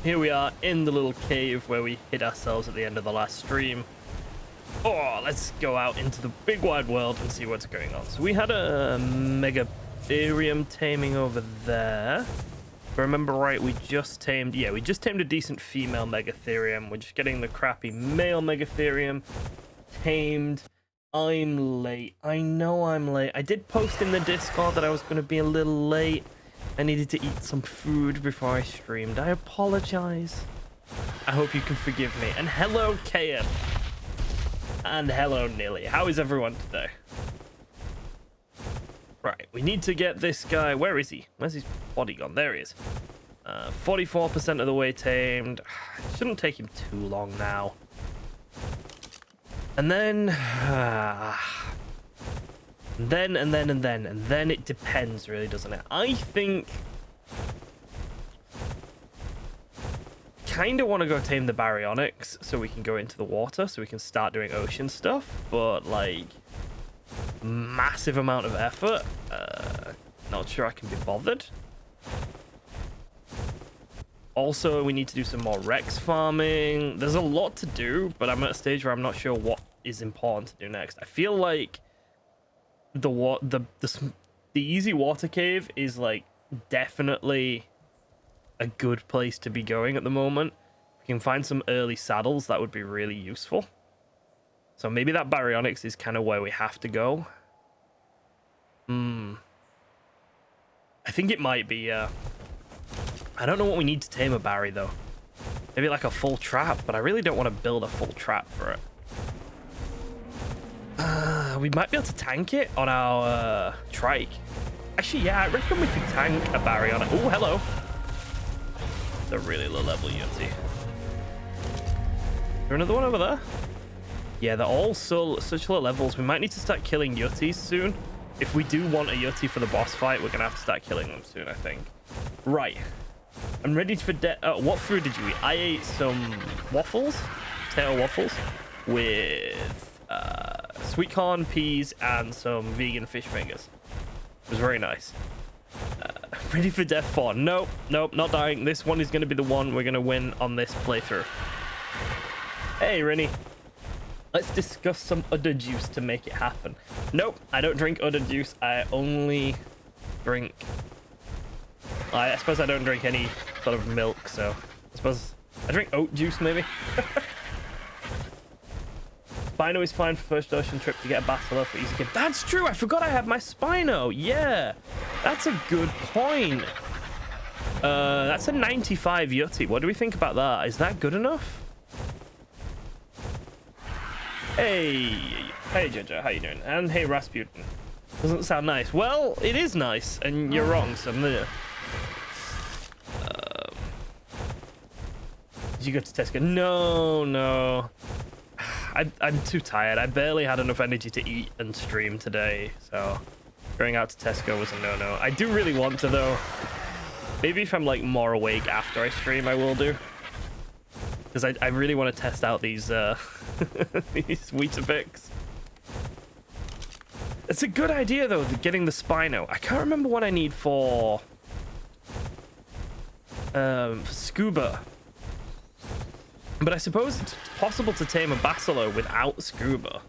here we are in the little cave where we hid ourselves at the end of the last stream. Oh, let's go out into the big wide world and see what's going on. So we had a Megatherium taming over there. If I remember right, we just tamed a decent female Megatherium. We're just getting the crappy male Megatherium tamed. I'm late. I know I'm late. I did post in the Discord that I was going to be a little late. I needed to eat some food before I streamed. I apologize. I hope you can forgive me. And hello, Kayan. And hello, Nilly. How is everyone today? Right, we need to get this guy. Where is he? Where's his body gone? There he is. 44% of the way tamed. Shouldn't take him too long now. And then... and then it depends, really, doesn't it? I think... kind of want to go tame the baryonyx so we can go into the water, so we can start doing ocean stuff, but like massive amount of effort. Not sure I can be bothered. Also, we need to do some more Rex farming. There's a lot to do, but I'm at a stage where I'm not sure what is important to do next. I feel like the easy water cave is like definitely a good place to be going at the moment. If we can find some early saddles, that would be really useful. So maybe that baryonyx is kind of where we have to go. I think it might be, I don't know what we need to tame a Barry, though. Maybe like a full trap, but I really don't want to build a full trap for it. We might be able to tank it on our trike. Actually, yeah, I reckon we could tank a Barry on it. Oh, hello. It's a really low level Yeti. Is there another one over there? Yeah, they're all such low levels. We might need to start killing Yutis soon. If we do want a Yuti for the boss fight, we're gonna have to start killing them soon, I think. Right. I'm ready for what food did you eat? I ate some waffles, potato waffles, with sweet corn, peas, and some vegan fish fingers. It was very nice. Ready for death 4. Nope, not dying. This one is going to be the one we're going to win on this playthrough. Hey, Rennie. Let's discuss some udder juice to make it happen. Nope, I don't drink udder juice. I only drink... I suppose I don't drink any sort of milk, so... I suppose I drink oat juice, maybe? Spino is fine for first ocean trip to get a bachelor for easy game. That's true. I forgot I had my Spino. Yeah, that's a good point. That's a 95 Yeti. What do we think about that? Is that good enough? Hey Jojo, how you doing? And hey Rasputin. Doesn't sound nice. Well, it is nice, and you're wrong. So I'm gonna. Did you go to Tesco? No. I'm too tired. I barely had enough energy to eat and stream today, so going out to Tesco was a no-no. I do really want to, though. Maybe if I'm like more awake after I stream, I will do. Because I really want to test out these these Weetabix. It's a good idea, though, getting the Spino. I can't remember what I need for scuba. But I suppose it's possible to tame a Basilo without scuba.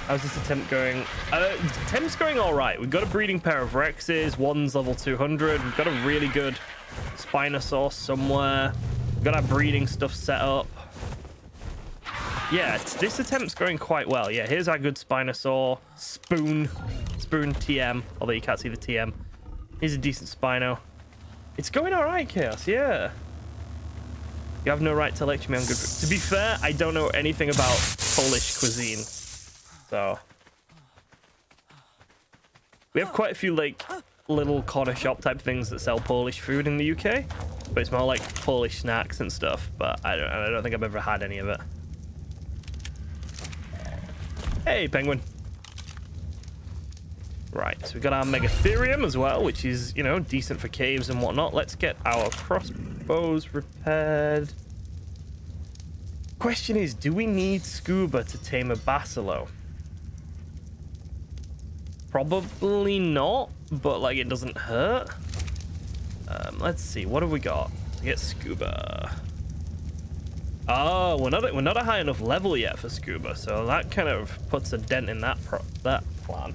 How's this attempt going? Attempt's going all right. We've got a breeding pair of Rexes. One's level 200. We've got a really good Spinosaur somewhere. We've got our breeding stuff set up. Yeah, this attempt's going quite well. Yeah, here's our good Spinosaur. Spoon TM, although you can't see the TM. Here's a decent Spino. It's going all right, Chaos, yeah. You have no right to lecture me on good food. To be fair, I don't know anything about Polish cuisine. So we have quite a few like little corner shop type things that sell Polish food in the UK, but it's more like Polish snacks and stuff. But I don't think I've ever had any of it. Hey, Penguin. Right, so we got our Megatherium as well, which is, you know, decent for caves and whatnot. Let's get our crossbows repaired. Question is, do we need scuba to tame a Basilo? Probably not, but like it doesn't hurt. Let's see, what have we got? Get scuba. Oh, we're not a high enough level yet for scuba, so that kind of puts a dent in that plan.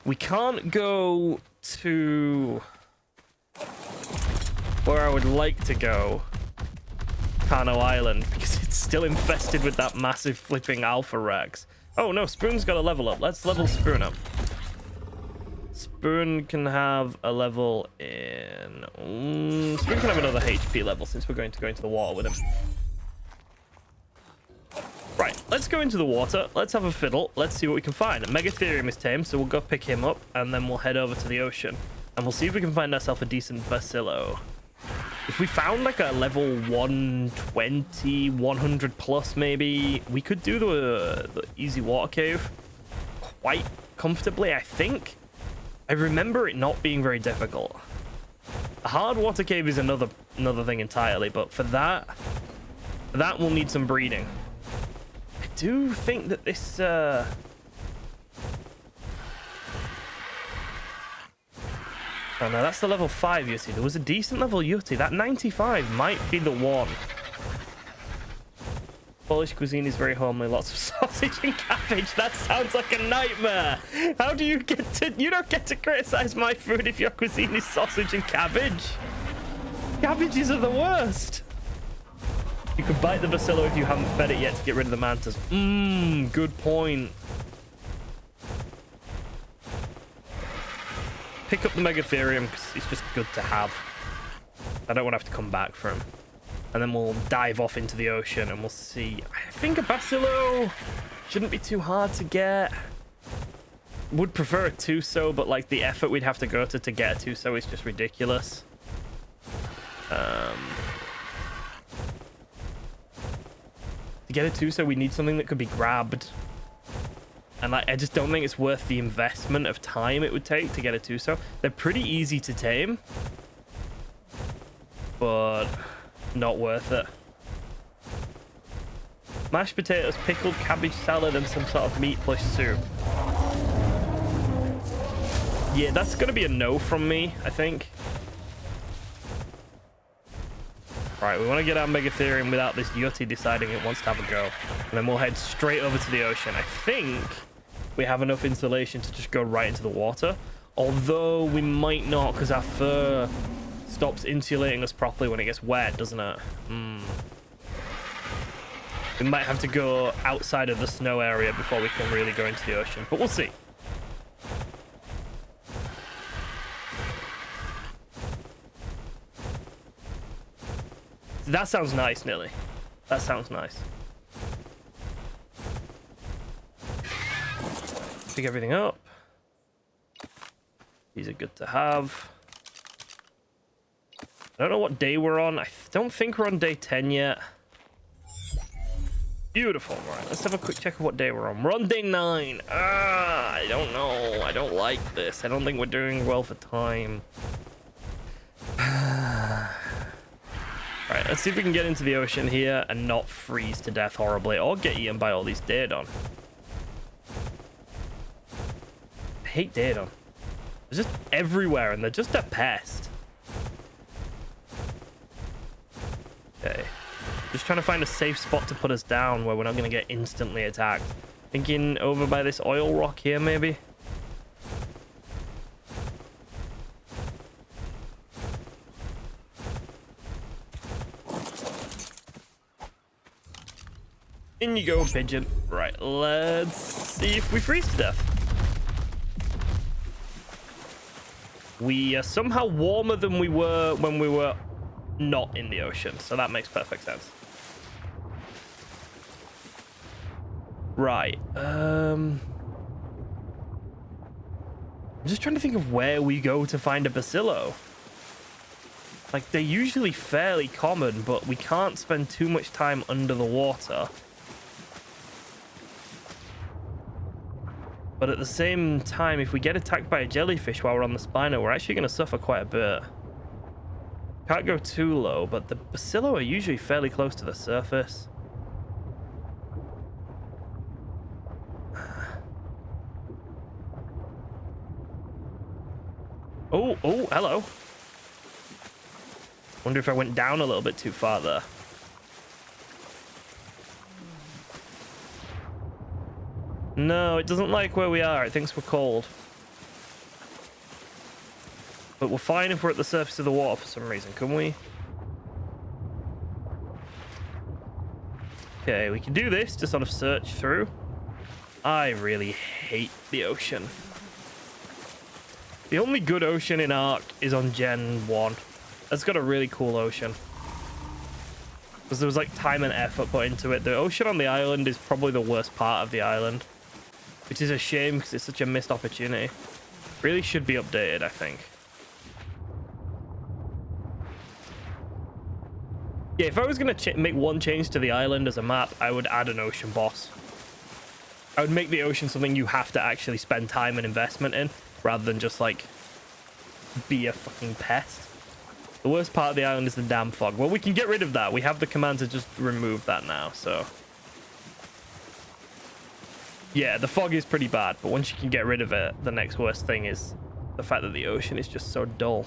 We can't go to where I would like to go, Kano Island, because it's still infested with that massive flipping Alpha Rex. Oh no, Spoon's got a level up. Let's level Spoon up. Spoon can have a level in... Spoon can have another HP level since we're going to go into the water with him. Right, let's go into the water. Let's have a fiddle. Let's see what we can find. Megatherium is tame, so we'll go pick him up, and then we'll head over to the ocean. And we'll see if we can find ourselves a decent Bacillo. If we found like a level 120, 100 plus maybe, we could do the easy water cave quite comfortably, I think. I remember it not being very difficult. A hard water cave is another thing entirely, but for that will need some breeding. I do think that this oh no, that's the level 5 Yeti. There was a decent level Yeti. That 95 might be the one. Polish cuisine is very homely. Lots of sausage and cabbage. That sounds like a nightmare. How do you get to... You don't get to criticize my food if your cuisine is sausage and cabbage. Cabbages are the worst. You could bite the Bacillo if you haven't fed it yet to get rid of the mantas. Good point. Pick up the Megatherium because it's just good to have. I don't want to have to come back for him. And then we'll dive off into the ocean and we'll see. I think a Bacillo shouldn't be too hard to get. Would prefer a Tuso, but like the effort we'd have to go to get a Tuso is just ridiculous. To get a Tuso, we need something that could be grabbed. And like, I just don't think it's worth the investment of time it would take to get a Tuso. They're pretty easy to tame, but not worth it. Mashed potatoes, pickled cabbage salad, and some sort of meat plush soup. Yeah, that's gonna be a no from me, I think. Right, we want to get our Megatherium without this Yeti deciding it wants to have a go. And then we'll head straight over to the ocean. I think we have enough insulation to just go right into the water. Although we might not, because our fur stops insulating us properly when it gets wet, doesn't it? We might have to go outside of the snow area before we can really go into the ocean. But we'll see. That sounds nice, Nilly. That sounds nice. Pick everything up. These are good to have. I don't know what day we're on. I don't think we're on day 10 yet. Beautiful. Right, let's have a quick check of what day we're on. We're on day 9. I don't know. I don't like this. I don't think we're doing well for time. Right, let's see if we can get into the ocean here and not freeze to death horribly or get eaten by all these Daedon. I hate Daedon. They're just everywhere and they're just a pest. Okay. Just trying to find a safe spot to put us down where we're not going to get instantly attacked. Thinking over by this oil rock here, maybe? In you go, pigeon. Right, let's see if we freeze to death. We are somehow warmer than we were when we were not in the ocean, so that makes perfect sense. Right, I'm just trying to think of where we go to find a Bacillo. Like, they're usually fairly common, but we can't spend too much time under the water. But at the same time, if we get attacked by a jellyfish while we're on the Spino, we're actually going to suffer quite a bit. Can't go too low, but the Bacillo are usually fairly close to the surface. Oh, hello. Wonder if I went down a little bit too far there. No, it doesn't like where we are. It thinks we're cold. But we're fine if we're at the surface of the water for some reason, can we? Okay, we can do this to sort of search through. I really hate the ocean. The only good ocean in Ark is on Gen 1. That's got a really cool ocean. Because there was like time and effort put into it. The ocean on the island is probably the worst part of the island. Which is a shame because it's such a missed opportunity. Really should be updated, I think. Yeah, if I was going to make one change to the island as a map, I would add an ocean boss. I would make the ocean something you have to actually spend time and investment in, rather than just, like, be a fucking pest. The worst part of the island is the damn fog. Well, we can get rid of that. We have the command to just remove that now, so... Yeah, the fog is pretty bad, but once you can get rid of it, the next worst thing is the fact that the ocean is just so dull.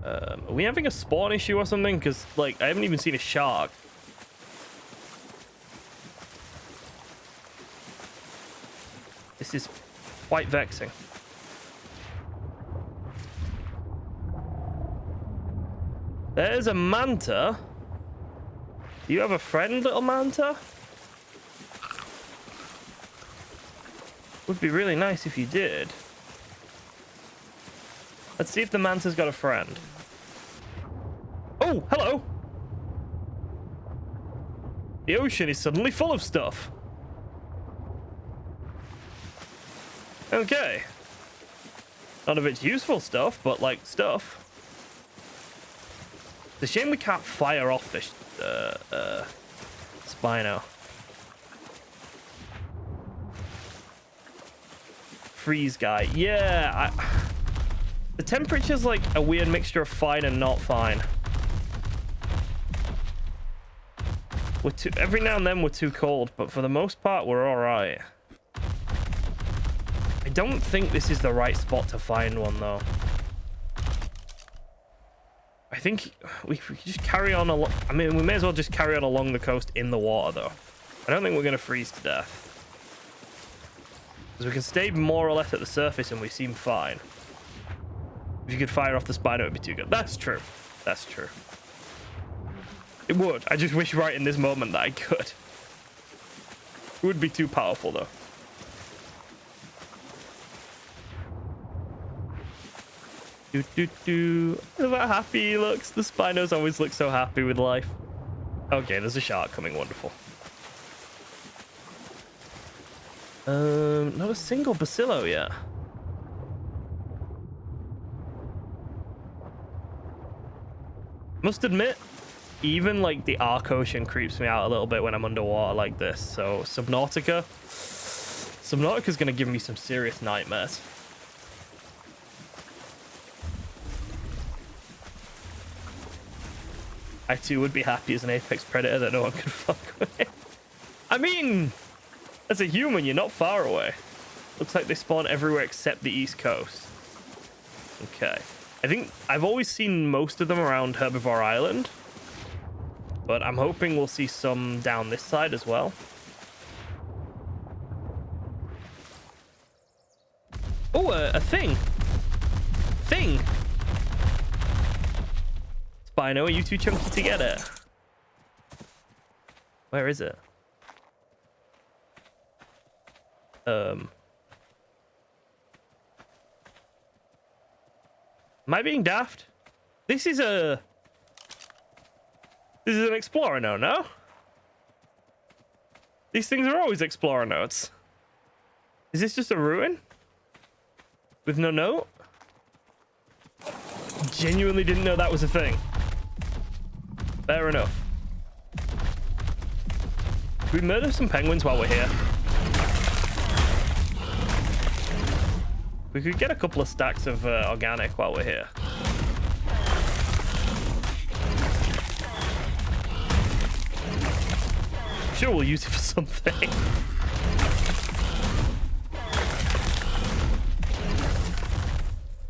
Are we having a spawn issue or something? Because, like, I haven't even seen a shark. This is quite vexing. There's a manta. Do you have a friend, little manta? Would be really nice if you did. Let's see if the manta's got a friend. Oh, hello. The ocean is suddenly full of stuff. Okay. None of it's useful stuff, but like stuff. It's a shame we can't fire off this Spino. Freeze guy. Yeah, the temperature's like a weird mixture of fine and not fine. Every now and then we're too cold, but for the most part we're all right. I don't think this is the right spot to find one though. I think we could just carry on along. I mean, we may as well just carry on along the coast in the water though. I don't think we're going to freeze to death. Because we can stay more or less at the surface and we seem fine. If you could fire off the Spino, it would be too good. That's true. That's true. It would. I just wish right in this moment that I could. It would be too powerful though. Look how happy he looks. The Spinos always look so happy with life. Okay, there's a shark coming. Wonderful. Not a single bacillo yet. Must admit, even like the Ark Ocean creeps me out a little bit when I'm underwater like this. So Subnautica's gonna give me some serious nightmares. I too would be happy as an apex predator that no one could fuck with. I mean, as a human, you're not far away. Looks like they spawn everywhere except the East Coast. Okay. I think I've always seen most of them around Herbivore Island, but I'm hoping we'll see some down this side as well. Oh, a thing. Spino, are you too chunky to get it? Where is it? Am I being daft? This is an explorer note, no? These things are always explorer notes. Is this just a ruin? With no note? Genuinely didn't know that was a thing. Fair enough. Can we murder some penguins while we're here? We could get a couple of stacks of organic while we're here. sure we'll use it for something.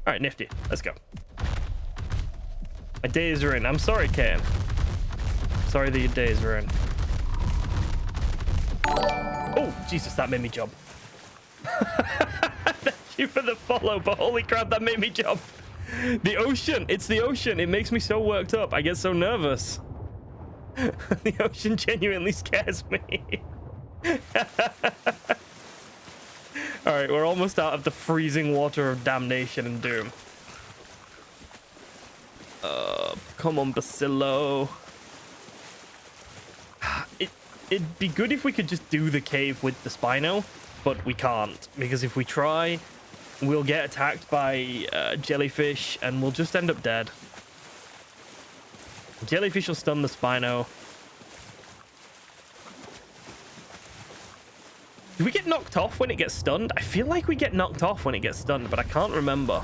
All right, nifty. Let's go. My days are in. I'm sorry, Kane. Sorry that your days are in. Oh, Jesus, that made me jump. Thank you for the follow, but holy crap, that made me jump. The ocean. It's the ocean. It makes me so worked up. I get so nervous. The ocean genuinely scares me. All right, we're almost out of the freezing water of damnation and doom. Come on, Bacillo. It'd be good if we could just do the cave with the Spino, but we can't, because if we try, we'll get attacked by jellyfish and we'll just end up dead. Jellyfish will stun the Spino. Do we get knocked off when it gets stunned? I feel like we get knocked off when it gets stunned, but I can't remember.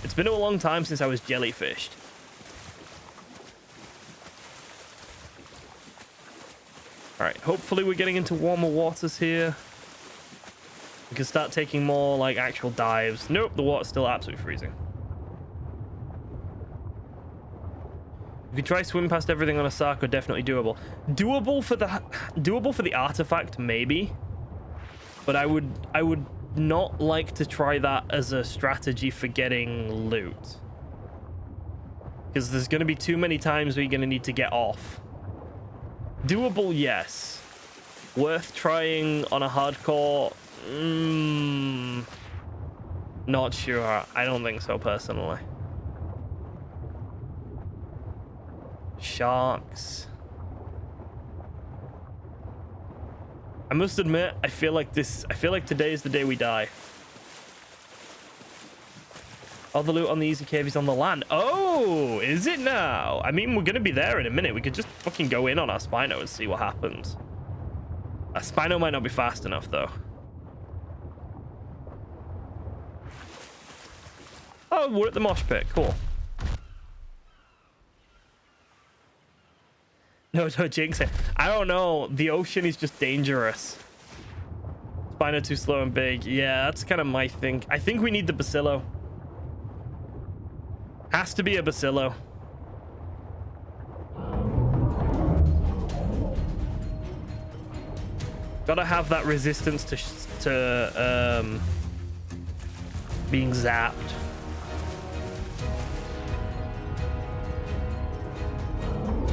It's been a long time since I was jellyfished. All right, hopefully we're getting into warmer waters here. We can start taking more like actual dives. Nope, the water's still absolutely freezing. We could try swim past everything on a Sarko, definitely doable. Doable for the artifact, maybe. But I would not like to try that as a strategy for getting loot. Because there's going to be too many times where you're going to need to get off. Doable, yes. Worth trying on a hardcore? Not sure. I don't think so, personally. Sharks. I must admit, I feel like today is the day we die. All the loot on the easy cave is on the land. Oh, is it now? I mean, we're gonna be there in a minute. We could just fucking go in on our Spino and see what happens. Our Spino might not be fast enough, though. Oh, we're at the mosh pit. Cool. No, don't jinx it. I don't know. The ocean is just dangerous. Spino too slow and big. Yeah, that's kind of my thing. I think we need the Bacillo. Has to be a Bacillo. Gotta have that resistance to being zapped.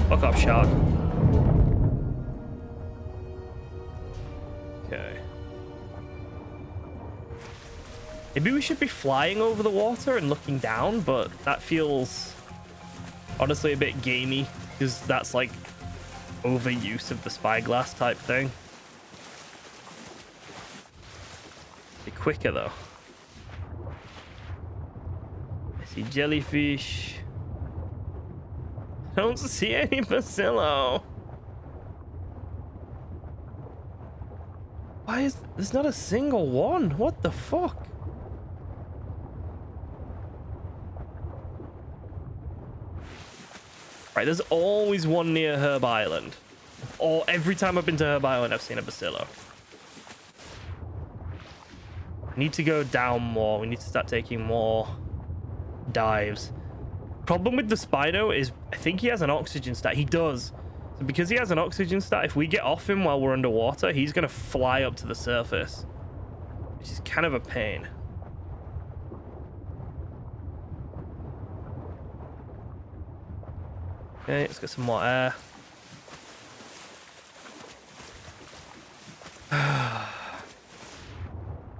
Fuck off, shark. Okay. Maybe we should be flying over the water and looking down, but that feels honestly a bit gamey because that's like overuse of the spyglass type thing. Be quicker though. I see jellyfish. I don't see any Bacillo. Why is there's not a single one? What the fuck? Right, there's always one near Herb Island. Every time I've been to Herb Island, I've seen a Bacillo. We need to go down more. We need to start taking more dives. Problem with the Spino is I think he has an oxygen stat. He does. So because he has an oxygen stat, if we get off him while we're underwater, he's going to fly up to the surface, which is kind of a pain. Okay, let's get some more air.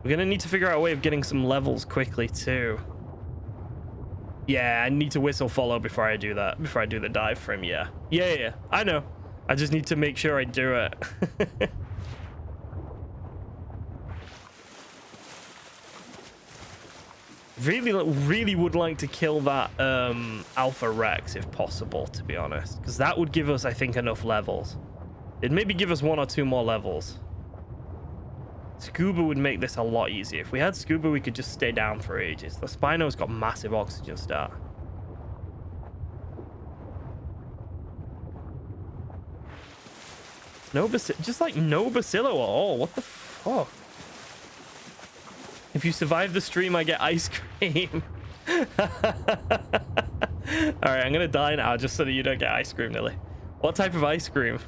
We're going to need to figure out a way of getting some levels quickly too. Yeah, I need to whistle follow before I do that. Before I do the dive for him, yeah. Yeah, I know. I just need to make sure I do it. Really would like to kill that Alpha Rex if possible, to be honest. Because that would give us, I think, enough levels. It'd maybe give us 1 or 2 more levels. Scuba would make this a lot easier. If we had Scuba, we could just stay down for ages. The Spino's got massive oxygen stat. No bacillo, just like no bacillo at all. What the fuck? If you survive the stream, I get ice cream. All right, I'm gonna die now just so that you don't get ice cream, Nilly. What type of ice cream?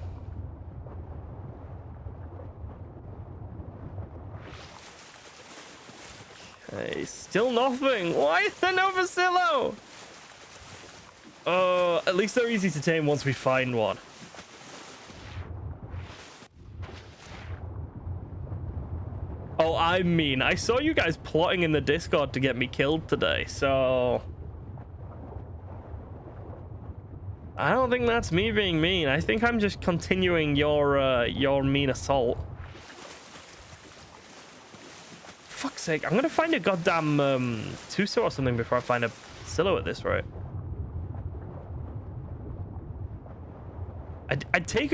Okay, still nothing. Why is there no bacillo? At least they're easy to tame once we find one. Oh, I mean, I saw you guys plotting in the Discord to get me killed today, so... I don't think that's me being mean. I think I'm just continuing your mean assault. Fuck's sake, I'm gonna find a goddamn Tuso or something before I find a Silo at this rate. I'd take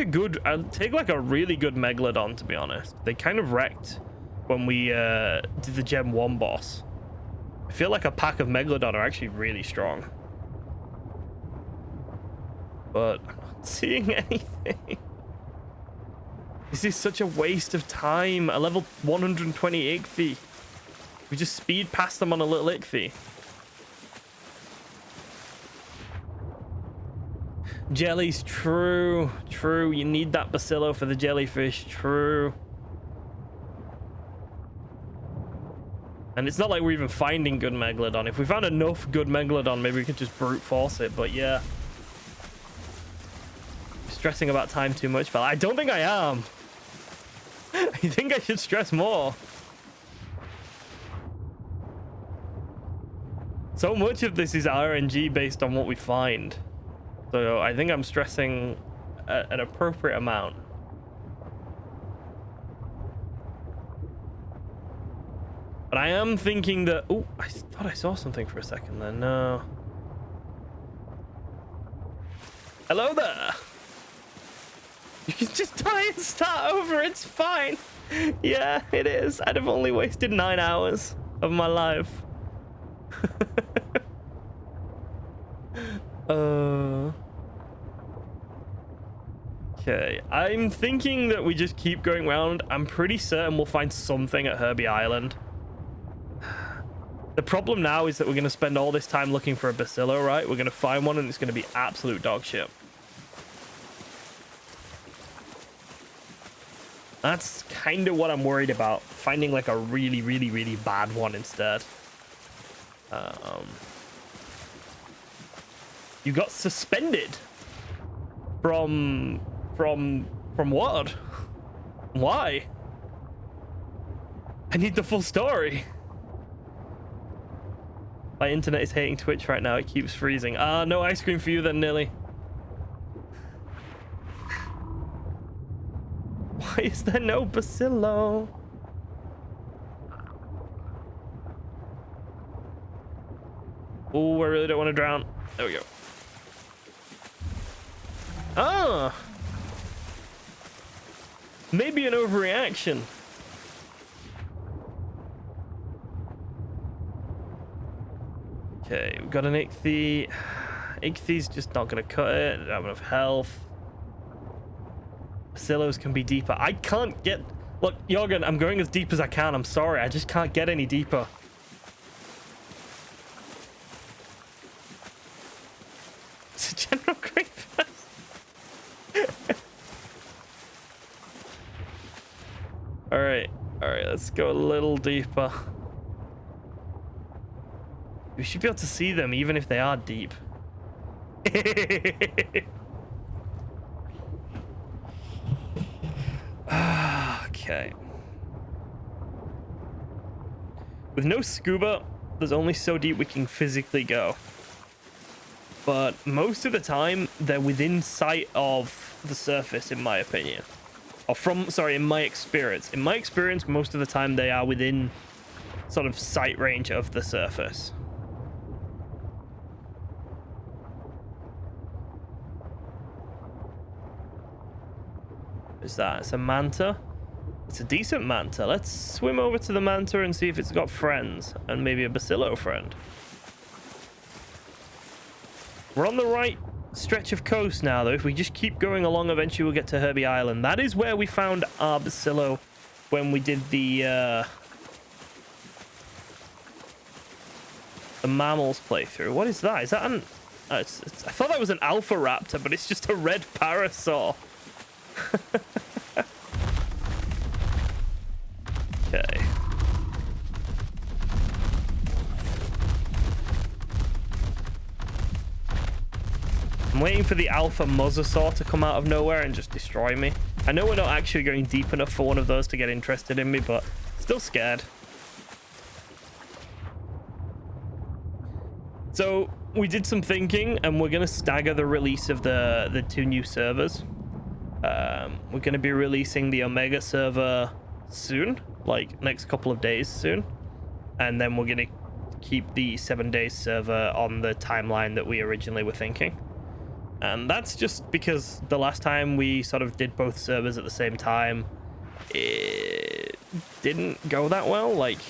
like a really good Megalodon, to be honest. They kind of wrecked when we did the Gen 1 boss. I feel like a pack of Megalodon are actually really strong. But I'm not seeing anything. This is such a waste of time. A level 120 Ichthy. We just speed past them on a little Ichthy. Jellies, true. True, you need that bacillo for the jellyfish, true. And it's not like we're even finding good Megalodon. If we found enough good Megalodon, maybe we could just brute force it, but yeah. Stressing about time too much, fella. I don't think I am. I think I should stress more. So much of this is RNG based on what we find. So I think I'm stressing an appropriate amount. But I am thinking that... Oh, I thought I saw something for a second then. No. Hello there. You can just die and start over. It's fine. Yeah, it is. I'd have only wasted 9 hours of my life. Okay, I'm thinking that we just keep going around. I'm pretty certain we'll find something at Herbie Island. The problem now is that we're going to spend all this time looking for a bacillo, right? We're going to find one and it's going to be absolute dog shit. That's kind of what I'm worried about. Finding like a really, really, really bad one instead. You got suspended from what? Why? I need the full story. My internet is hating Twitch right now. It keeps freezing. No ice cream for you then, Nilly. Why is there no bacillo? Oh, I really don't want to drown. There we go. Ah! Maybe an overreaction. Okay, we've got an Ichthy. Ichthy's just not going to cut it. I don't have enough health. Bacillos can be deeper. I can't get... Look, Jorgen, I'm going as deep as I can. I'm sorry. I just can't get any deeper. It's a general great fest. Alright, let's go a little deeper. We should be able to see them even if they are deep. Okay. With no scuba, there's only so deep we can physically go. But most of the time, they're within sight of the surface, in my opinion. Or in my experience. In my experience, most of the time they are within sort of sight range of the surface. Is that? It's a manta. It's a decent manta. Let's swim over to the manta and see if it's got friends and maybe a bacillo friend. We're on the right stretch of coast now, though. If we just keep going along, eventually we'll get to Herbie Island. That is where we found our bacillo when we did the mammals playthrough. What is that? Is that an... I thought that was an alpha raptor, but it's just a red parasaur. Okay. I'm waiting for the alpha mosasaur to come out of nowhere and just destroy me. I know we're not actually going deep enough for one of those to get interested in me, but still scared. So we did some thinking, and we're going to stagger the release of the 2 new servers. We're going to be releasing the Omega server soon, like next couple of days soon. And then we're going to keep the 7 days server on the timeline that we originally were thinking. And that's just because the last time we sort of did both servers at the same time, it didn't go that well. Like,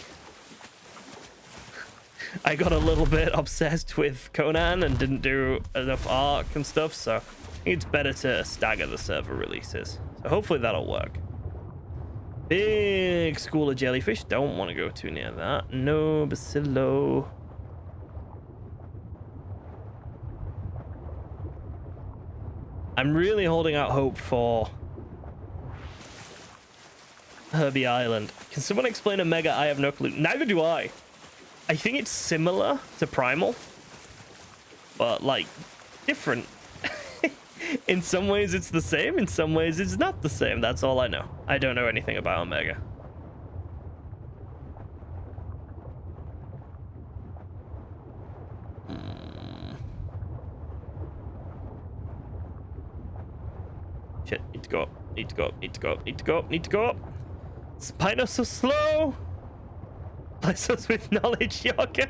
I got a little bit obsessed with Conan and didn't do enough Ark and stuff, so I think it's better to stagger the server releases. So hopefully that'll work. Big school of jellyfish. Don't want to go too near that. No bacillo. I'm really holding out hope for Herbie Island. Can someone explain Omega? I have no clue. Neither do I. I think it's similar to Primal, but like different. In some ways it's the same, in some ways it's not the same. That's all I know. I don't know anything about Omega. Shit, need to go up, need to go up, need to go up, need to go up, need to go up. Spinos so slow. Bless us with knowledge, Yorka.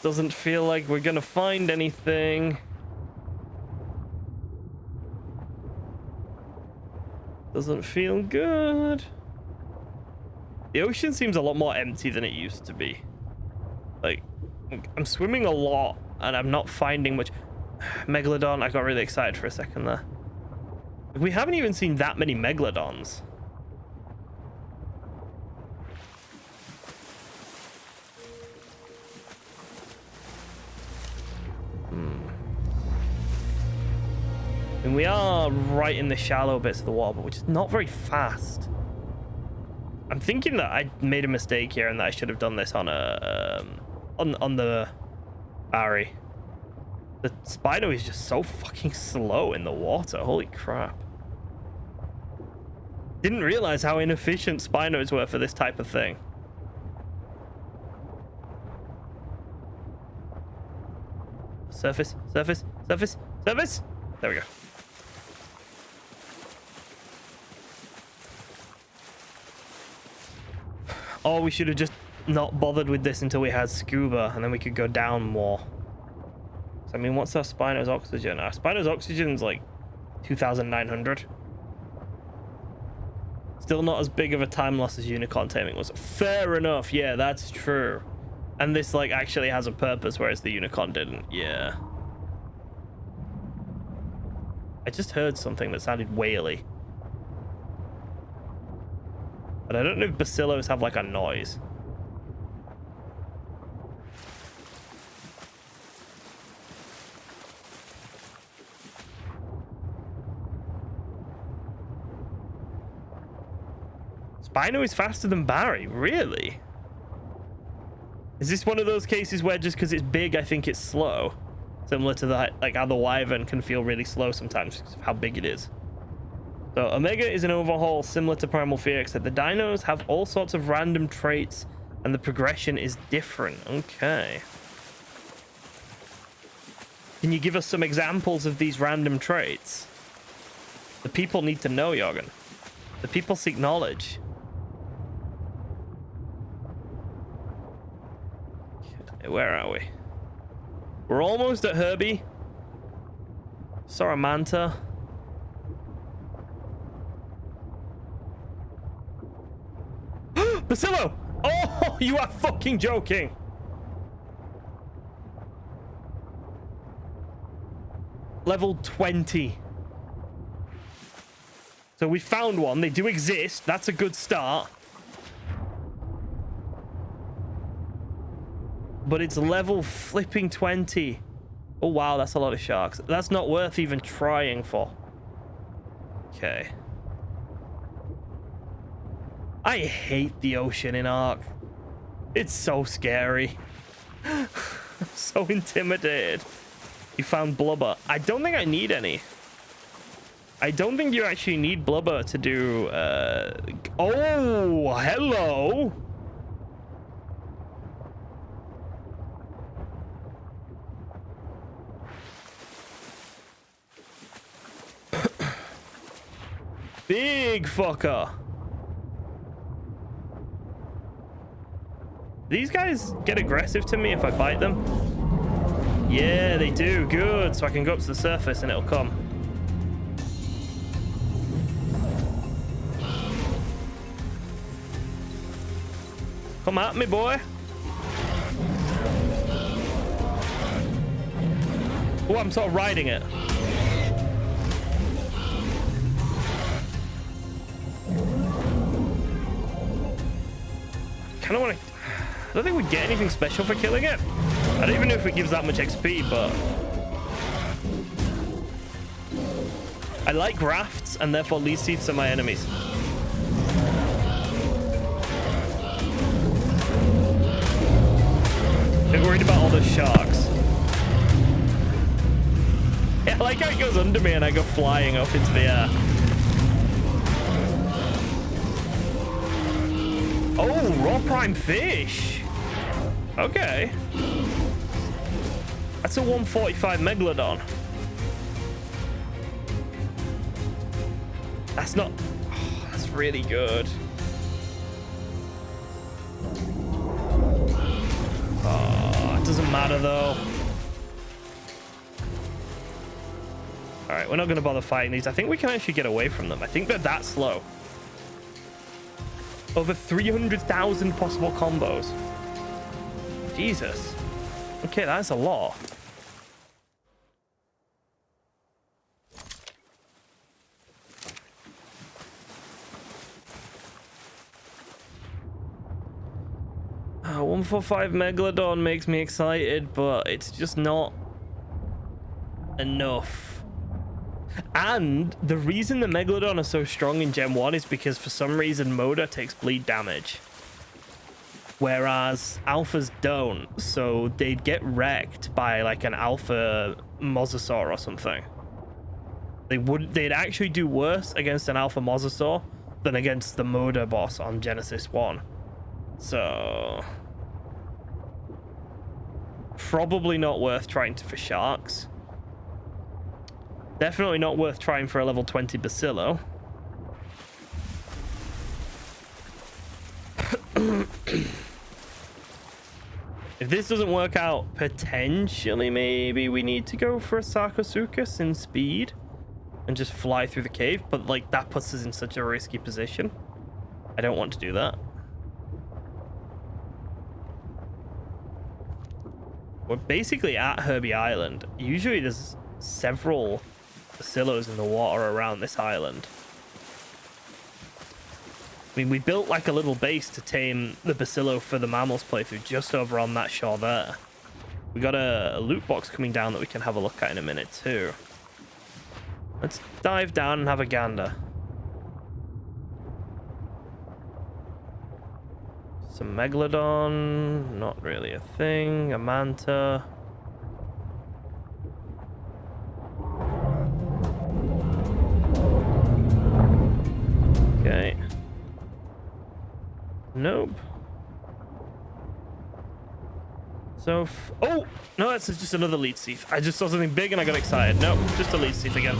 Doesn't feel like we're gonna find anything. Doesn't feel good. The ocean seems a lot more empty than it used to be. Like, I'm swimming a lot and I'm not finding much. Megalodon, I got really excited for a second there. We haven't even seen that many megalodons. And we are right in the shallow bits of the water, but which is not very fast. I'm thinking that I made a mistake here and that I should have done this on a on the Barry. The Spino is just so fucking slow in the water. Holy crap. Didn't realize how inefficient Spinos were for this type of thing. Surface, surface, surface, surface. There we go. Or we should have just not bothered with this until we had scuba, and then we could go down more. So, I mean, what's our Spino's oxygen? Our Spino's oxygen's like 2,900. Still not as big of a time loss as unicorn taming was. Fair enough. Yeah, that's true. And this like actually has a purpose, whereas the unicorn didn't. Yeah. I just heard something that sounded whaley. But I don't know if bacillos have like a noise. Spino is faster than Barry, really? Is this one of those cases where just because it's big, I think it's slow? Similar to the, like how the Wyvern can feel really slow sometimes because of how big it is. So Omega is an overhaul similar to Primal Fear, except the dinos have all sorts of random traits and the progression is different. Okay. Can you give us some examples of these random traits? The people need to know, Jorgen. The people seek knowledge. Okay, where are we? We're almost at Herbie. Saw a manta. Bacillo! Oh, you are fucking joking. Level 20. So we found one. They do exist. That's a good start. But it's level flipping 20. Oh, wow. That's a lot of sharks. That's not worth even trying for. Okay. I hate the ocean in Ark. It's so scary. I'm so intimidated. You found blubber. I don't think I need any. I don't think you actually need blubber to do... Oh, hello. Big fucker. These guys get aggressive to me if I bite them. Yeah, they do. Good. So I can go up to the surface and it'll come. Come at me, boy. Oh, I'm sort of riding it. Kind of want to... I don't think we get anything special for killing it. I don't even know if it gives that much XP, but... I like rafts, and therefore least thieves are my enemies. Bit worried about all the sharks. Yeah, I like how it goes under me and I go flying up into the air. Oh, raw prime fish. Okay. That's a 145 megalodon. That's not... Oh, that's really good. Oh, it doesn't matter though. All right, we're not going to bother fighting these. I think we can actually get away from them. I think they're that slow. Over 300,000 possible combos. Jesus. Okay, that's a lot. Oh, 145 Megalodon makes me excited, but it's just not enough. And the reason the Megalodon are so strong in Gen 1 is because for some reason Moda takes bleed damage. Whereas alphas don't, so they'd get wrecked by like an alpha mosasaur or something. They'd actually do worse against an alpha mosasaur than against the Moda boss on Genesis 1. So probably not worth trying for sharks. Definitely not worth trying for a level 20 Bacillo. If this doesn't work out, potentially maybe we need to go for a Sarcosuchus in speed and just fly through the cave, but like that puts us in such a risky position. I don't want to do that. We're basically at Herbie Island. Usually there's several Bacillos in the water around this island. I mean, we built like a little base to tame the Bacillo for the mammals playthrough just over on that shore there. We got a loot box coming down that we can have a look at in a minute too. Let's dive down and have a gander. Some Megalodon, not really a thing. A manta. Okay. Nope. So, oh no, that's just another leech thief. I just saw something big and I got excited. Nope, just a leech thief again.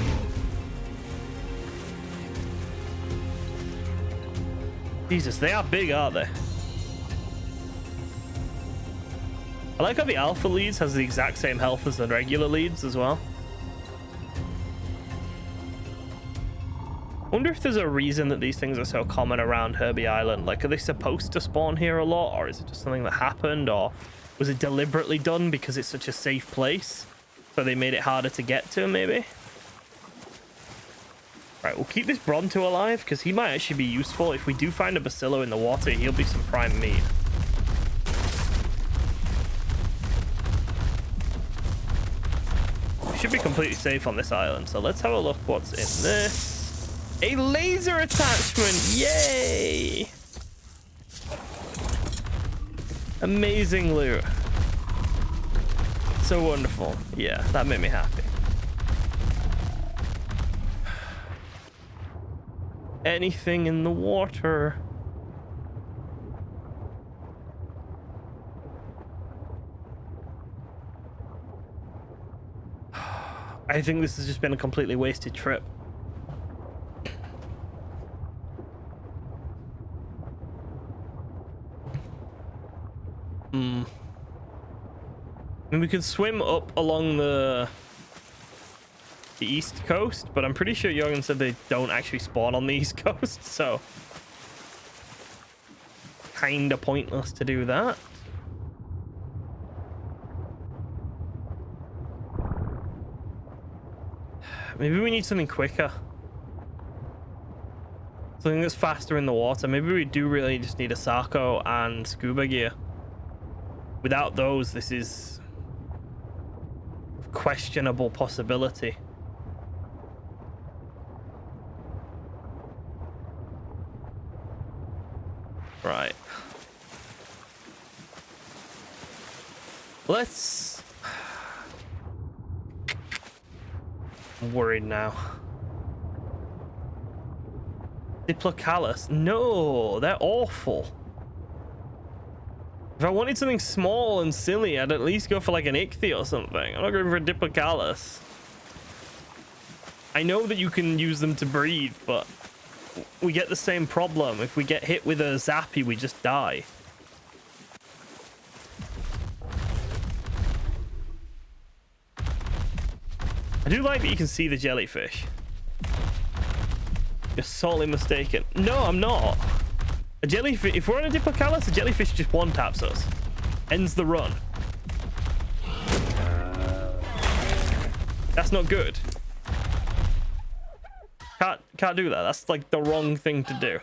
Jesus, they are big, aren't they? I like how the alpha leads has the exact same health as the regular leads as well. I wonder if there's a reason that these things are so common around Herbie Island. Like, are they supposed to spawn here a lot, or is it just something that happened, or was it deliberately done because it's such a safe place, so they made it harder to get to, maybe? Right, we'll keep this Bronto alive, because he might actually be useful. If we do find a Bacillo in the water, he'll be some prime meat. We should be completely safe on this island, so let's have a look what's in this. A laser attachment! Yay! Amazing loot. So wonderful. Yeah, that made me happy. Anything in the water? I think this has just been a completely wasted trip. I mean, we could swim up along the east coast, but I'm pretty sure Jorgen said they don't actually spawn on the east coast, so kinda pointless to do that. Maybe we need something quicker. Something that's faster in the water. Maybe we do really just need a Sarco and scuba gear. Without those, this is a questionable possibility. Right. Let's... I'm worried now. Diplocalus? No, they're awful. If I wanted something small and silly, I'd at least go for like an Ichthy or something. I'm not going for a Diplocalus. I know that you can use them to breathe, but we get the same problem. If we get hit with a Zappy, we just die. I do like that you can see the jellyfish. You're sorely mistaken. No, I'm not. A jellyfish, if we're on a Diplocalus, a jellyfish just one taps us. Ends the run. That's not good. Can't do that. That's like the wrong thing to do.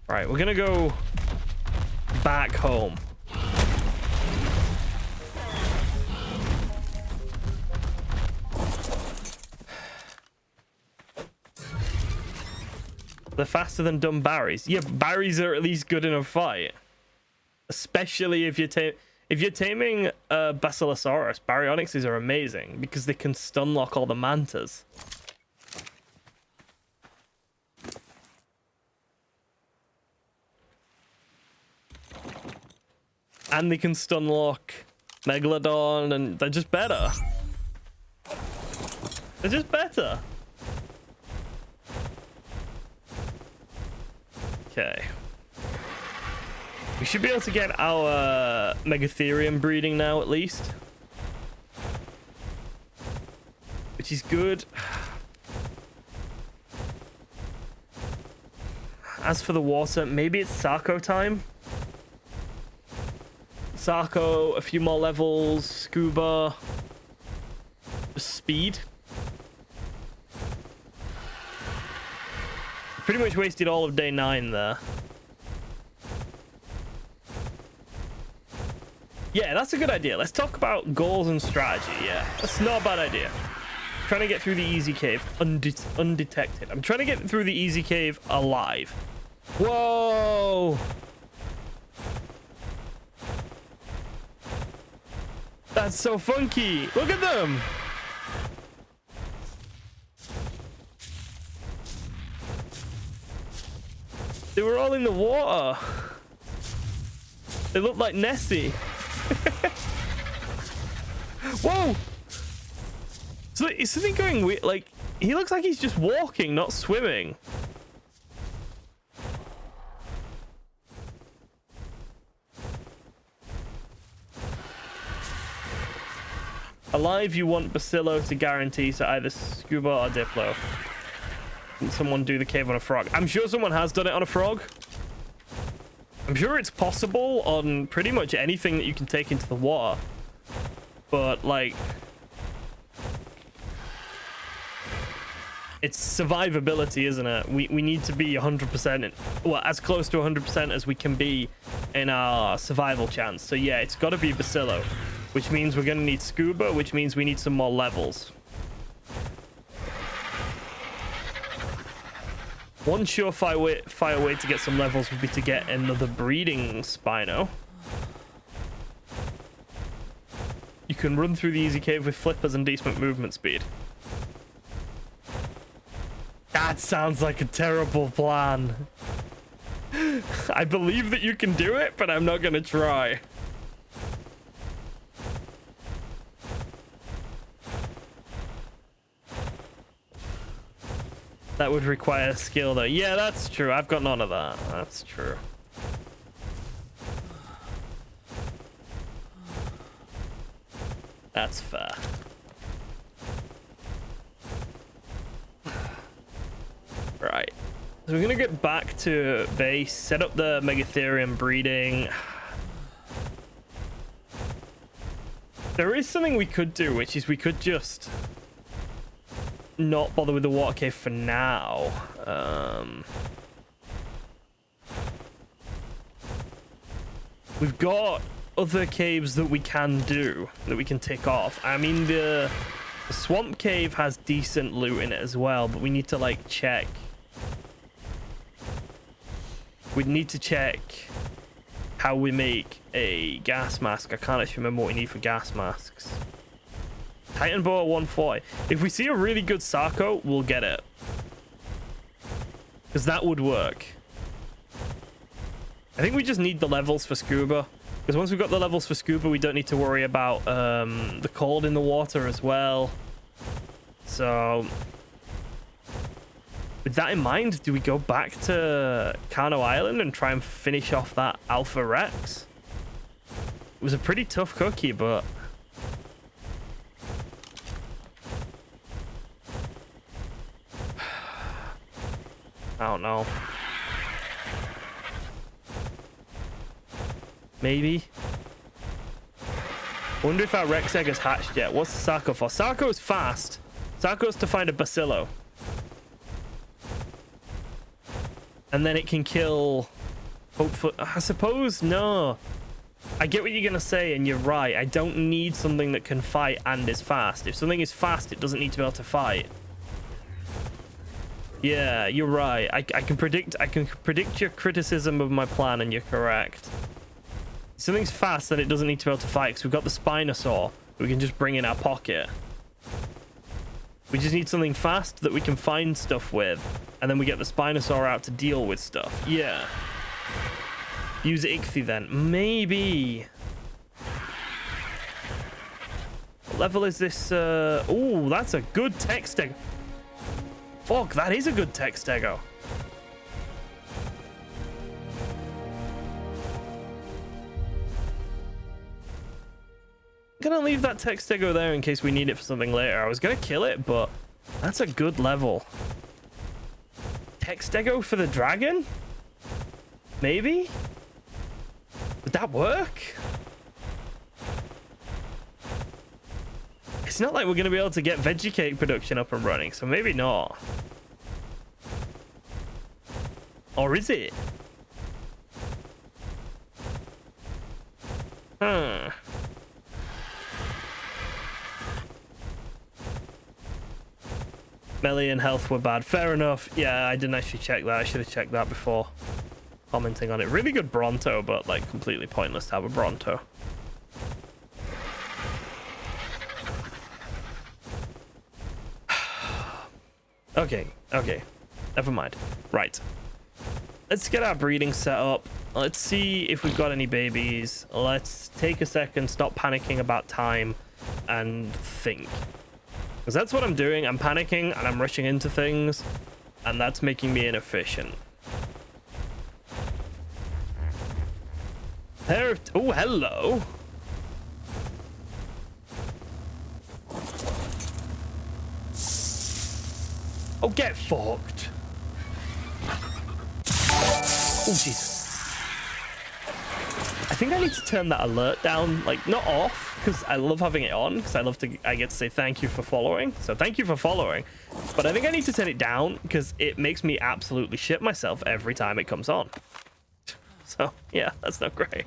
Right, we're gonna go back home. They're faster than dumb Barrys. Yeah, Barrys are at least good in a fight. Especially if you're taming Basilosaurus. Baryonyxes are amazing because they can stun lock all the mantas. And they can stun lock Megalodon, and they're just better. They're just better. Okay. We should be able to get our Megatherium breeding now, at least. Which is good. As for the water, maybe it's Sarco time. Sarco, a few more levels, scuba, speed. Pretty much wasted all of day 9 there. Yeah, that's a good idea. Let's talk about goals and strategy. Yeah, that's not a bad idea. Trying to get through the easy cave undetected. I'm trying to get through the easy cave alive. Whoa! That's so funky. Look at them. They were all in the water. They look like Nessie. Whoa! So is something going weird? Like, he looks like he's just walking, not swimming. Alive, you want Bacillo to guarantee, so either Scuba or Diplo. Can someone do the cave on a frog? I'm sure someone has done it on a frog. I'm sure it's possible on pretty much anything that you can take into the water. But, like... it's survivability, isn't it? We need to be 100%, well, as close to 100% as we can be in our survival chance. So yeah, it's got to be Bacillo, which means we're going to need Scuba, which means we need some more levels. One surefire way to get some levels would be to get another breeding Spino. You can run through the easy cave with flippers and decent movement speed. That sounds like a terrible plan. I believe that you can do it, but I'm not going to try. That would require skill, though. Yeah, that's true. I've got none of that. That's true. That's fair. Right. So we're going to get back to base, set up the Megatherium breeding. There is something we could do, which is we could just not bother with the water cave for now. We've got other caves that we can do, that we can tick off. I mean, the swamp cave has decent loot in it as well, but we need to, like, check. We'd need to check how we make a gas mask. I can't actually remember what we need for gas masks. Titan Boa 140. If we see a really good Sarco, we'll get it. Because that would work. I think we just need the levels for Scuba. Because once we've got the levels for Scuba, we don't need to worry about the cold in the water as well. So... with that in mind, do we go back to Kano Island and try and finish off that Alpha Rex? It was a pretty tough cookie, but... I don't know. Maybe. Wonder if our Rex egg has hatched yet. What's Sarco for? Sarco's fast. Sarco's to find a Bacillo. And then it can kill... hopefully... I suppose, no. I get what you're going to say, and you're right. I don't need something that can fight and is fast. If something is fast, it doesn't need to be able to fight. Yeah, you're right. I can predict your criticism of my plan, and you're correct. If something's fast, then it doesn't need to be able to fight, because we've got the Spinosaur we can just bring in our pocket. We just need something fast that we can find stuff with, and then we get the Spinosaur out to deal with stuff. Yeah. Use Ichthy then. Maybe. What level is this? Oh, that's a good tech stego. Fuck, that is a good tech stego. I'm gonna leave that tech stego there in case we need it for something later. I was gonna kill it, but that's a good level. Tech stego for the dragon? Maybe? Would that work? It's not like we're going to be able to get veggie cake production up and running, so maybe not. Or is it? Huh. Melee and health were bad. Fair enough. Yeah, I didn't actually check that. I should have checked that before commenting on it. Really good Bronto, but like completely pointless to have a Bronto. Okay. Never mind. Right. Let's get our breeding set up. Let's see if we've got any babies. Let's take a second, stop panicking about time, and think. Because that's what I'm doing. I'm panicking and I'm rushing into things, and that's making me inefficient. Oh, hello. Oh, get fucked. Oh, Jesus. I think I need to turn that alert down, like, not off, because I love having it on, because I get to say thank you for following. So thank you for following. But I think I need to turn it down, because it makes me absolutely shit myself every time it comes on. So, yeah, that's not great.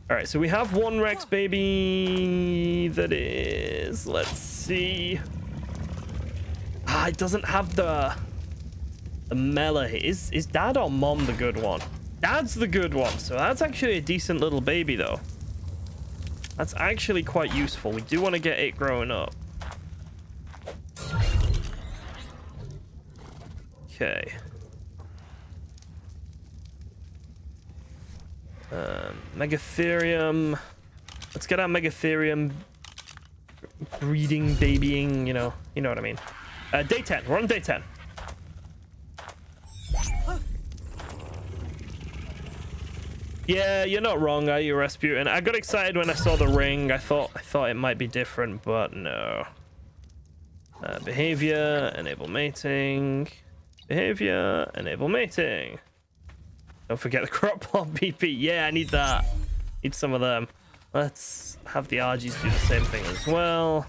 All right, so we have one Rex baby that is, let's see. Ah, it doesn't have the melee. Is dad or mom the good one? Dad's the good one, so that's actually a decent little baby though. That's actually quite useful. We do want to get it growing up. Okay. Megatherium. Let's get our Megatherium breeding, babying, you know what I mean. Day 10. We're on day 10. Yeah, you're not wrong, are you, Rasputin? I got excited when I saw the ring. I thought it might be different, but no. Behavior, enable mating. Behavior, enable mating. Don't forget the crop plot BP. Yeah, I need that. Need some of them. Let's have the RGs do the same thing as well.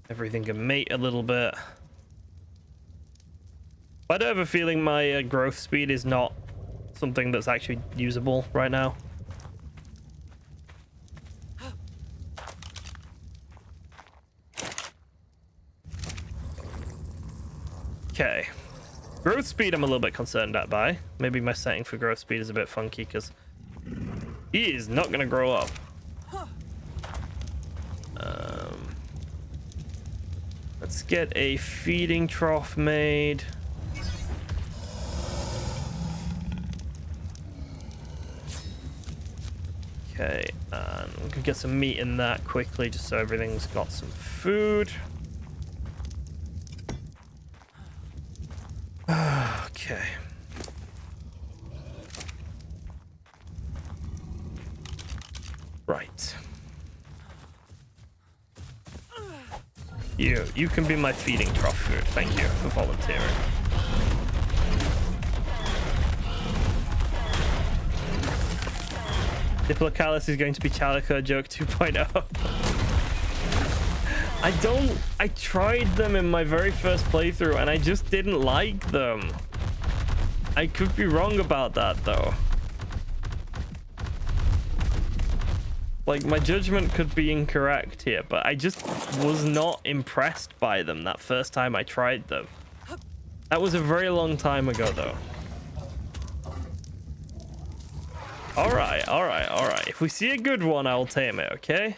Everything can mate a little bit. I do have a feeling my growth speed is not something that's actually usable right now. Okay. Growth speed I'm a little bit concerned by. Maybe my setting for growth speed is a bit funky because he is not going to grow up. Let's get a feeding trough made. Okay, and we can get some meat in that quickly just so everything's got some food. Okay. Right. You can be my feeding trough food. Thank you for volunteering. Diplocalis is going to be Chalico Joke 2.0. I tried them in my very first playthrough and I just didn't like them. I could be wrong about that though. Like, my judgment could be incorrect here, but I just was not impressed by them that first time I tried them. That was a very long time ago though. All right. If we see a good one, I'll tame it, okay?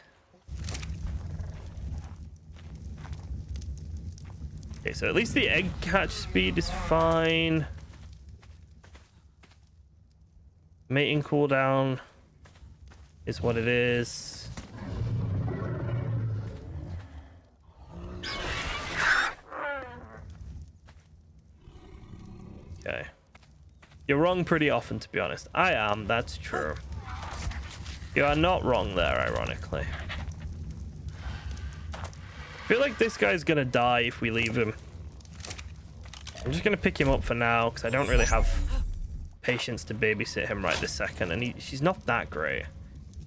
Okay, so at least the egg catch speed is fine. Mating cooldown is what it is. Okay. You're wrong pretty often, to be honest. I am, that's true. You are not wrong there, ironically. I feel like this guy's gonna die if we leave him. I'm just gonna pick him up for now, because I don't really have patience to babysit him right this second, and she's not that great.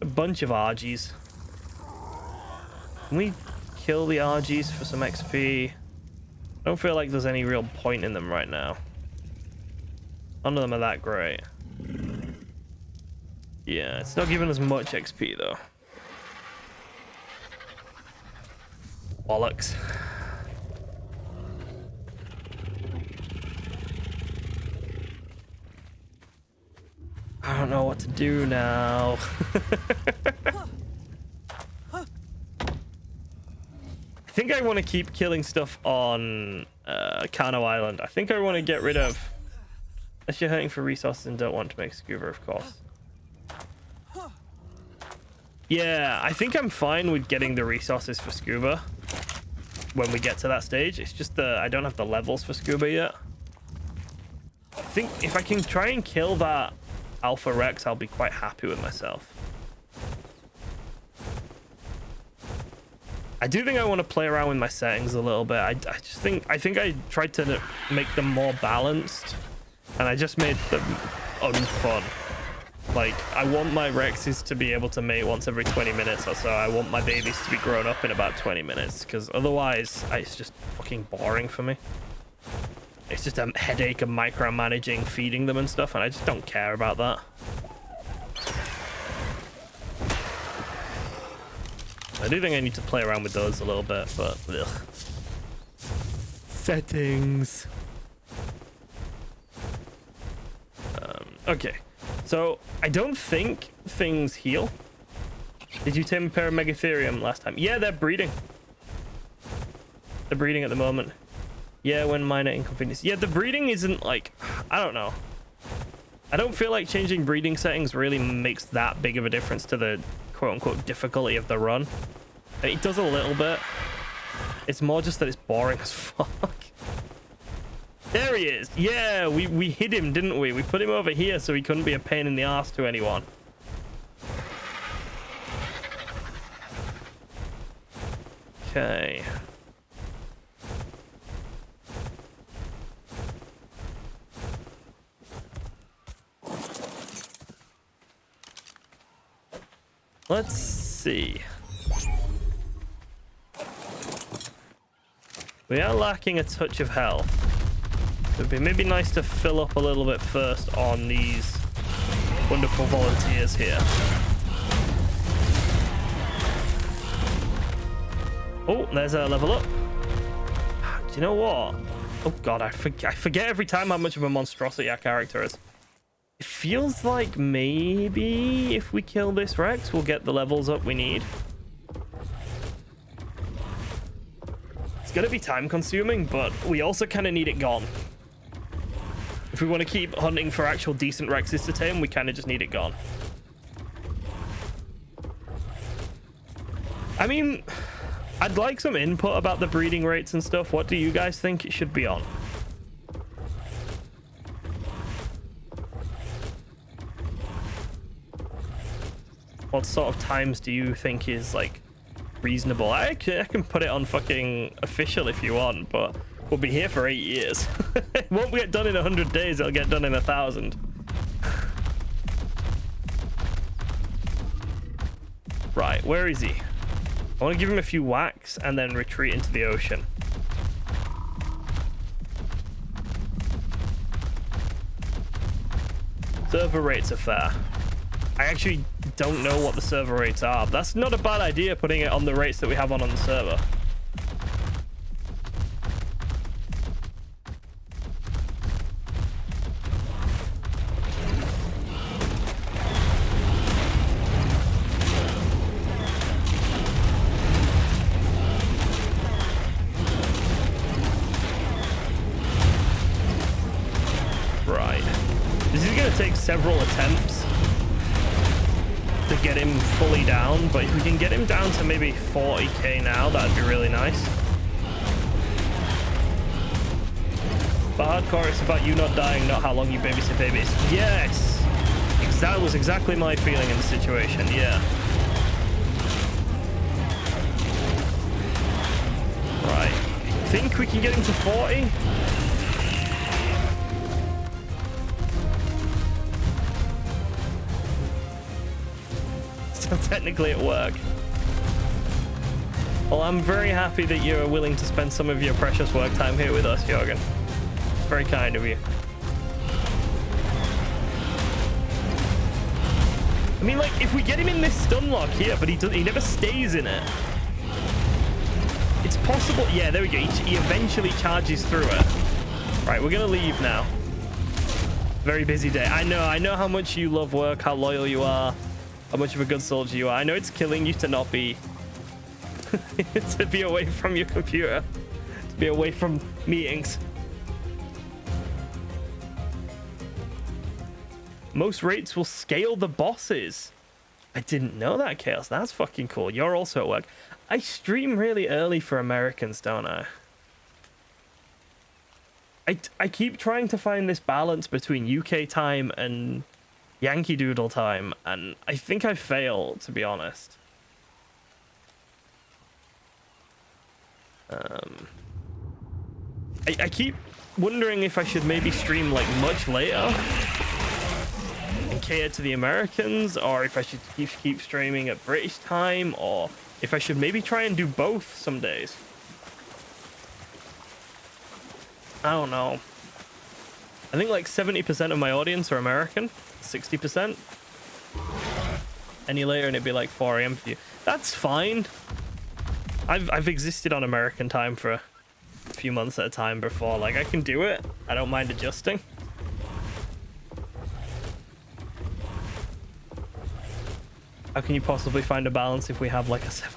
A bunch of RGs. Can we kill the RGs for some XP? I don't feel like there's any real point in them right now. None of them are that great. Yeah, it's not giving us much XP though. Bollocks. I don't know what to do now. I think I want to keep killing stuff on Kano Island. I think I want to get rid of... Unless you're hunting for resources and don't want to make scuba, of course. Yeah, I think I'm fine with getting the resources for scuba when we get to that stage. It's just I don't have the levels for scuba yet. I think if I can try and kill that Alpha Rex, I'll be quite happy with myself. I do think I want to play around with my settings a little bit. I think I tried to make them more balanced, and I just made them unfun. Like, I want my Rexes to be able to mate once every 20 minutes or so. I want my babies to be grown up in about 20 minutes, because otherwise it's just fucking boring for me. It's just a headache of micromanaging, feeding them and stuff, and I just don't care about that. I do think I need to play around with those a little bit, but ugh. Settings. Okay. So, I don't think things heal. Did you tame a pair of Megatherium last time? Yeah, they're breeding. They're breeding at the moment. Yeah, when minor inconvenience. Yeah, the breeding isn't like... I don't know. I don't feel like changing breeding settings really makes that big of a difference to the quote-unquote difficulty of the run. It does a little bit. It's more just that it's boring as fuck. There he is. Yeah, we hid him, didn't we? We put him over here so he couldn't be a pain in the ass to anyone. Okay. Let's see. We are lacking a touch of health. It would be maybe nice to fill up a little bit first on these wonderful volunteers here. Oh, there's a level up. Do you know what? Oh god, I forget every time how much of a monstrosity our character is. It feels like maybe if we kill this Rex, we'll get the levels up we need. It's gonna be time consuming, but we also kind of need it gone. If we want to keep hunting for actual decent Rexes to tame, we kind of just need it gone. I mean, I'd like some input about the breeding rates and stuff. What do you guys think it should be on? What sort of times do you think is, like, reasonable? I can put it on fucking official if you want, but we'll be here for 8 years. It won't get done in 100 days, it'll get done in 1,000. Right, where is he? I want to give him a few whacks and then retreat into the ocean. Server rates are fair. I actually don't know what the server rates are. That's not a bad idea, putting it on the rates that we have on the server. Right. This is going to take several attempts to get him fully down, but if we can get him down to maybe 40k now, that'd be really nice. But hardcore, it's about you not dying, not how long you babysit babies. Yes! That was exactly my feeling in the situation, yeah. Right. I think we can get him to 40? Technically at work. Well, I'm very happy that you're willing to spend some of your precious work time here with us, Jorgen. Very kind of you. I mean, like, if we get him in this stun lock here, but he never stays in it. It's possible. Yeah, there we go. He eventually charges through it. Right, we're gonna leave now. Very busy day. I know how much you love work, how loyal you are, how much of a good soldier you are. I know it's killing you to not be to be away from your computer, to be away from meetings. Most rates will scale the bosses. I didn't know that, Chaos. That's fucking cool. You're also at work. I stream really early for Americans, don't I? I keep trying to find this balance between UK time and Yankee Doodle time, and I think I fail, to be honest. I keep wondering if I should maybe stream like much later and cater to the Americans, or if I should keep streaming at British time, or if I should maybe try and do both some days. I don't know. I think like 70% of my audience are American, 60%. Any later and it'd be like 4 AM for you. That's fine. I've existed on American time for a few months at a time before. Like, I can do it. I don't mind adjusting. How can you possibly find a balance if we have like a 7?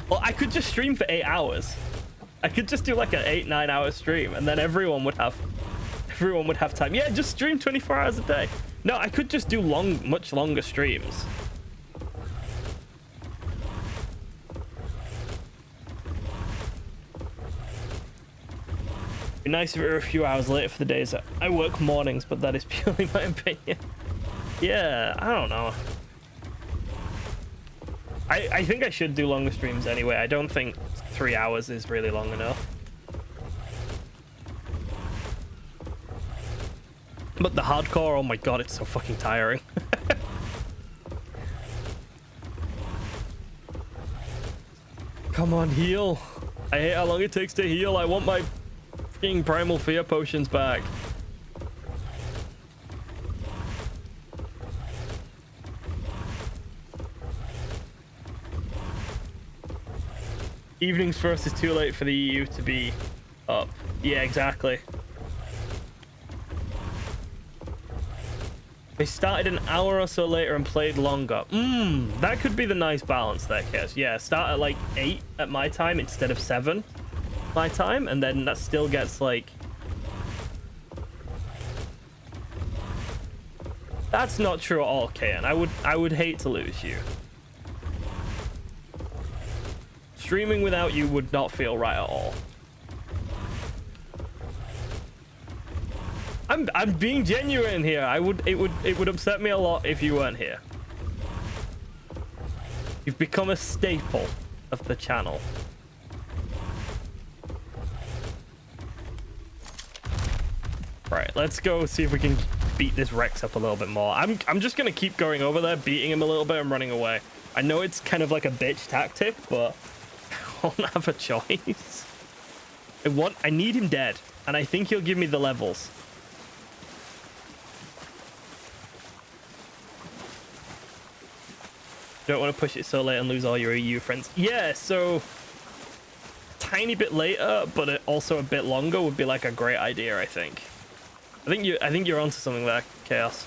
Well, I could just stream for 8 hours. I could just do like an 8-9 hour stream, and then everyone would have time. Yeah, just stream 24 hours a day. No, I could just do much longer streams. Be nice if it were a few hours later for the days. I work mornings, but that is purely my opinion. Yeah, I don't know. I think I should do longer streams anyway. I don't think 3 hours is really long enough. But the hardcore, oh my god, it's so fucking tiring. Come on, heal. I hate how long it takes to heal. I want my fucking primal fear potions back. Evenings for us is too late for the EU to be up. Yeah, exactly. They started an hour or so later and played longer. That could be the nice balance there, Kes. Yeah, start at like 8 at my time instead of 7 my time, and then that still gets like... That's not true at all, Kayan. I would hate to lose you. Streaming without you would not feel right at all. I'm being genuine here. It would upset me a lot if you weren't here. You've become a staple of the channel. Right, let's go see if we can beat this Rex up a little bit more. I'm just gonna keep going over there, beating him a little bit and running away. I know it's kind of like a bitch tactic, but I won't have a choice. I need him dead, and I think he'll give me the levels. Don't want to push it so late and lose all your EU friends. Yeah, so tiny bit later, but also a bit longer would be like a great idea, I think. I think you're onto something there, Chaos.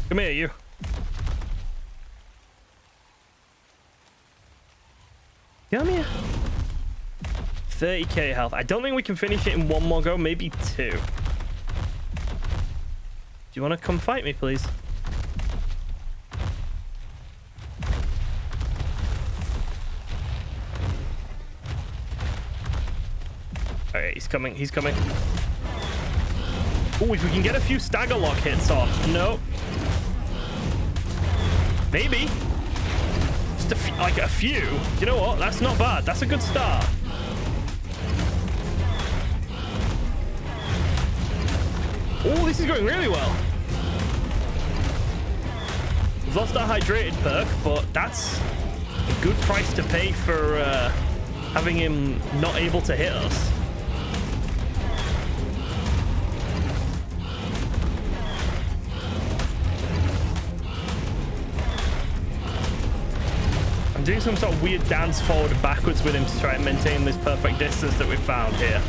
Come here, you. Come here. 30k health. I don't think we can finish it in one more go, maybe 2. Do you want to come fight me, please? Okay, he's coming. He's coming. Oh, if we can get a few stagger lock hits off. No. Maybe. Just like a few. You know what? That's not bad. That's a good start. Oh, this is going really well. We've lost our hydrated perk, but that's a good price to pay for having him not able to hit us. I'm doing some sort of weird dance forward and backwards with him to try and maintain this perfect distance that we've found here.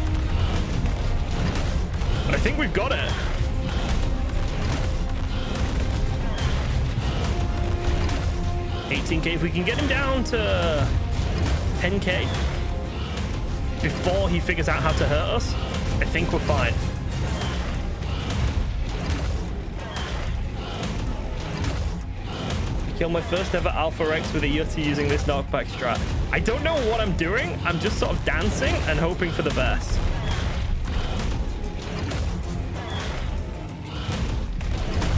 But I think we've got it. $18k. If we can get him down to 10k before he figures out how to hurt us, I think we're fine. Kill my first ever Alpha Rex with a Yeti using this knockback strat. I don't know what I'm doing. I'm just sort of dancing and hoping for the best.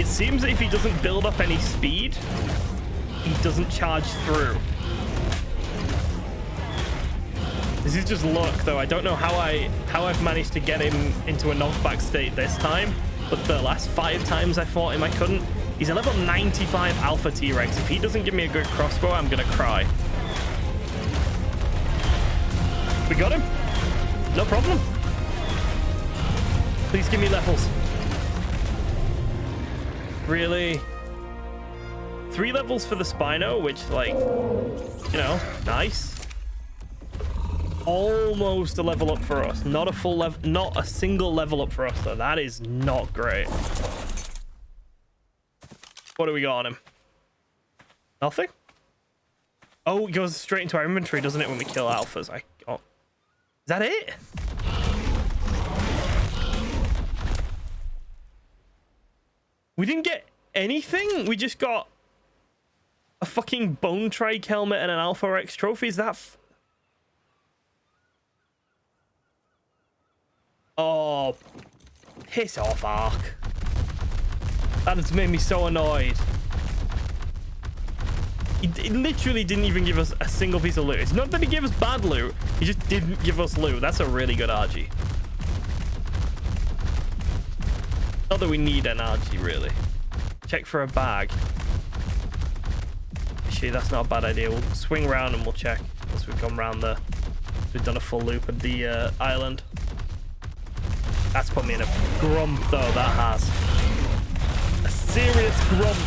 It seems that if he doesn't build up any speed, he doesn't charge through. This is just luck, though. I don't know how I've managed to get him into a knockback state this time, but the last 5 times I fought him, I couldn't. He's a level 95 Alpha T-Rex. If he doesn't give me a good crossbow, I'm gonna cry. We got him. No problem. Please give me levels. Really? 3 levels for the Spino, which, like, you know, nice. Almost a level up for us. Not a full level, not a single level up for us, though. That is not great. What do we got on him? Nothing? Oh, it goes straight into our inventory, doesn't it, when we kill alphas? Oh. Is that it? We didn't get anything? We just got a fucking bone trike helmet and an Alpha Rex trophy? Is that... Oh, piss off, Ark. That has made me so annoyed. He literally didn't even give us a single piece of loot. It's not that he gave us bad loot. He just didn't give us loot. That's a really good RG. Not that we need an RG, really. Check for a bag. Actually, that's not a bad idea. We'll swing around and we'll check once we've gone around the... We've done a full loop of the island. That's put me in a grump, though. That has. A serious grump.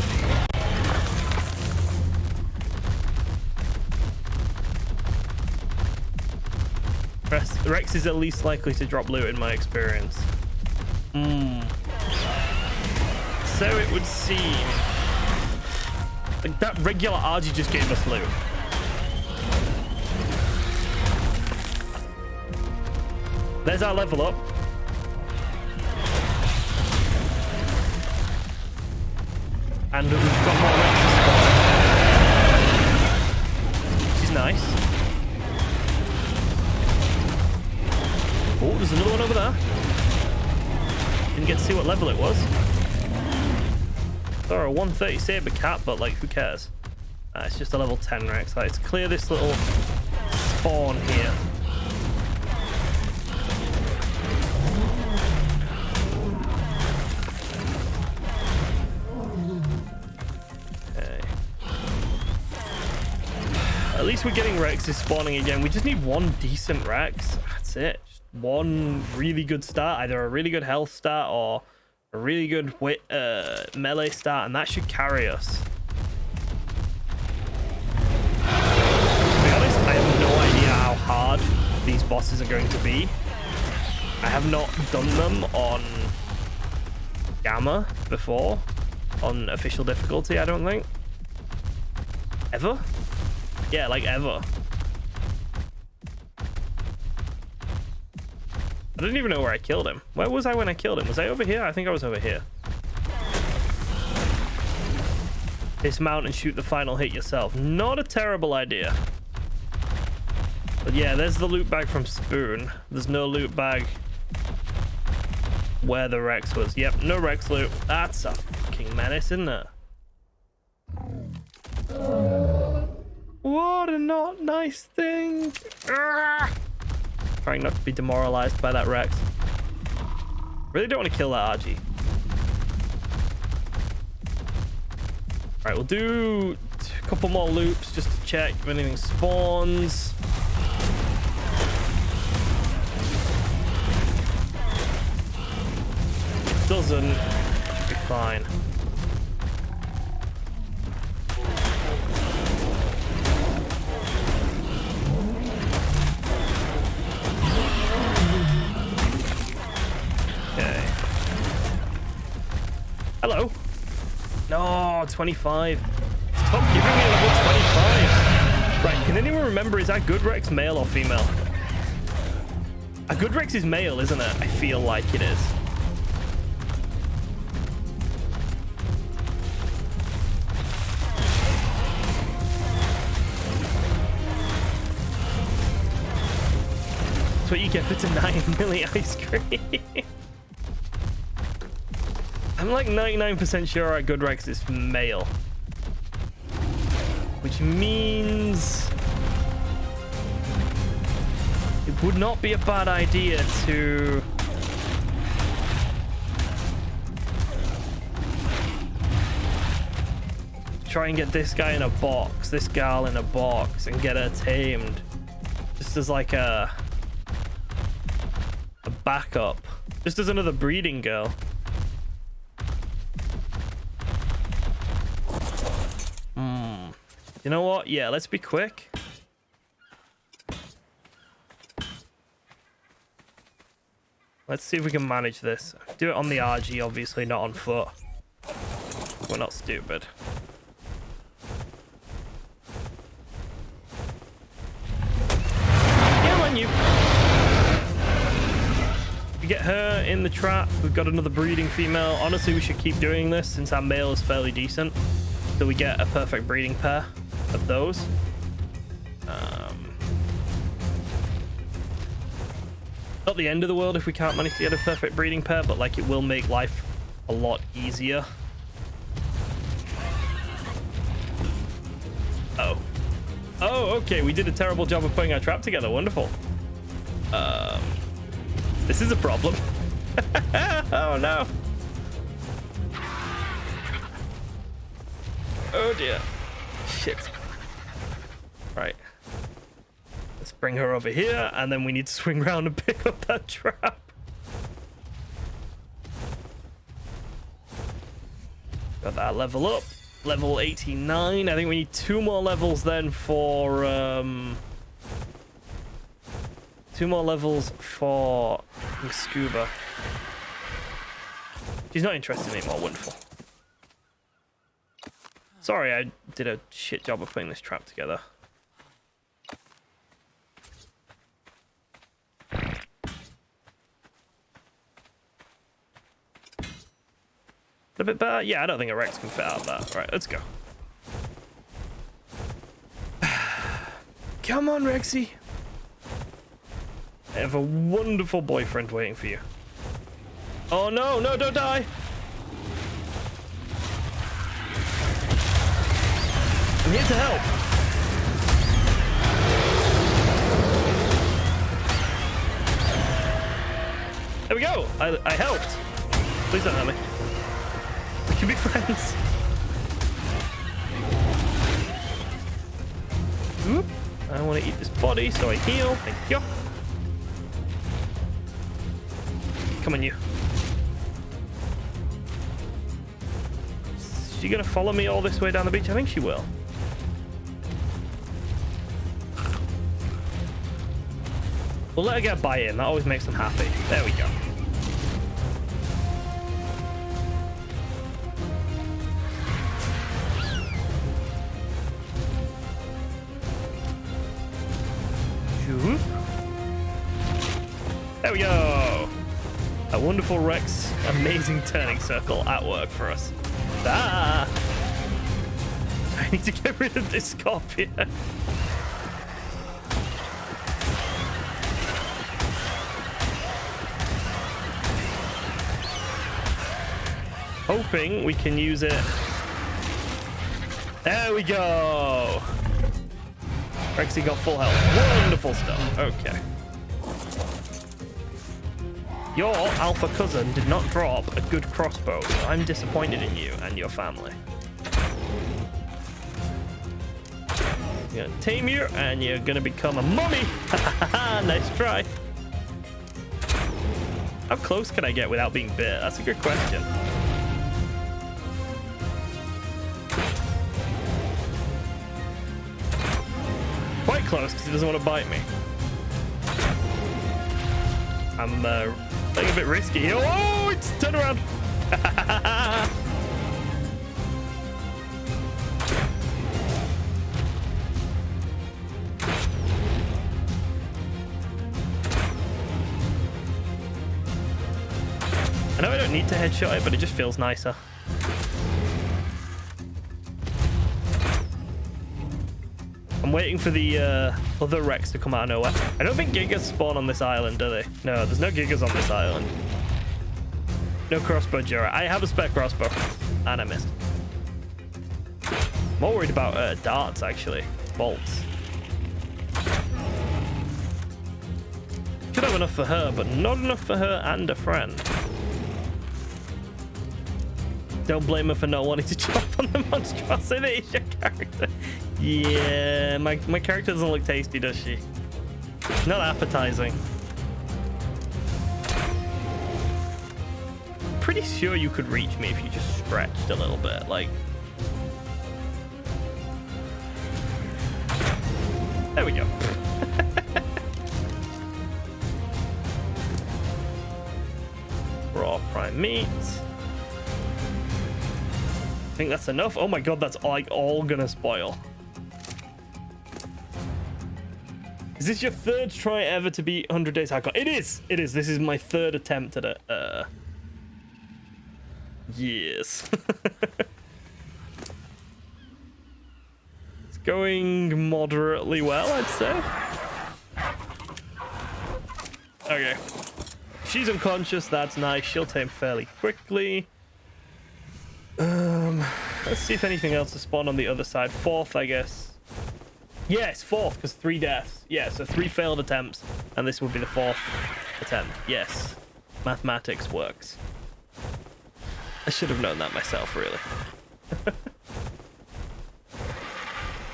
Rex is at least likely to drop loot in my experience. So it would seem. Like that regular RG just gave us loot. There's our level up. And we've got more Rexes spawning. Which is nice. Oh, there's another one over there. Didn't get to see what level it was. Sorry, a 130 saber cat, but like, who cares? It's just a level 10 Rex. Let's clear this little spawn here. At least we're getting Rexes spawning again. We just need one decent Rex. That's it. Just one really good start. Either a really good health start or a really good melee start. And that should carry us. To be honest, I have no idea how hard these bosses are going to be. I have not done them on Gamma before. On official difficulty, I don't think. Ever? Yeah, like ever. I don't even know where I killed him. Where was I when I killed him? Was I over here? I think I was over here. Dismount and shoot the final hit yourself. Not a terrible idea. But yeah, there's the loot bag from Spoon. There's no loot bag where the Rex was. Yep, no Rex loot. That's a fucking menace, isn't it? What a not nice thing. Arrgh. Trying not to be demoralized by that Rex. Really don't want to kill that RG. Alright, we'll do a couple more loops just to check if anything spawns. If it doesn't, it should be fine. Hello. No, 25. Stop giving me level 25. Right, can anyone remember, is that good Rex male or female? A good Rex is male, isn't it? I feel like it is. That's what you get for tonight, Millie ice cream. I'm like 99% sure our good Rex is male. Which means... It would not be a bad idea to try and get this guy in a box, this gal in a box, and get her tamed. Just as like a backup. Just as another breeding girl. You know what? Yeah, let's be quick. Let's see if we can manage this. Do it on the RG, obviously, not on foot. We're not stupid. Come on, you. We get her in the trap. We've got another breeding female. Honestly, we should keep doing this since our male is fairly decent. So we get a perfect breeding pair of those. Not the end of the world if we can't manage to get a perfect breeding pair, but like it will make life a lot easier. Oh, okay, we did a terrible job of putting our trap together. Wonderful. This is a problem. Oh no. Oh dear. Shit. Right. Let's bring her over here, and then we need to swing around and pick up that trap. Got that level up. Level 89. I think we need 2 more levels then for... 2 more levels for Scuba. She's not interested anymore. Wonderful. Sorry, I did a shit job of putting this trap together. A bit better? Yeah, I don't think a Rex can fit out of that. Right, let's go. Come on, Rexy. I have a wonderful boyfriend waiting for you. Oh no, no, don't die. I'm here to help. There we go. I helped. Please don't hurt me. We can be friends. Oop. I want to eat this body, so I heal. Thank you. Come on, you. Is she gonna follow me all this way down the beach? I think she will. We'll let her get by in. That always makes them happy. There we go. There we go. A wonderful Rex, amazing turning circle at work for us. Ah! I need to get rid of this scorpion. Hoping we can use it. There we go. Rexy got full health. Wonderful stuff. Okay. Your alpha cousin did not drop a good crossbow, so I'm disappointed in you and your family. You're gonna tame you, and you're gonna become a mummy. Nice try. How close can I get without being bit? That's a good question. Quite close, because he doesn't want to bite me. I'm playing a bit risky here. Oh, it's turn around. I know I don't need to headshot it, but it just feels nicer. I'm waiting for the other Rex to come out of nowhere. I don't think Gigas spawn on this island, do they? No, there's no Gigas on this island. No crossbow, Jura. I have a spare crossbow, and I missed. More worried about darts, actually. Bolts. Could have enough for her, but not enough for her and a friend. Don't blame her for not wanting to chop on the monstrosity. It's your character. Yeah, my character doesn't look tasty, does she? Not appetizing. Pretty sure you could reach me if you just stretched a little bit, like. There we go. Raw prime meat. I think that's enough. Oh my god, that's like all gonna spoil. Is this your third try ever to beat 100 Days Hardcore? It is. It is. This is my third attempt at it. Yes. It's going moderately well, I'd say. Okay. She's unconscious. That's nice. She'll tame fairly quickly. Let's see if anything else has spawned on the other side. Fourth, I guess. Yes, fourth, because 3 deaths. Yeah, so 3 failed attempts, and this would be the 4th attempt. Yes. Mathematics works. I should have known that myself, really.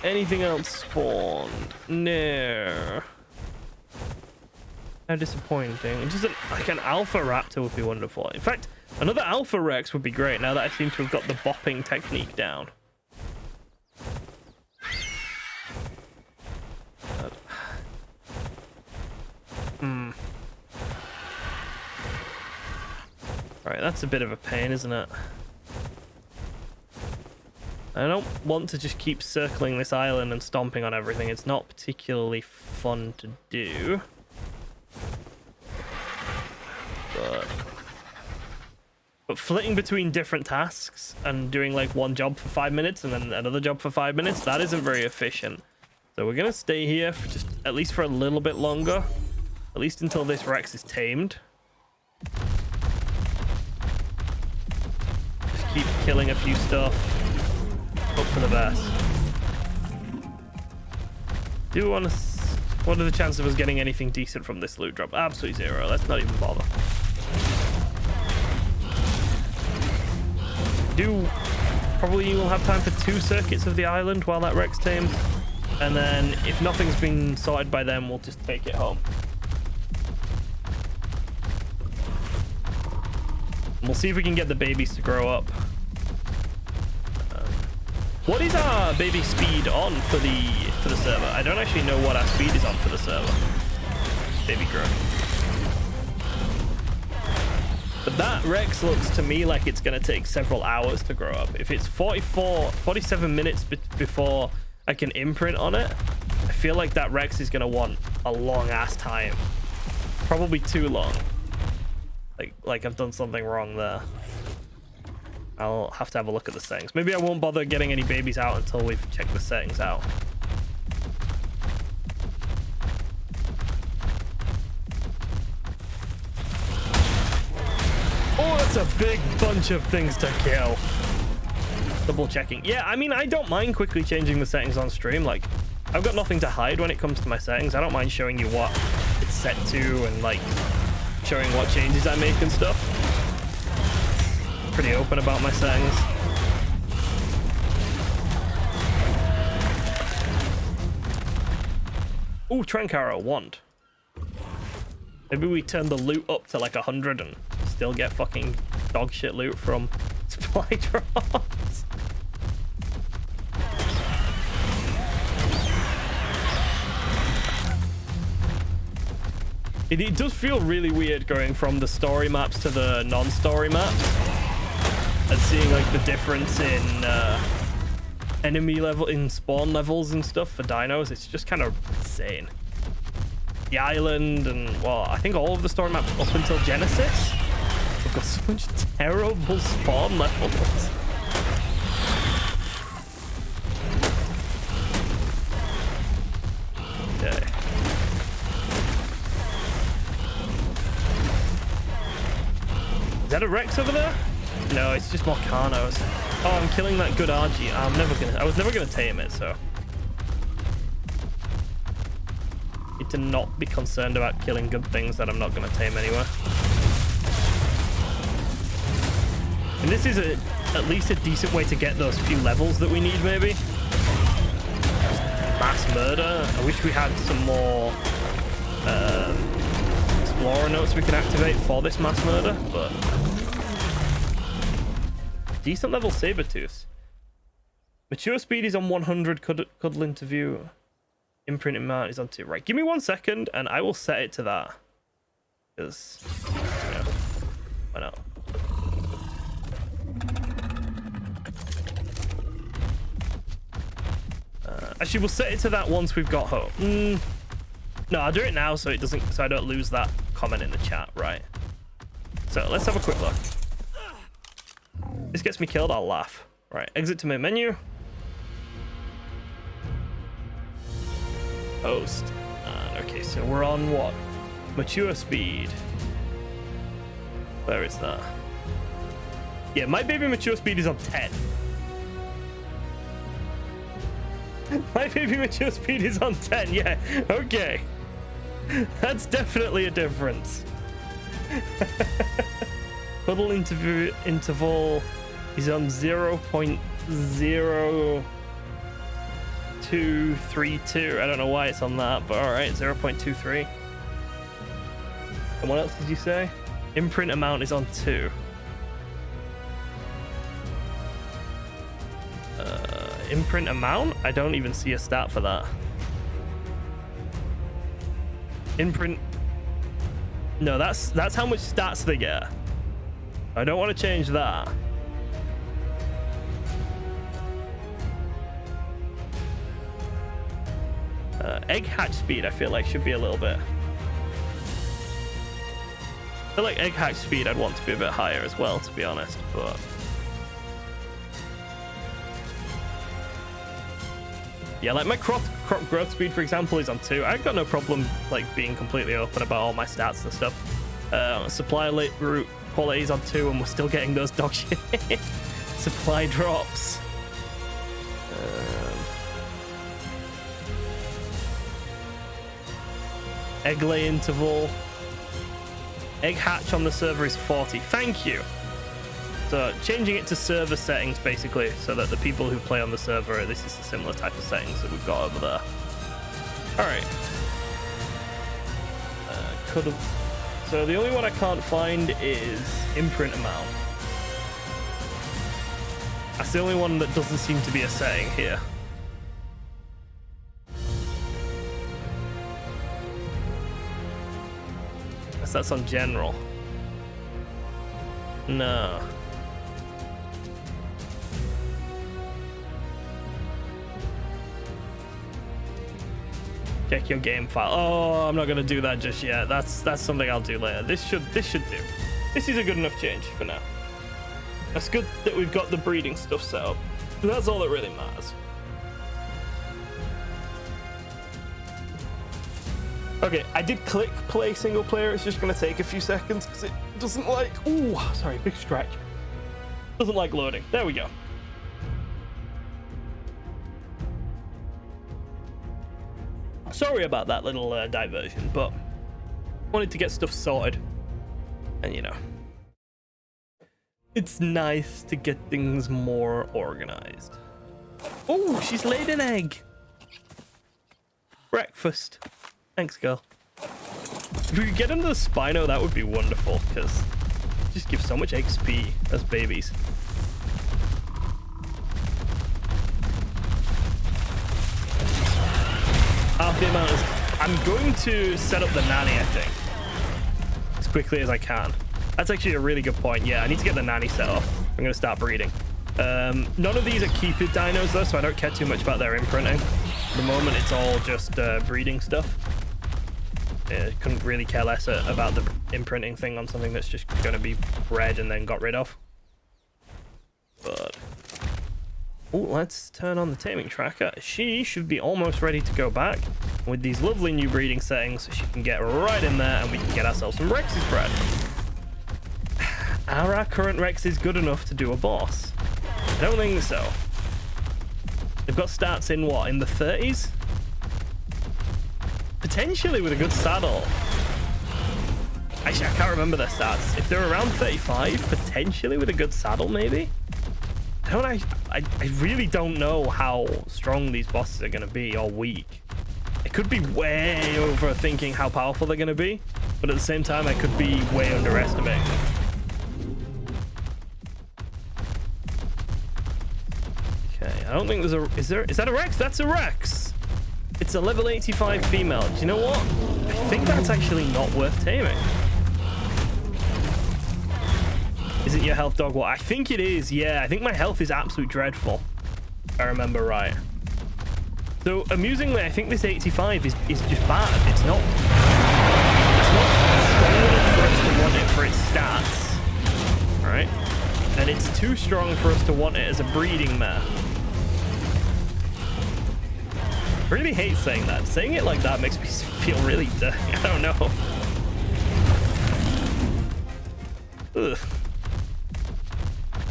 Anything else spawned? No. How disappointing. Just like an alpha raptor would be wonderful. In fact, another alpha rex would be great now that I seem to have got the bopping technique down. Alright, that's a bit of a pain, isn't it? I don't want to just keep circling this island and stomping on everything. It's not particularly fun to do. But flitting between different tasks and doing like one job for 5 minutes and then another job for 5 minutes, that isn't very efficient. So we're gonna stay here for just at least for a little bit longer, at least until this Rex is tamed. Just keep killing a few stuff. Hope for the best. Do we want to? What are the chances of us getting anything decent from this loot drop? Absolutely 0. Let's not even bother. Probably will have time for 2 circuits of the island while that Rex tames, and then if nothing's been sorted by then, we'll just take it home. And we'll see if we can get the babies to grow up. What is our baby speed on for the server? I don't actually know what our speed is on for the server. Baby growth. But that Rex looks to me like it's going to take several hours to grow up. If it's 47 minutes before I can imprint on it, I feel like that Rex is going to want a long ass time. Probably too long. Like I've done something wrong there. I'll have to have a look at the settings. Maybe I won't bother getting any babies out until we've checked the settings out. Oh, that's a big bunch of things to kill. Double checking. Yeah, I mean, I don't mind quickly changing the settings on stream. Like, I've got nothing to hide when it comes to my settings. I don't mind showing you what it's set to and, like, showing what changes I make and stuff. Pretty open about my settings. Ooh, Trank Arrow, wand. Maybe we turn the loot up to like 100 and still get fucking dog shit loot from supply drops. It does feel really weird going from the story maps to the non-story maps and seeing like the difference in enemy level, in spawn levels and stuff for dinos. It's just kind of insane. The island and, well, I think all of the story maps up until Genesis, we've got so much terrible spawn levels. Okay. Is that a Rex over there? No, it's just more Carnos. Oh, I'm killing that good RG. I was never gonna tame it, so. Need to not be concerned about killing good things that I'm not going to tame anyway. And this is at least a decent way to get those few levels that we need, maybe. Mass murder. I wish we had some more explorer notes we can activate for this mass murder, but decent level saber-tooths. Mature speed is on 100. Cuddle interview. Imprinting mount is on 2. Right, give me 1 second and I will set it to that. Because, yeah, why not? Actually, we'll set it to that once we've got home. No, I'll do it now so it doesn't, so I don't lose that comment in the chat, right? So let's have a quick look. This gets me killed, I'll laugh. Right, exit to main menu. Host. Okay, so we're on what? Mature speed. Where is that? Yeah, my baby mature speed is on 10. My baby mature speed is on 10, yeah. Okay. That's definitely a difference. Cuddle interval is on 0.0232. I don't know why it's on that, but all right, 0.23. And what else did you say? Imprint amount is on 2. Imprint amount? I don't even see a stat for that. Imprint. No, that's how much stats they get. I don't want to change that. Egg hatch speed, I feel like should be a little bit. I feel like egg hatch speed I'd want to be a bit higher as well, to be honest, but yeah, like my crop growth speed, for example, is on 2. I've got no problem like being completely open about all my stats and stuff. Supply route quality is on 2, and we're still getting those dog shit supply drops. Egg lay interval. Egg hatch on the server is 40. Thank you. So changing it to server settings, basically, so that the people who play on the server, this is a similar type of settings that we've got over there. All right. So the only one I can't find is imprint amount. That's the only one that doesn't seem to be a setting here. Unless that's on general. No. Check your game file. Oh, I'm not gonna do that just yet. That's something I'll do later. This should do. This is a good enough change for now. That's good that we've got the breeding stuff set up. That's all that really matters. Okay, I did click play single player. It's just gonna take a few seconds because it doesn't like. Ooh, sorry, big stretch. Doesn't like loading. There we go. Sorry about that little diversion, but wanted to get stuff sorted. And you know, it's nice to get things more organized. Oh, she's laid an egg. Breakfast. Thanks, girl. If we could get into the Spino, that would be wonderful, because it just gives so much XP as babies. Half the amount is... I'm going to set up the nanny, I think, as quickly as I can. That's actually a really good point. Yeah, I need to get the nanny set up. I'm going to start breeding. None of these are keeper dinos, though, so I don't care too much about their imprinting. At the moment, it's all just breeding stuff. Couldn't really care less about the imprinting thing on something that's just going to be bred and then got rid of. But... oh, let's turn on the taming tracker. She should be almost ready to go back. With these lovely new breeding settings, she can get right in there and we can get ourselves some Rexes bred. Are our current Rexes good enough to do a boss? I don't think so. They've got stats in what? In the 30s? potentially with a good saddle. Actually, I can't remember their stats. If they're around 35, potentially with a good saddle, maybe. I really don't know how strong these bosses are going to be or weak. I could be way overthinking how powerful they're going to be, but at the same time, I could be way underestimating them. Okay, I don't think there's a... Is that a Rex? That's a Rex! It's a level 85 female. Do you know what? I think that's actually not worth taming. Isn't your health dog what? I think it is, yeah. I think my health is absolute dreadful, if I remember right. So, amusingly, I think this 85 is just bad. It's not strong enough for us to want it for its stats. Alright? And it's too strong for us to want it as a breeding mare. I really hate saying that. Saying it like that makes me feel really dirty. I don't know. Ugh.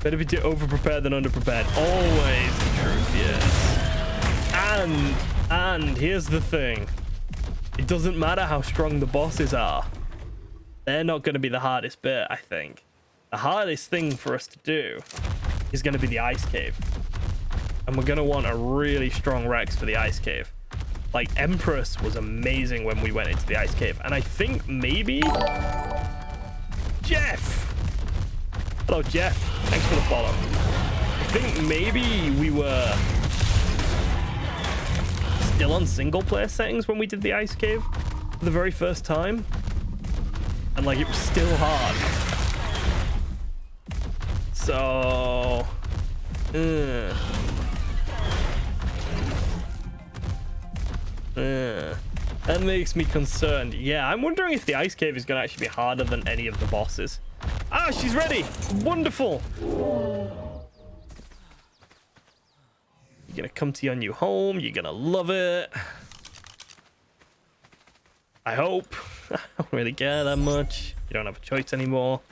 Better be over-prepared than under-prepared. Always the truth, yes. And here's the thing. It doesn't matter how strong the bosses are. They're not going to be the hardest bit, I think. The hardest thing for us to do is going to be the ice cave. And we're going to want a really strong Rex for the ice cave. Like, Empress was amazing when we went into the ice cave. And I think maybe... Jeff! Hello, Jeff. Thanks for the follow. I think maybe we were still on single player settings when we did the ice cave for the very first time. And, like, it was still hard. So... that makes me concerned. Yeah, I'm wondering if the ice cave is going to actually be harder than any of the bosses. Ah, she's ready. Wonderful. You're going to come to your new home. You're going to love it. I hope. I don't really care that much. You don't have a choice anymore.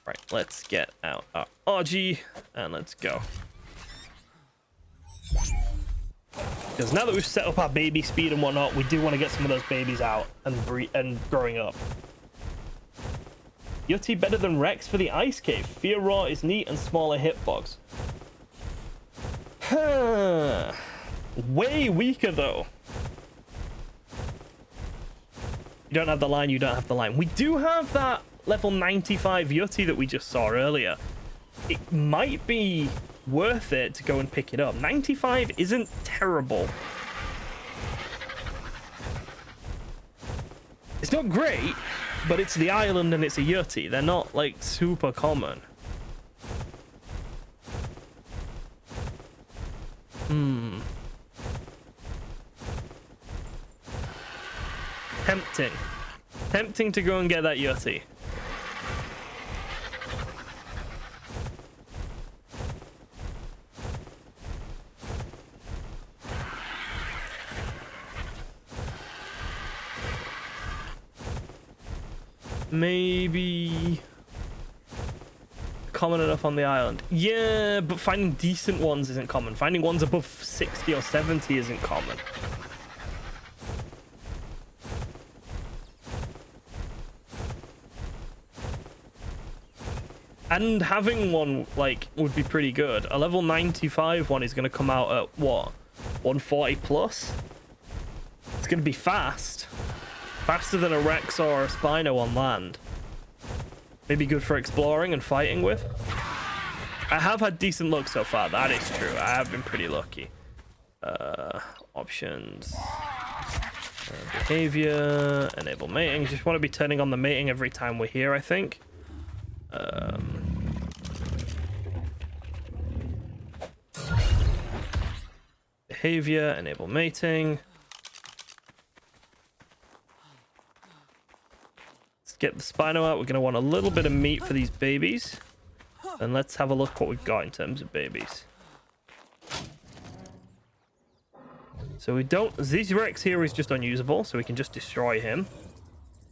Right, let's get out our RG and let's go. Because now that we've set up our baby speed and whatnot, we do want to get some of those babies out and growing up. Yeti better than Rex for the ice cave. Fear Raw is neat and smaller hitbox. Way weaker though. You don't have the line, you don't have the line. We do have that level 95 Yeti that we just saw earlier. It might be worth it to go and pick it up. 95 isn't terrible. It's not great, but it's the island and it's a Yeti. They're not like super common. Tempting to go and get that Yeti. Maybe common enough on the island. Yeah, but finding decent ones isn't common. Finding ones above 60 or 70 isn't common. And having one, like, would be pretty good. A level 95 one is going to come out at, what, 140 plus? It's going to be fast. Faster than a Rex or a Spino on land. Maybe good for exploring and fighting with. I have had decent luck so far. That is true. I have been pretty lucky. Options. Behavior. Enable mating. Just want to be turning on the mating every time we're here, I think. Behavior. Enable mating. Get the Spino out. We're going to want a little bit of meat for these babies. And let's have a look what we've got in terms of babies. So we don't... This Rex here is just unusable, so we can just destroy him.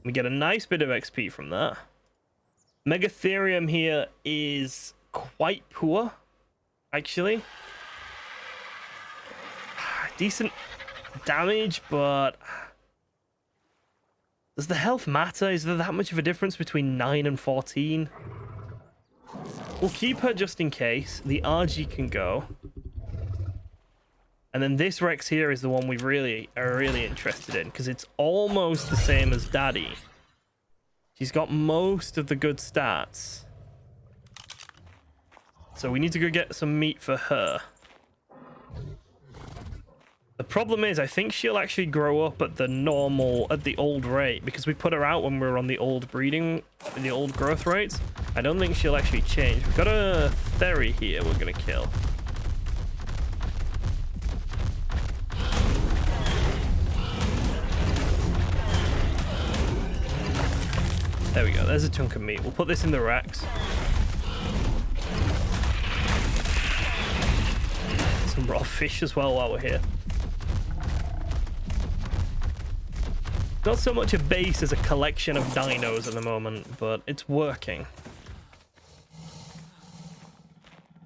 We get a nice bit of XP from that. Megatherium here is quite poor, actually. decent damage, but does the health matter? Is there that much of a difference between 9 and 14? We'll keep her just in case. The RG can go. And then this Rex here is the one we are really interested in, because it's almost the same as Daddy. She's got most of the good stats. So we need to go get some meat for her. The problem is, I think she'll actually grow up at the old rate, because we put her out when we were on the old breeding, the old growth rates. I don't think she'll actually change. We've got a Theory here we're gonna kill. There we go, there's a chunk of meat. We'll put this in the Rex. Some raw fish as well while we're here. Not so much a base as a collection of dinos at the moment, but it's working.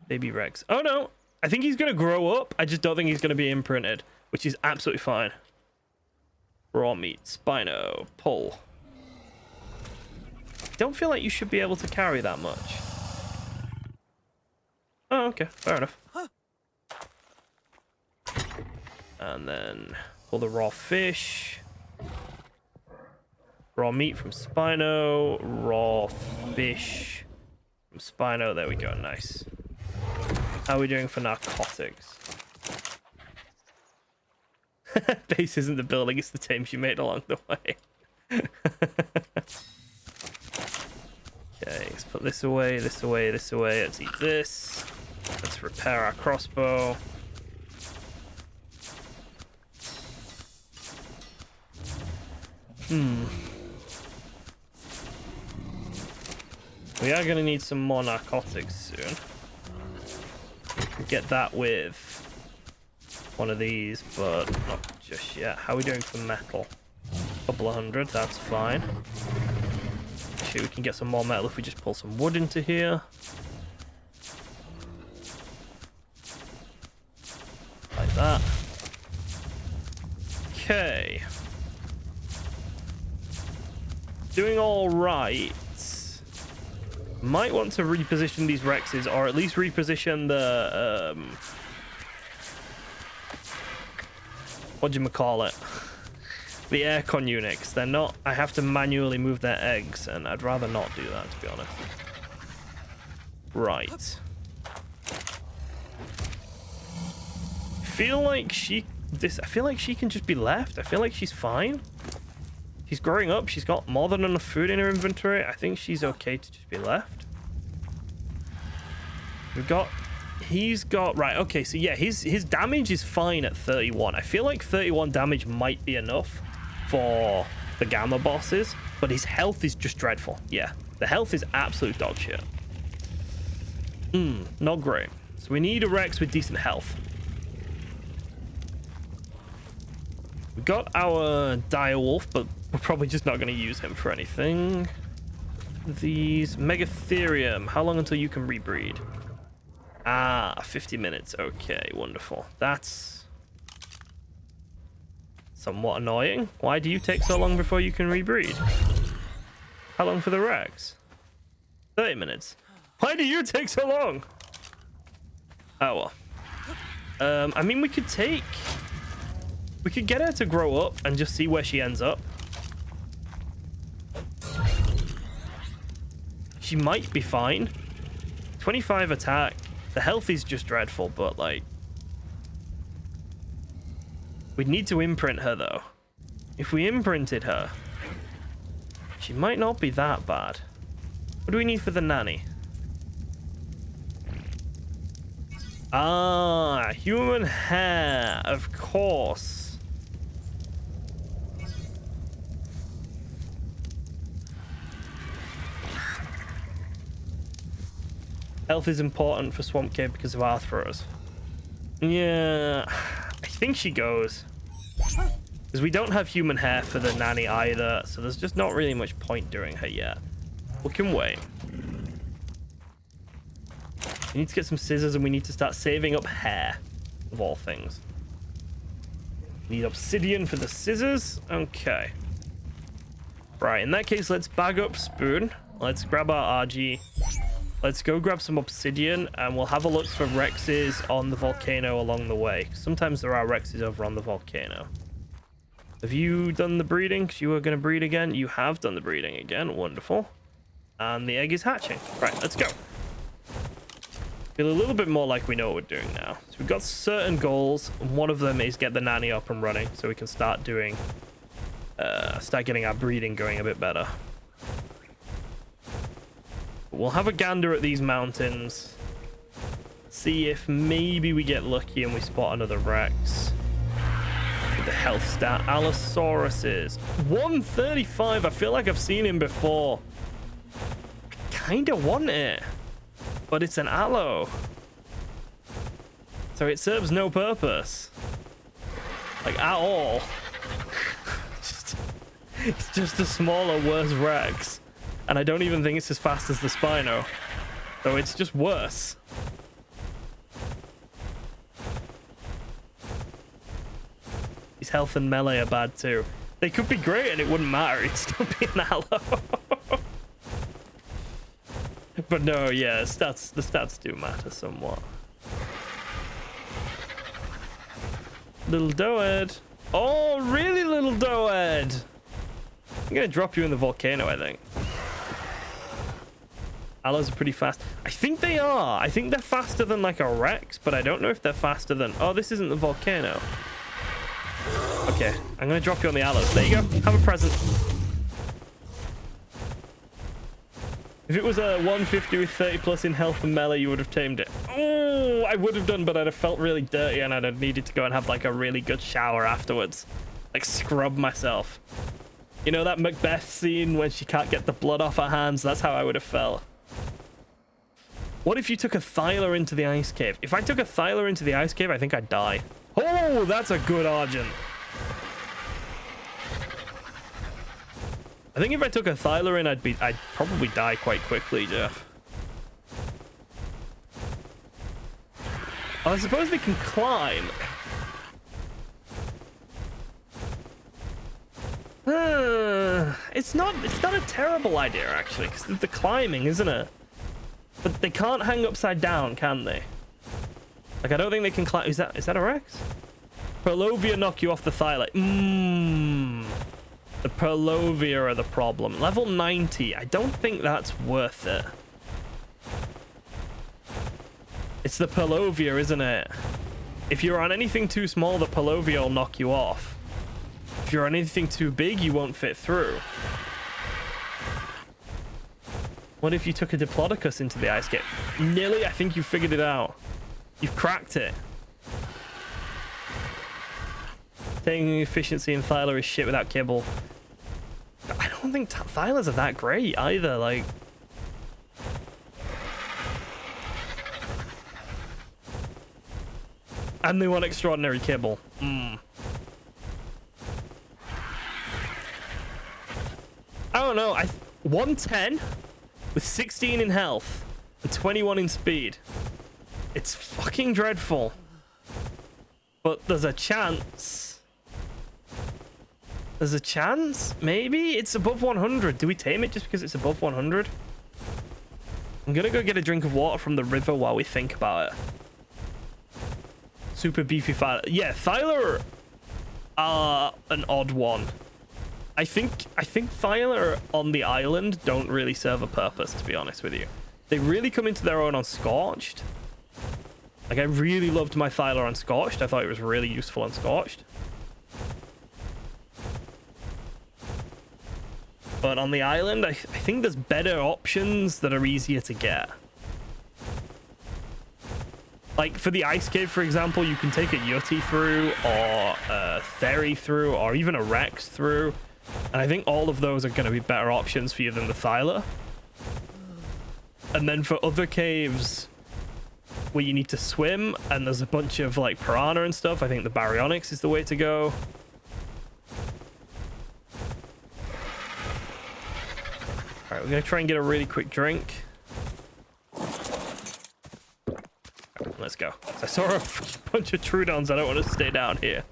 Baby Rex. Oh no! I think he's going to grow up. I just don't think he's going to be imprinted, which is absolutely fine. Raw meat. Spino. Pull. Don't feel like you should be able to carry that much. Oh, okay. Fair enough. And then pull the raw fish. Raw meat from Spino. Raw fish from Spino. There we go. Nice. How are we doing for narcotics? Base isn't the building, it's the teams you made along the way. Okay, let's put this away, this away, this away. Let's eat this. Let's repair our crossbow. We are going to need some more narcotics soon. Get that with one of these, but not just yet. How are we doing for metal? Couple of hundred, that's fine. Actually, we can get some more metal if we just pull some wood into here. Like that. Okay. Doing all right. Might want to reposition these Rexes, or at least reposition the whatchamacallit, the aircon units. They're not, I have to manually move their eggs, and I'd rather not do that, to be honest. Right. I feel like she can just be left. I feel like she's fine. She's growing up. She's got more than enough food in her inventory. I think she's okay to just be left. He's got, right, okay, so yeah, his damage is fine at 31. I feel like 31 damage might be enough for the Gamma bosses, but his health is just dreadful. Yeah, the health is absolute dog shit. Not great. So we need a Rex with decent health. We got our dire wolf, but we're probably just not going to use him for anything. These Megatherium. How long until you can rebreed? Ah, 50 minutes. Okay, wonderful. That's somewhat annoying. Why do you take so long before you can rebreed? How long for the Rex? 30 minutes. Why do you take so long? Oh well. I mean, we could get her to grow up and just see where she ends up. She might be fine. 25 attack. The health is just dreadful, but like, we'd need to imprint her though. If we imprinted her, she might not be that bad. What do we need for the nanny? Ah, human hair, of course. Health is important for Swamp Cave because of Arthros. Yeah, I think she goes. Because we don't have human hair for the nanny either, so there's just not really much point doing her yet. We can wait. We need to get some scissors and we need to start saving up hair, of all things. Need obsidian for the scissors. Okay. Right, in that case, let's bag up Spoon. Let's grab our RG. Let's go grab some obsidian, and we'll have a look for Rexes on the volcano along the way. Sometimes there are Rexes over on the volcano. Have you done the breeding? Because you were going to breed again. You have done the breeding again. Wonderful. And the egg is hatching. Right, let's go. Feel a little bit more like we know what we're doing now. So we've got certain goals. One of them is get the nanny up and running so we can start doing... start getting our breeding going a bit better. We'll have a gander at these mountains. See if maybe we get lucky and we spot another Rex. With the health stat. Allosauruses. 135. I feel like I've seen him before. I kind of want it. But it's an allo. So it serves no purpose. Like, at all. It's just a smaller, worse Rex. And I don't even think it's as fast as the Spino. So it's just worse. His health and melee are bad too. They could be great and it wouldn't matter. It'd still be an allo. But no, yeah, the stats do matter somewhat. Little Doed. Oh, really, little Doed? I'm gonna drop you in the volcano, I think. Allos are pretty fast. I think they are. I think they're faster than like a Rex, but I don't know if they're faster than... Oh, this isn't the volcano. Okay, I'm gonna drop you on the Allos. There you go. Have a present. If it was a 150 with 30 plus in health and melee, you would have tamed it. Oh, I would have done, but I'd have felt really dirty and I'd have needed to go and have like a really good shower afterwards. Like scrub myself. You know that Macbeth scene when she can't get the blood off her hands? That's how I would have felt. What if you took a Thyla into the ice cave? If I took a Thyla into the ice cave, I think I'd die. Oh, that's a good Argent. I think if I took a Thyla in, I'd probably die quite quickly, Jeff. I suppose they can climb. It's not a terrible idea actually, because the climbing, isn't it? But they can't hang upside down, can they? Like I don't think they can climb. Is that a Rex? Perlovia knock you off the Thyla. The Perlovia are the problem. Level 90. I don't think that's worth it. It's the Perlovia, isn't it? If you're on anything too small, the Perlovia will knock you off. If you're on anything too big, you won't fit through. What if you took a Diplodocus into the ice cave? Nearly, I think you figured it out. You've cracked it. Taking efficiency in Thyla is shit without kibble. I don't think Thylas are that great either, like... And they want extraordinary kibble. I don't know. 110 with 16 in health and 21 in speed. It's fucking dreadful. But there's a chance. There's a chance? Maybe? It's above 100. Do we tame it just because it's above 100? I'm gonna go get a drink of water from the river while we think about it. Super beefy Thyla. Yeah, Thyla are an odd one. I think Thyla on the island don't really serve a purpose, to be honest with you. They really come into their own on Scorched. Like, I really loved my Thyla on Scorched. I thought it was really useful on Scorched. But on the island, I think there's better options that are easier to get. Like, for the Ice Cave, for example, you can take a Yeti through, or a Theri through, or even a Rex through. And I think all of those are going to be better options for you than the Thyla. And then for other caves where you need to swim, and there's a bunch of, like, piranha and stuff, I think the Baryonyx is the way to go. All right, we're going to try and get a really quick drink. Let's go. I saw a bunch of Troodons. I don't want to stay down here.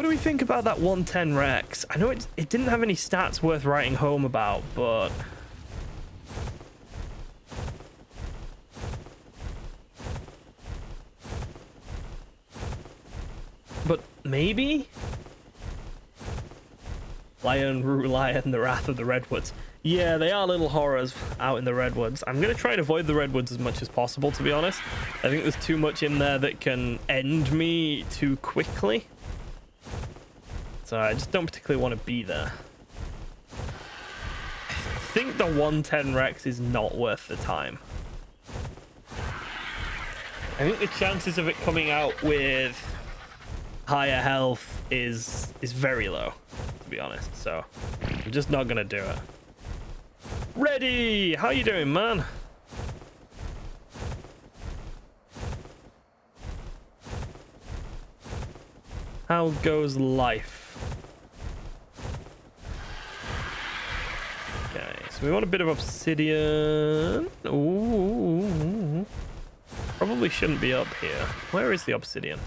What do we think about that 110 Rex? I know it didn't have any stats worth writing home about, but... But maybe? Lion, Rue Lion, the Wrath of the Redwoods. Yeah, they are little horrors out in the Redwoods. I'm going to try and avoid the Redwoods as much as possible, to be honest. I think there's too much in there that can end me too quickly. So I just don't particularly want to be there. I think the 110 Rex is not worth the time. I think the chances of it coming out with higher health is very low, to be honest. So I'm just not going to do it. Ready! How you doing, man? How goes life? Okay, so we want a bit of obsidian. Ooh. Probably shouldn't be up here. Where is the obsidian?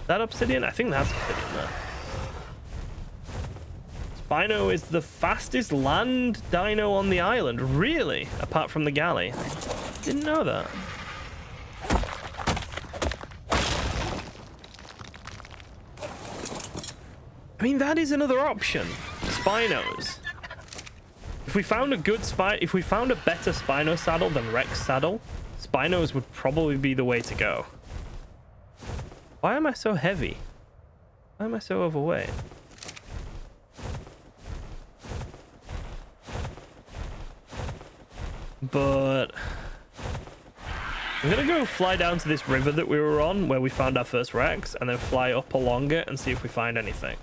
That obsidian? I think that's obsidian there. Spino is the fastest land dino on the island. Really? Apart from the galley. Didn't know that. I mean, that is another option. Spinos. If we found a good if we found a better Spino saddle than Rex saddle, Spinos would probably be the way to go. Why am I so heavy? Why am I so overweight? But I'm gonna go fly down to this river that we were on where we found our first Rex and then fly up along it and see if we find anything.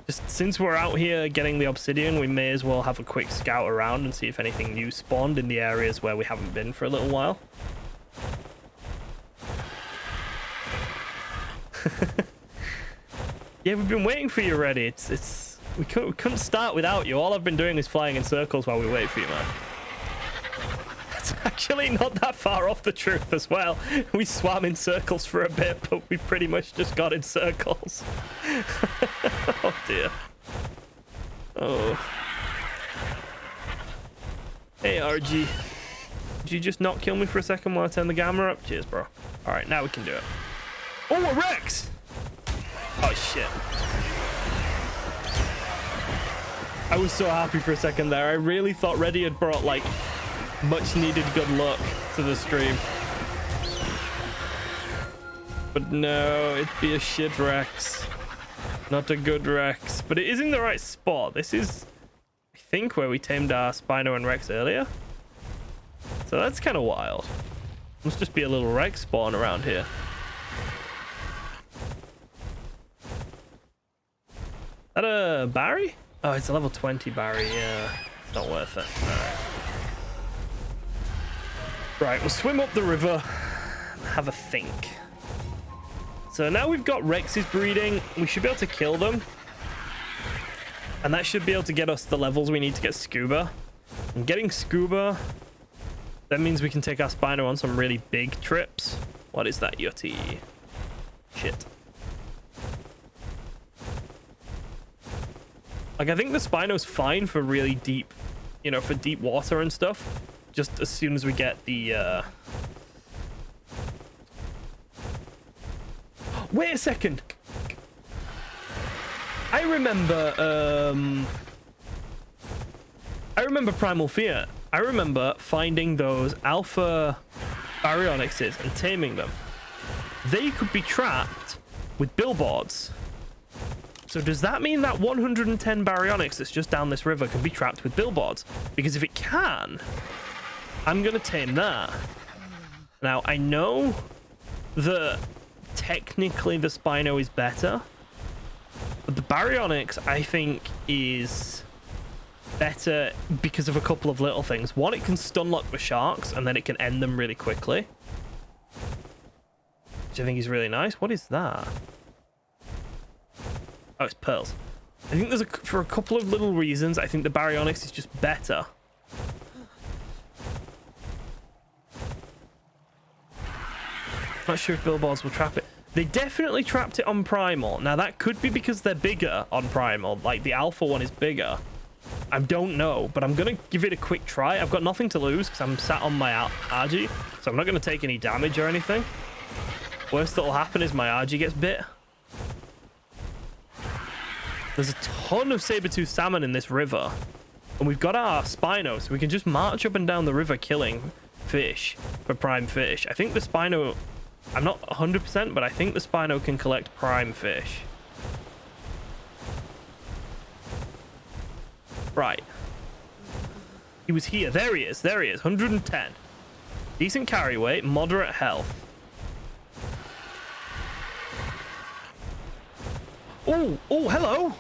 Just since we're out here getting the obsidian, we may as well have a quick scout around and see if anything new spawned in the areas where we haven't been for a little while. Yeah, we've been waiting for you, Ready. We couldn't start without you. All I've been doing is flying in circles while we wait for you, man. It's actually not that far off the truth as well. We swam in circles for a bit, but we pretty much just got in circles. Oh dear. Oh. Hey RG. Did you just not kill me for a second while I turn the camera up? Cheers, bro. Alright, now we can do it. Oh, a Rex! Oh shit. I was so happy for a second there. I really thought Reddy had brought like much needed good luck to the stream. But no, it'd be a shit Rex. Not a good Rex. But it is in the right spot. This is, I think, where we tamed our Spino and Rex earlier. So that's kind of wild. Must just be a little Rex spawn around here. Is that a Barry? Oh, it's a level 20 Barry. Yeah, it's not worth it. All right. Right, we'll swim up the river, have a think. So now we've got Rexes breeding, we should be able to kill them. And that should be able to get us the levels we need to get Scuba. And getting Scuba, that means we can take our Spino on some really big trips. What is that, Yeti? Shit. Like, I think the Spino's fine for really deep, you know, for deep water and stuff. Just as soon as we get the, Wait a second! I remember Primal Fear. I remember finding those alpha baryonyxes and taming them. They could be trapped with billboards. So does that mean that 110 baryonyx that's just down this river can be trapped with billboards? Because if it can, I'm going to tame that. Now, I know that technically the Spino is better, but the baryonyx, I think, is better because of a couple of little things. One, it can stun lock the sharks, and then it can end them really quickly, which I think is really nice. What is that? Oh, it's pearls. I think there's for a couple of little reasons, I think the baryonyx is just better. Not sure if billboards will trap it. They definitely trapped it on Primal. Now, that could be because they're bigger on Primal. Like, the Alpha one is bigger. I don't know, but I'm going to give it a quick try. I've got nothing to lose because I'm sat on my RG, so I'm not going to take any damage or anything. Worst that'll happen is my RG gets bit. There's a ton of saber-tooth salmon in this river, and we've got our Spino, so we can just march up and down the river killing fish for prime fish. I think the Spino, I'm not 100%, but I think the Spino can collect prime fish. Right. He was here. There he is. There he is. 110. Decent carry weight, moderate health. Oh, hello.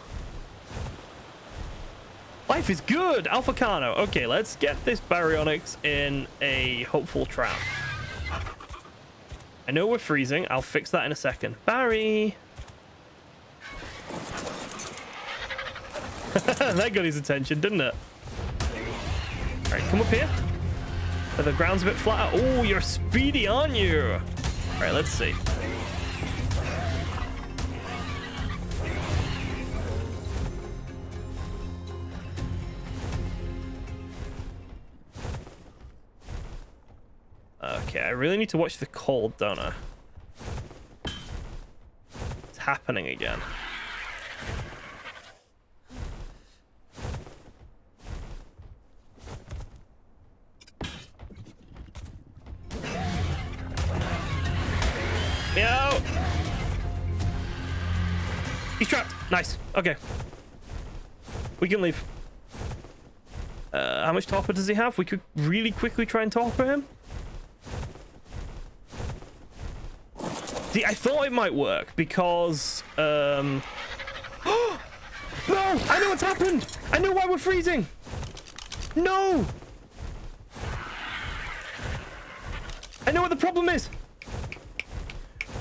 Life is good. Alpha Carno. Okay, let's get this Baryonyx in a hopeful trap. I know we're freezing. I'll fix that in a second. Barry. That got his attention, didn't it? All right, come up here. The ground's a bit flatter. Oh, you're speedy, aren't you? All right, let's see. Okay, I really need to watch the cold, don't I? It's happening again. Meow! He's trapped. Nice. Okay. We can leave. How much torpor does he have? We could really quickly try and torpor him. See, I thought it might work because no! I know what's happened! I know why we're freezing! No! I know what the problem is!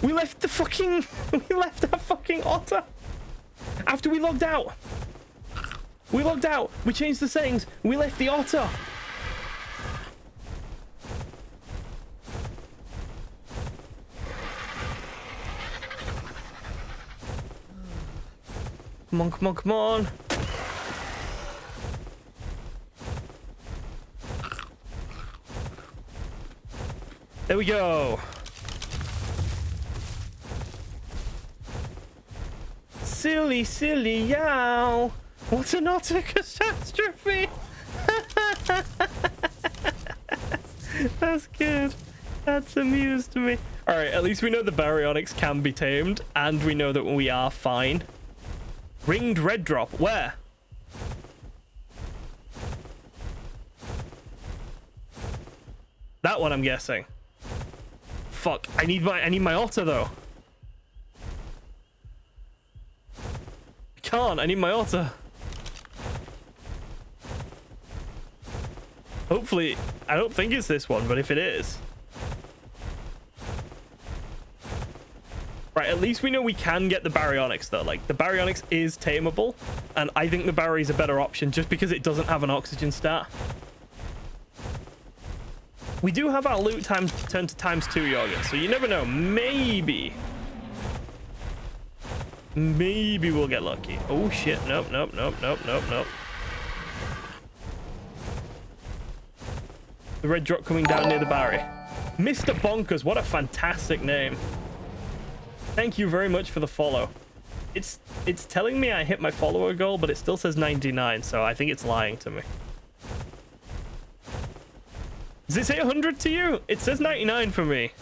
We left the fucking... We left our fucking otter! After we logged out! We logged out! We changed the settings! We left the otter! Come on, come on, come on. There we go. Silly, silly, yow. What an utter catastrophe. That's good. That's amused me. All right, at least we know the Baryonyx can be tamed, and we know that we are fine. Ringed red drop. Where? That one, I'm guessing. Fuck. I need my otter though. I can't. I need my otter. Hopefully, I don't think it's this one, but if it is. Right, at least we know we can get the Baryonyx though. Like, the Baryonyx is tameable, and I think the Barry is a better option just because it doesn't have an oxygen stat. We do have our loot time turned to ×2, Jorgen, so you never know. Maybe we'll get lucky. Oh shit, nope. The red drop coming down near the Barry. Mr. Bonkers, what a fantastic name. Thank you very much for the follow. It's telling me I hit my follower goal, but it still says 99, so I think it's lying to me. Does it say 100 to you? It says 99 for me.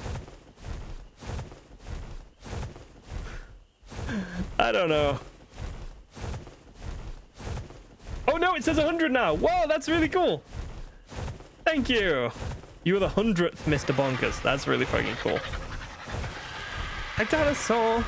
I don't know. Oh no, it says 100 now. Whoa, that's really cool. Thank you. You were the 100th Mr. Bonkers. That's really fucking cool. I got a soul.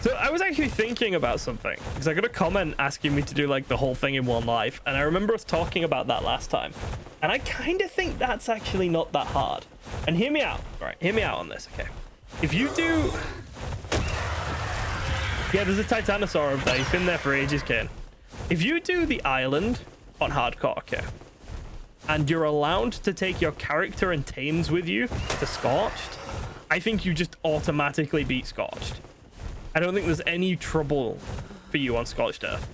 So I was actually thinking about something because I got a comment asking me to do like the whole thing in one life, and I remember us talking about that last time, and I kind of think that's actually not that hard. And hear me out. All right, hear me out on this. Okay, if you do, yeah, there's a Titanosaur over there. He's been there for ages, Ken. If you do the island on hardcore, okay, and you're allowed to take your character and tames with you to Scorched, I think you just automatically beat Scorched. I don't think there's any trouble for you on Scorched Earth.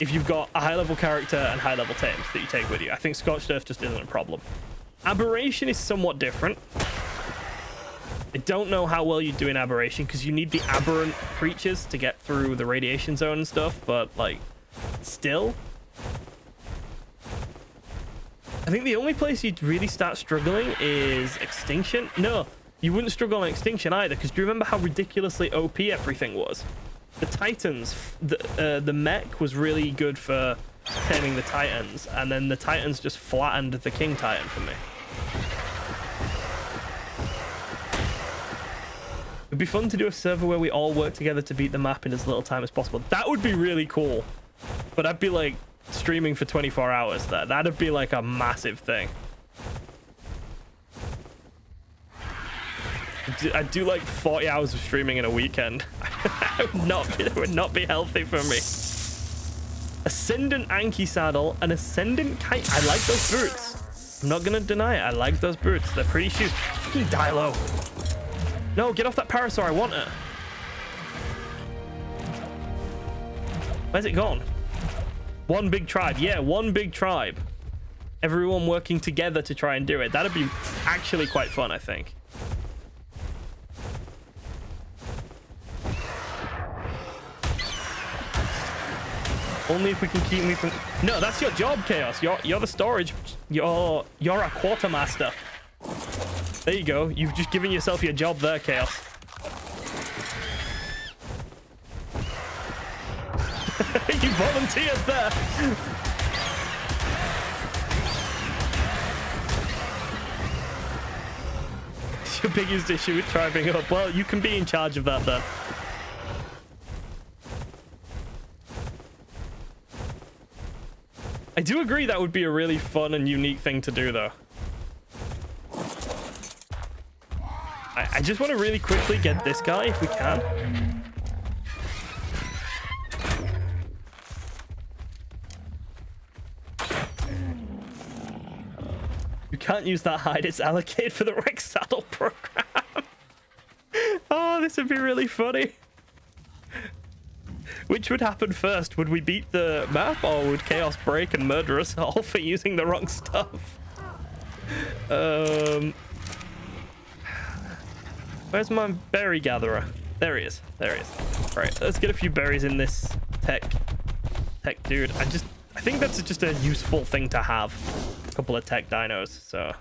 If you've got a high-level character and high-level tames that you take with you, I think Scorched Earth just isn't a problem. Aberration is somewhat different. I don't know how well you do in Aberration because you need the aberrant creatures to get through the radiation zone and stuff, but like, still. I think the only place you'd really start struggling is Extinction. No, you wouldn't struggle on Extinction either, because do you remember how ridiculously OP everything was? The Titans, the mech was really good for taming the Titans, and then the Titans just flattened the King Titan for me. It'd be fun to do a server where we all work together to beat the map in as little time as possible. That would be really cool. But I'd be like streaming for 24 hours there. That'd be like a massive thing. I'd do like 40 hours of streaming in a weekend. It would not be healthy for me. Ascendant Anki saddle and Ascendant Kite. I like those boots. I'm not gonna deny it. I like those boots. They're pretty shoes. Fucking die low. No, get off that parasaur. I want it. Where's it gone? One big tribe. Yeah, one big tribe. Everyone working together to try and do it. That'd be actually quite fun, I think. Only if we can keep me from... No, that's your job, Chaos. You're the storage. You're a quartermaster. There you go. You've just given yourself your job there, Chaos. You volunteered there. It's your biggest issue with tribing up. Well, you can be in charge of that then. I do agree that would be a really fun and unique thing to do, though. I just want to really quickly get this guy if we can. You can't use that hide. It's allocated for the Rex Saddle program. Oh, this would be really funny. Which would happen first? Would we beat the map, or would Chaos break and murder us all for using the wrong stuff? Where's my berry gatherer? There he is. There he is. Right, let's get a few berries in this tech dude. I think that's just a useful thing to have. A couple of tech dinos, so.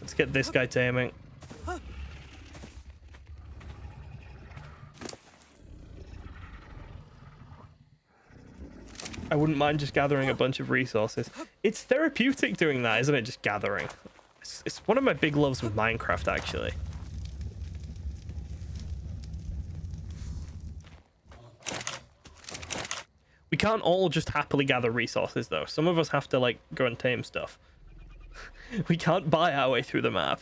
Let's get this guy taming. I wouldn't mind just gathering a bunch of resources. It's therapeutic doing that, isn't it? Just gathering. It's one of my big loves with Minecraft, actually. We can't all just happily gather resources, though. Some of us have to, like, go and tame stuff. We can't buy our way through the map.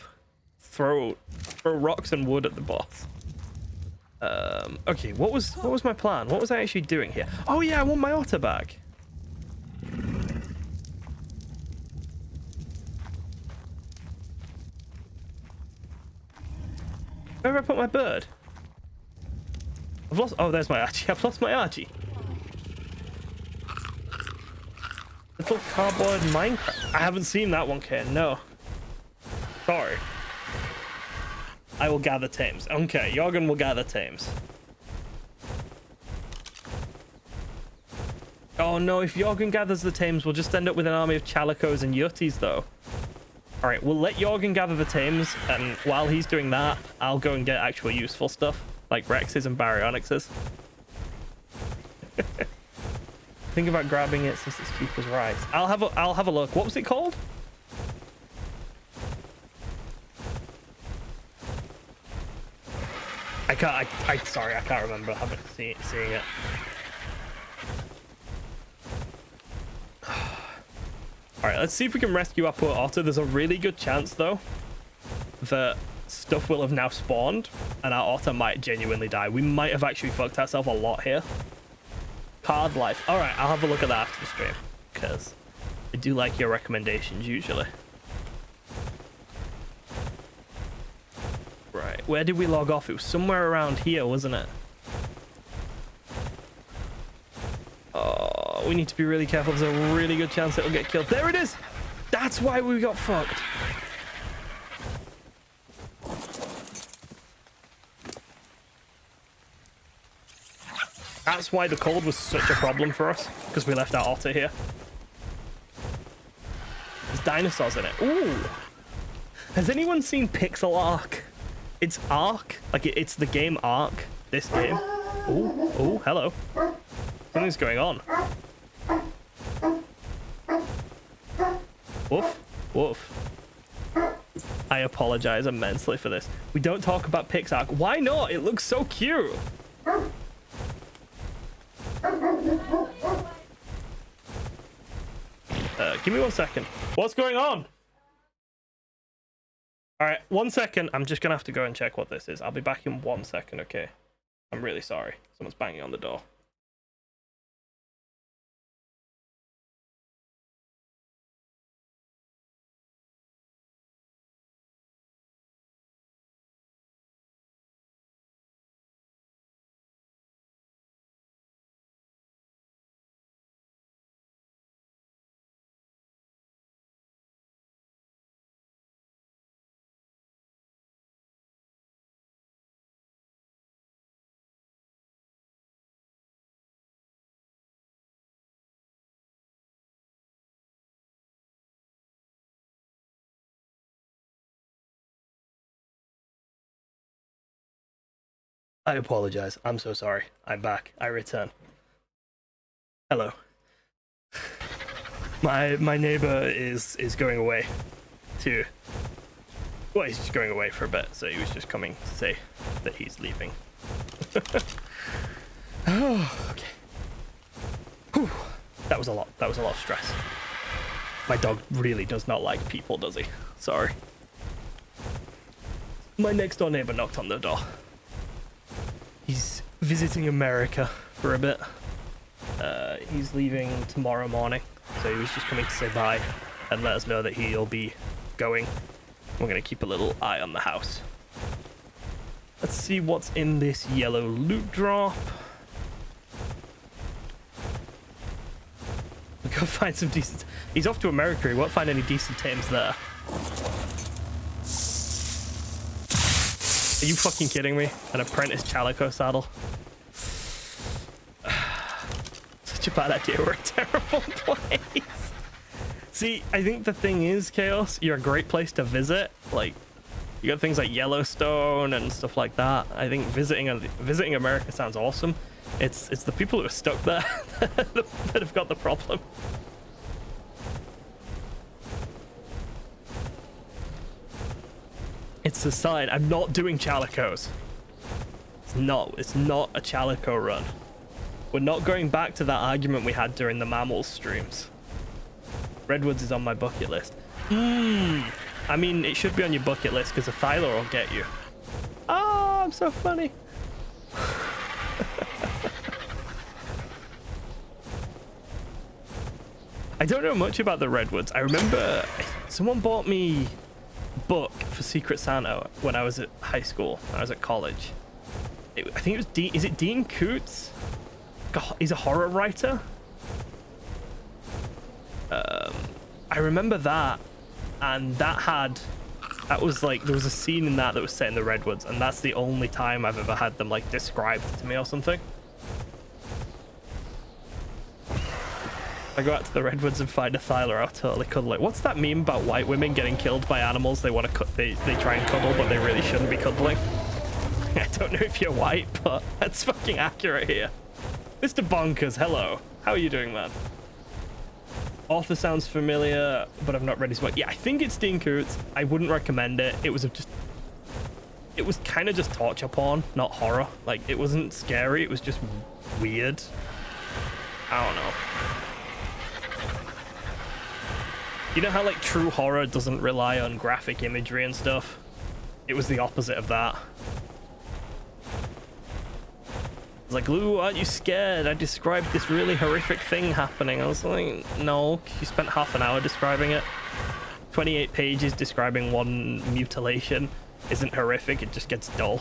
Throw rocks and wood at the boss. Okay, what was my plan? What was I actually doing here? Oh yeah, I want my otter back. Where have I put my bird? I've lost... Oh, there's my Archie. I've lost my Archie. Little cardboard Minecraft. I haven't seen that one, Ken. No. Sorry. I will gather tames. Okay, Jorgen will gather tames. Oh no, if Jorgen gathers the tames, we'll just end up with an army of Chalicos and Yutties, though. Alright, we'll let Jorgen gather the tames, and while he's doing that, I'll go and get actual useful stuff, like Rexes and Baryonyxes. Think about grabbing it since it's cheap as rice. I'll have a look. What was it called? Sorry, I can't remember. I haven't seeing it. All right, let's see if we can rescue our poor otter. There's a really good chance, though, that stuff will have now spawned, and our otter might genuinely die. We might have actually fucked ourselves a lot here. Card life. All right, I'll have a look at that after the stream, because I do like your recommendations usually. Right, where did we log off? It was somewhere around here, wasn't it? Oh, we need to be really careful. There's a really good chance it'll get killed. There it is! That's why we got fucked. That's why the cold was such a problem for us, because we left our otter here. There's dinosaurs in it. Ooh! Has anyone seen Pixel Ark? It's Ark, like it's the game Ark, this game. Ooh, ooh, hello. Something's going on. Woof, woof. I apologize immensely for this. We don't talk about Pixar. Why not? It looks so cute. Give me 1 second. What's going on? All right, 1 second. I'm just gonna have to go and check what this is. I'll be back in 1 second, okay? I'm really sorry. Someone's banging on the door. I apologize. I'm so sorry. I'm back. I return. Hello. My neighbor is going away to... Well, he's just going away for a bit, so he was just coming to say that he's leaving. Oh, okay. Whew. That was a lot. That was a lot of stress. My dog really does not like people, does he? Sorry. My next door neighbor knocked on the door. He's visiting America for a bit. He's leaving tomorrow morning, so he was just coming to say bye and let us know that he'll be going. We're gonna keep a little eye on the house. Let's see what's in this yellow loot drop. We'll go find some decent... He's off to America. He won't find any decent tames there. Are you fucking kidding me? An apprentice Chalico saddle? Such a bad idea. We're a terrible place. See, I think the thing is, Chaos, you're a great place to visit. Like, you got things like Yellowstone and stuff like that. I think visiting America sounds awesome. It's the people who are stuck there that have got the problem. It's the sign. I'm not doing Chalicos. It's not a Chalico run. We're not going back to that argument we had during the mammals streams. Redwoods is on my bucket list. I mean, it should be on your bucket list because a Thyler will get you. Oh, I'm so funny. I don't know much about the Redwoods. I remember someone bought me a book for Secret Santa when I was at high school, when I was at college. I think it was Dean. Is it Dean Koontz? God, he's a horror writer. I remember that, and that was like, there was a scene in that was set in the Redwoods, and that's the only time I've ever had them like described to me or something. I go out to the Redwoods and find a Thyler, I'll totally cuddle it. What's that meme about white women getting killed by animals they want to cut? They try and cuddle, but they really shouldn't be cuddling. I don't know if you're white, but that's fucking accurate here. Mr. Bonkers, hello. How are you doing, man? Author sounds familiar, but I've not read his work. Yeah, I think it's Dean Koontz. I wouldn't recommend it. It was kind of just torture porn, not horror. Like, it wasn't scary. It was just weird. I don't know. You know how like true horror doesn't rely on graphic imagery and stuff? it was the opposite of that. It's like, Lou, aren't you scared? I described this really horrific thing happening. I was like, no, you spent half an hour describing it. 28 pages describing one mutilation isn't horrific, it just gets dull.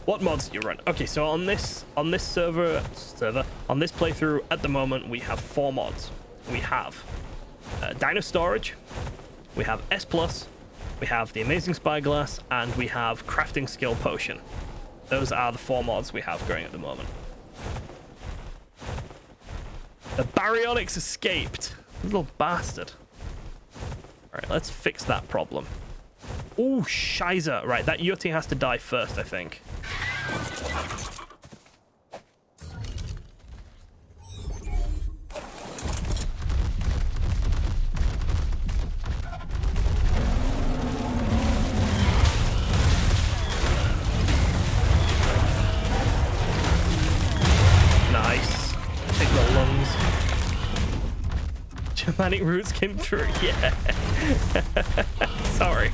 What mods do you run? Okay, so on this server, on this playthrough at the moment, we have 4 mods. We have Dino Storage, we have S+, we have the Amazing Spyglass, and we have Crafting Skill Potion. Those are the 4 mods we have going at the moment. The Baryonyx escaped. Little bastard. Alright, let's fix that problem. Oh, shiza. Right, that Yeti has to die first, I think. Germanic roots came through, yeah. Sorry,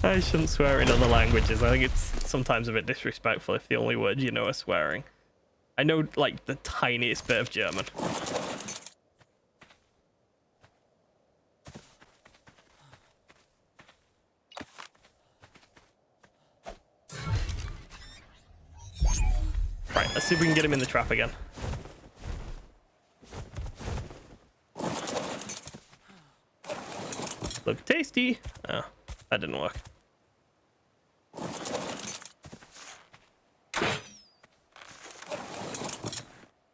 I shouldn't swear in other languages. I think it's sometimes a bit disrespectful if the only word you know are swearing. I know, like, the tiniest bit of German. Right, let's see if we can get him in the trap again. Look tasty. Oh, that didn't work.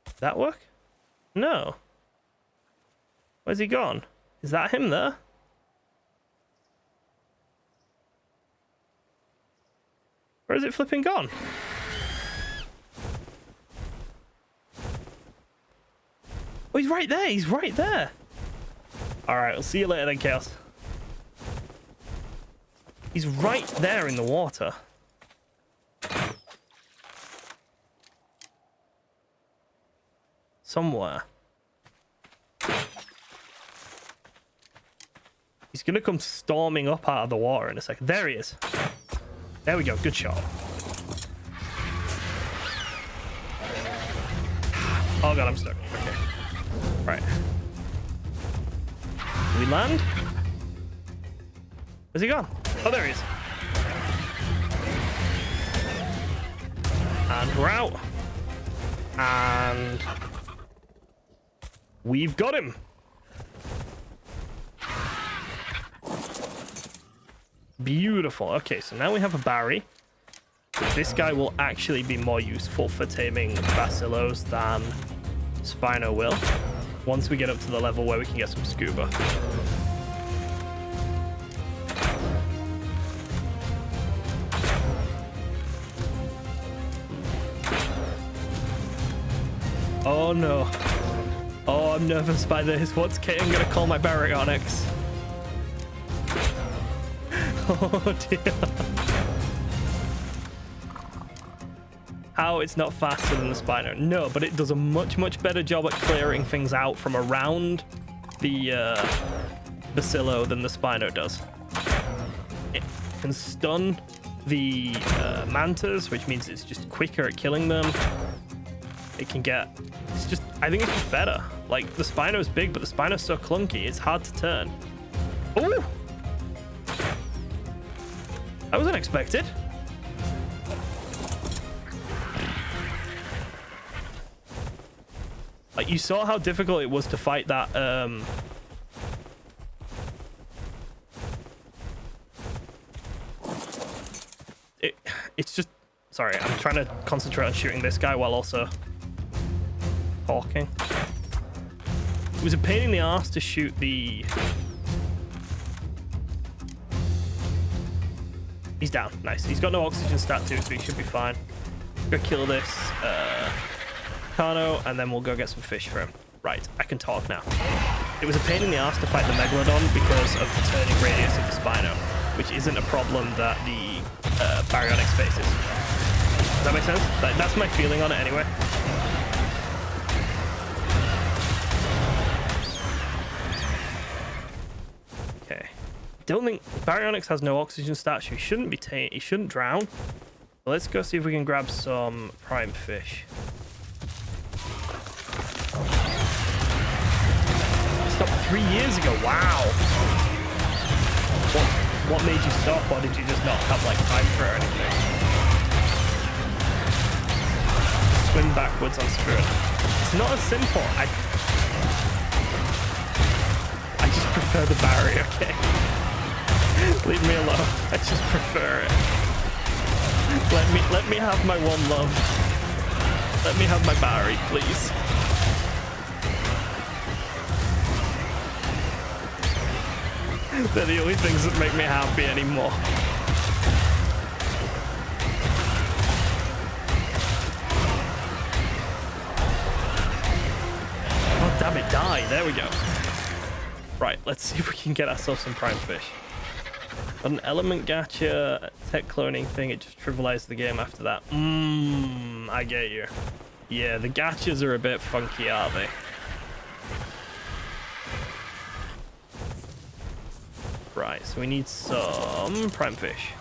Did that work? No. Where's he gone? Is that him there? Where is it flipping gone? Oh, he's right there. He's right there. All right, we'll see you later then, Chaos. He's right there in the water. Somewhere. He's gonna come storming up out of the water in a second. There he is. There we go. Good shot. Oh god, I'm stuck. Okay. Right. Do we land? Where's he gone? Oh, there he is. And we're out. And we've got him. Beautiful. Okay, so now we have a Barry. This guy will actually be more useful for taming Basilos than Spino will, once we get up to the level where we can get some scuba. Oh no. Oh, I'm nervous by this. What's Kaiten gonna call my Baryonyx? Oh dear. How it's not faster than the Spino? No, but it does a much better job at clearing things out from around the Bacillo than the Spino does. It can stun the Mantas, which means it's just quicker at killing them. It can get... It's just... I think it's just better. Like, the Spino's big, but the Spino's so clunky, it's hard to turn. Ooh! That was unexpected. Like, you saw how difficult it was to fight that, It's just... Sorry, I'm trying to concentrate on shooting this guy while also talking. It was a pain in the ass to shoot the... He's down. Nice. He's got no oxygen stat too, so he should be fine. Go kill this Kano, and then we'll go get some fish for him. Right, I can talk now. It was a pain in the ass to fight the Megalodon because of the turning radius of the Spino, which isn't a problem that the Baryonyx faces. Does that make sense? That's my feeling on it anyway. Okay. don't think Baryonyx has no oxygen stats. He shouldn't be he shouldn't drown. So let's go see if we can grab some prime fish. Stopped 3 years ago. Wow. What made you stop, or did you just not have like time for it or anything? Swim backwards on Spirit. It's not as simple. I just prefer the Barry. Okay. Leave me alone. I just prefer it. Let me have my one love. Let me have my Barry, please. They're the only things that make me happy anymore. Oh, damn it, die. There we go. Right, let's see if we can get ourselves some prime fish. Got an element gacha, tech cloning thing. It just trivialized the game after that. I get you. Yeah, the gachas are a bit funky, aren't they? Right, so we need some prime fish.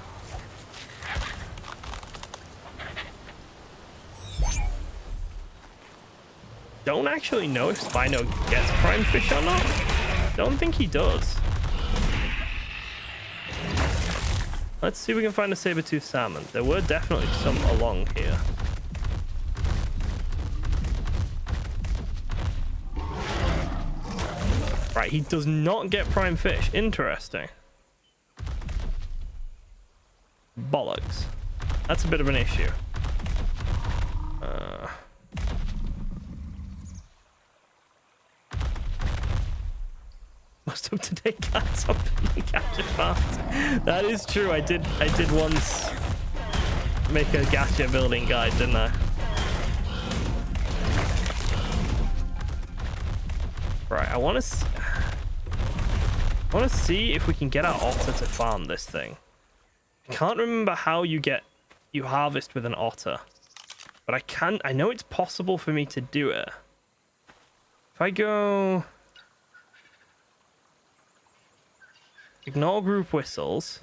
Don't actually know if Spino gets prime fish or not. Don't think he does. Let's see if we can find a saber-toothed salmon. There were definitely some along here. Right, he does not get prime fish. Interesting. Bollocks. That's a bit of an issue. Most up-to-date cats on the gacha farms. That is true. I did once make a gacha building guide, didn't I? Right, I want to see if we can get our otter to farm this thing. I can't remember how you harvest with an otter, but I know it's possible for me to do it. If I go ignore group whistles.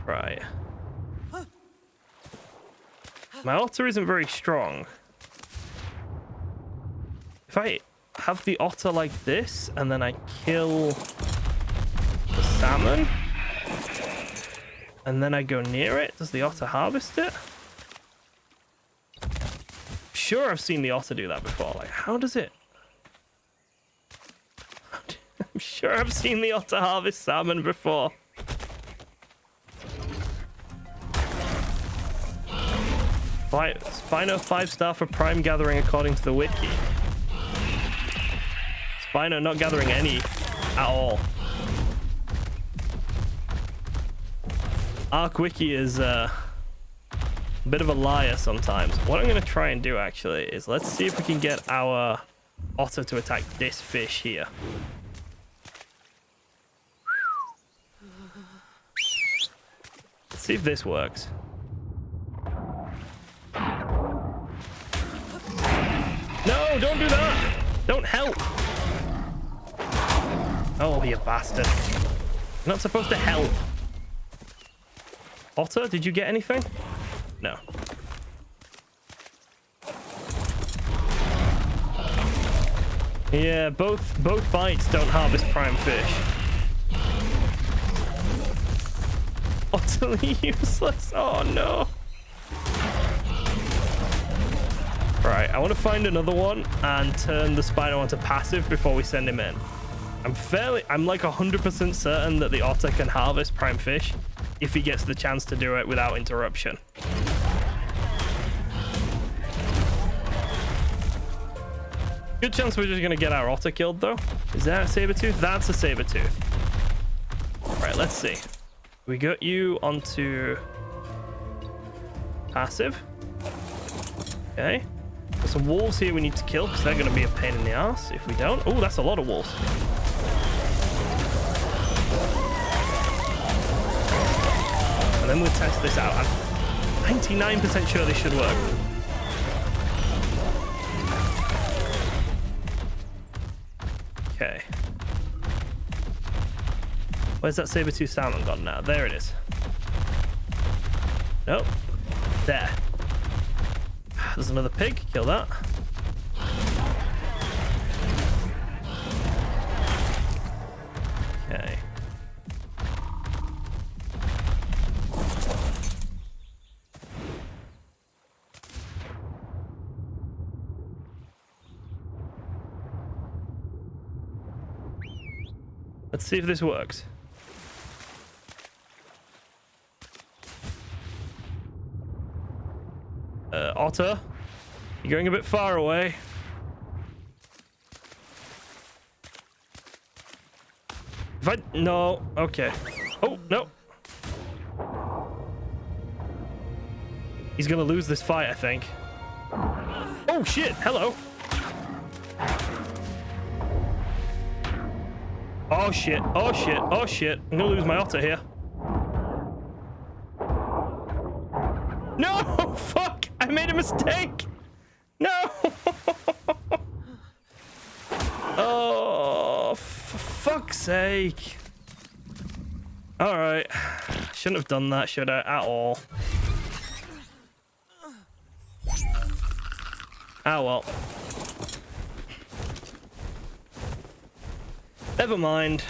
Right. My otter isn't very strong. If I have the otter like this and then I kill the salmon and then I go near it, does the otter harvest it? Sure, I've seen the otter do that before. Like, how does it? I'm sure I've seen the otter harvest salmon before. Spino 5-star for prime gathering according to the wiki. Spino not gathering any at all. Ark Wiki is a bit of a liar sometimes. What I'm going to try and do actually is let's see if we can get our otter to attack this fish here. Let's see if this works. No, don't do that. Don't help. Oh, you bastard. You're not supposed to help. Otter, did you get anything? No. Yeah, both bites don't harvest prime fish. Utterly useless. Oh no. Right, I want to find another one and turn the Spino onto passive before we send him in. I'm like 100% certain that the otter can harvest prime fish if he gets the chance to do it without interruption. Good chance we're just going to get our otter killed though. Is that a saber-tooth? That's a saber-tooth. Right, let's see. We got you onto passive. Okay. There's some wolves here we need to kill because they're going to be a pain in the ass if we don't. Oh, that's a lot of wolves. And then we'll test this out. I'm 99% sure this should work. Okay. Where's that saber-tooth salmon gone now? There it is. Nope. There. There's another pig. Kill that. Okay. Let's see if this works. Otter, you're going a bit far away. If I... No. Okay. Oh, no. He's gonna lose this fight, I think. Oh, shit. Hello. Oh, shit. Oh, shit. Oh, shit. I'm gonna lose my otter here. No! Fuck! I made a mistake! No! Oh, for fuck's sake. Alright. Shouldn't have done that, should I? At all. Ah, well. Never mind.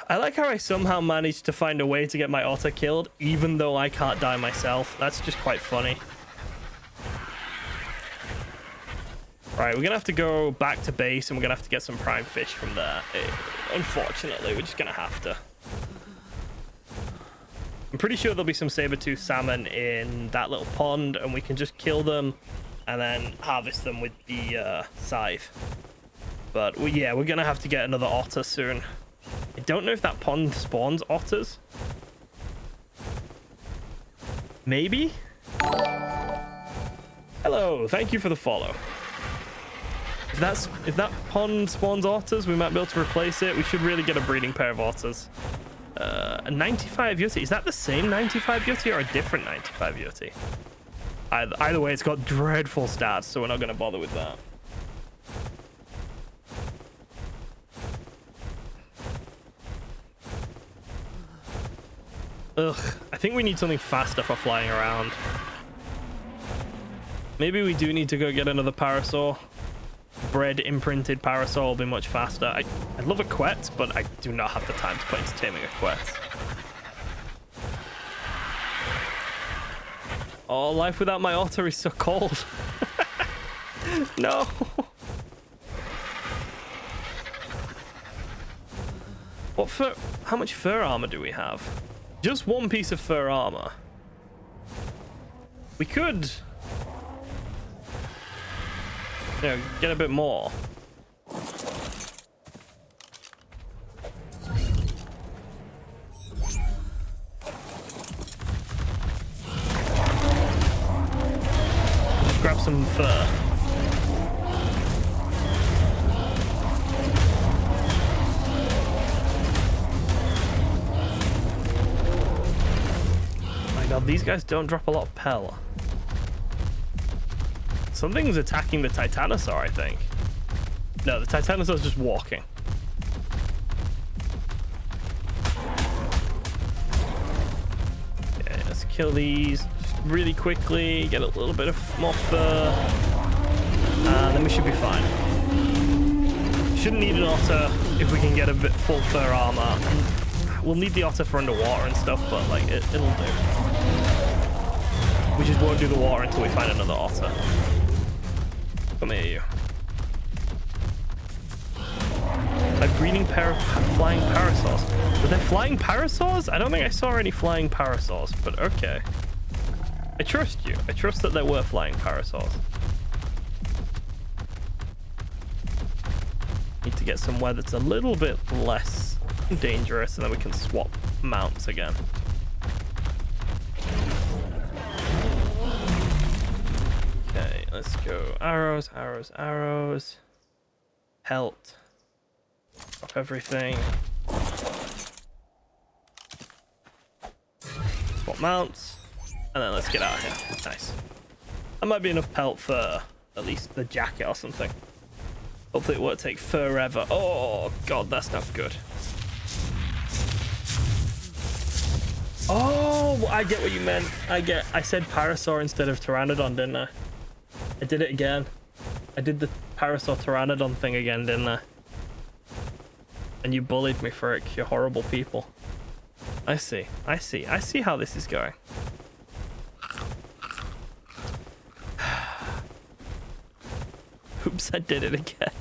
I like how I somehow managed to find a way to get my otter killed, even though I can't die myself. That's just quite funny. Right, we're gonna have to go back to base and we're gonna have to get some prime fish from there. Unfortunately, we're just gonna have to. I'm pretty sure there'll be some saber-tooth salmon in that little pond and we can just kill them and then harvest them with the scythe. But yeah, we're gonna have to get another otter soon. I don't know if that pond spawns otters. Maybe? Hello, thank you for the follow. If that pond spawns otters, we might be able to replace it. We should really get a breeding pair of otters. A 95 Yeti. Is that the same 95 Yeti or a different 95 Yeti? Either way, it's got dreadful stats, so we're not going to bother with that. Ugh, I think we need something faster for flying around. Maybe we do need to go get another parasaur. Bread imprinted parasaur will be much faster. I love a quet, but I do not have the time to put into taming a quet. Oh, life without my otter is so cold. No. What fur? How much fur armor do we have? Just one piece of fur armor. We could, you know, get a bit more. Just grab some fur. God, these guys don't drop a lot of pell. Something's attacking the Titanosaur, I think. No, the Titanosaur's just walking. Okay, let's kill these just really quickly, get a little bit of more fur, and then we should be fine. Shouldn't need an otter if we can get a bit full fur armor. We'll need the otter for underwater and stuff, but like it'll do. We just won't do the water until we find another otter. Come here, you. A breeding pair of flying parasaurs. Were there flying parasaurs? I don't think I saw any flying parasaurs, but okay. I trust you. I trust that there were flying parasaurs. Need to get somewhere that's a little bit less dangerous, and then we can swap mounts again. Okay, let's go. Arrows, arrows, arrows. Pelt. Drop everything. Swap mounts. And then let's get out of here. Nice. That might be enough pelt for at least the jacket or something. Hopefully it won't take forever. Oh god, that's not good. Oh, I get what you meant. I said Parasaur instead of Pteranodon, didn't I? I did it again. I did the Parasaur Pteranodon thing again, didn't I? And you bullied me for it, you horrible people. I see how this is going. Oops, I did it again.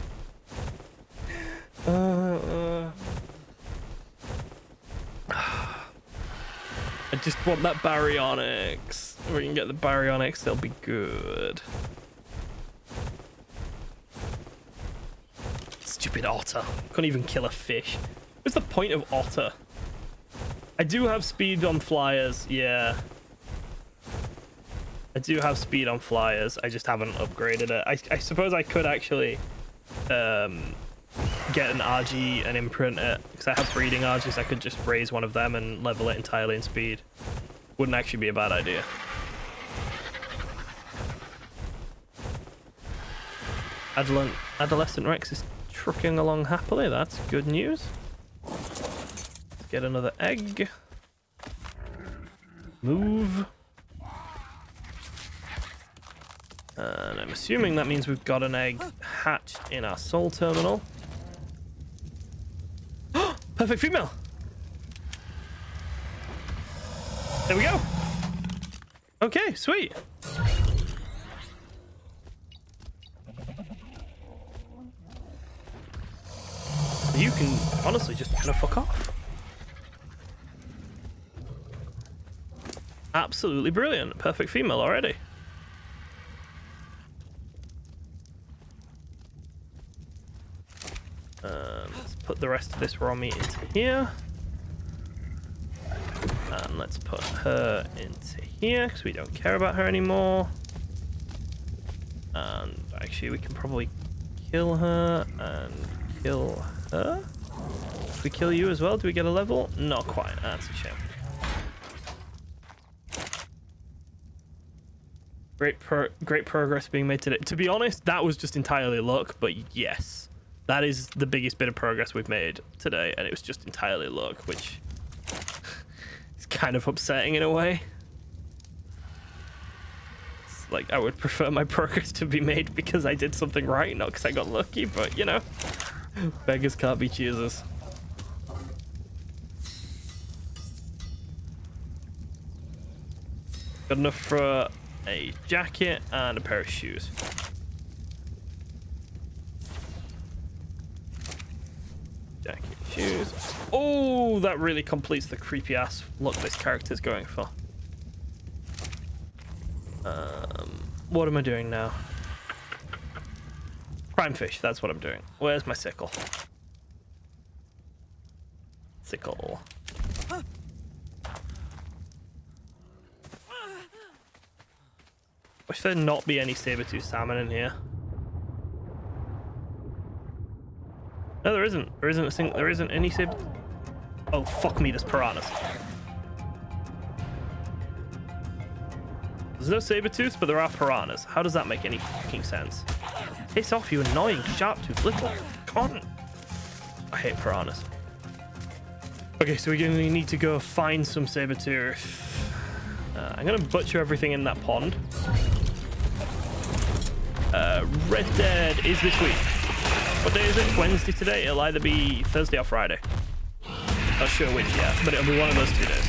I just want that Baryonyx. If we can get the Baryonyx, they'll be good. Stupid otter. Couldn't even kill a fish. What's the point of otter? I do have speed on flyers, yeah. I do have speed on flyers. I just haven't upgraded it. I suppose I could actually get an RG and imprint it, because I have breeding RGs. I could just raise one of them and level it entirely in speed. Wouldn't actually be a bad idea. Adolescent Rex is trucking along happily. That's good news. Let's get another egg. Move. And I'm assuming that means we've got an egg hatched in our soul terminal. Perfect female. There we go. Okay, sweet. You can honestly just kind of fuck off. Absolutely brilliant. Perfect female already. Let's put the rest of this raw meat into here. And let's put her into here, because we don't care about her anymore. And actually, we can probably kill her and kill her. If we kill you as well, do we get a level? Not quite. That's a shame. Great progress being made today. To be honest, that was just entirely luck, but yes. That is the biggest bit of progress we've made today, and it was just entirely luck, which is kind of upsetting in a way. It's like, I would prefer my progress to be made because I did something right, not because I got lucky, but you know, beggars can't be choosers. Got enough for a jacket and a pair of shoes. Jacket, shoes. Oh, that really completes the creepy ass look this character's going for. What am I doing now? Prime fish, that's what I'm doing. Where's my sickle? Sickle. Wish there not be any saber-tooth salmon in here. No, there isn't. There isn't any saber. Oh, fuck me, there's piranhas. There's no saber-tooths, but there are piranhas. How does that make any fucking sense? Piss off, you annoying sharp-toothed little cunt. I hate piranhas. Okay, so we're gonna need to go find some saber-tooth. I'm gonna butcher everything in that pond. Red Dead is this week. What day is it? Wednesday today? It'll either be Thursday or Friday. Not sure which yet, but it'll be one of those 2 days.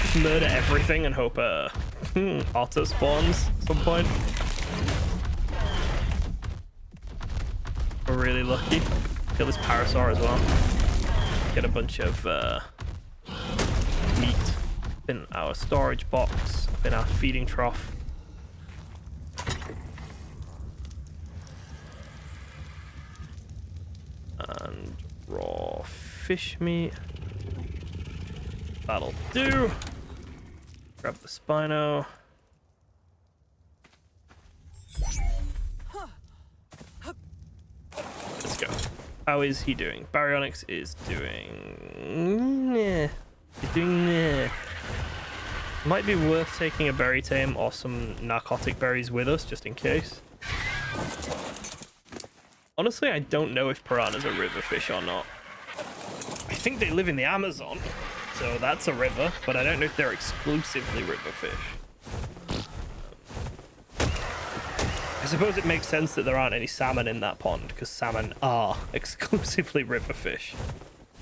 Just murder everything and hope auto spawns at some point. We're really lucky. Kill this Parasaur as well. Get a bunch of meat in our storage box, in our feeding trough. And raw fish meat. That'll do. Grab the Spino. How is he doing? Baryonyx is doing... Nah. He's doing... Nah. Might be worth taking a berry tame or some narcotic berries with us, just in case. Honestly, I don't know if piranhas are river fish or not. I think they live in the Amazon, so that's a river, but I don't know if they're exclusively river fish. I suppose it makes sense that there aren't any salmon in that pond, because salmon are exclusively river fish.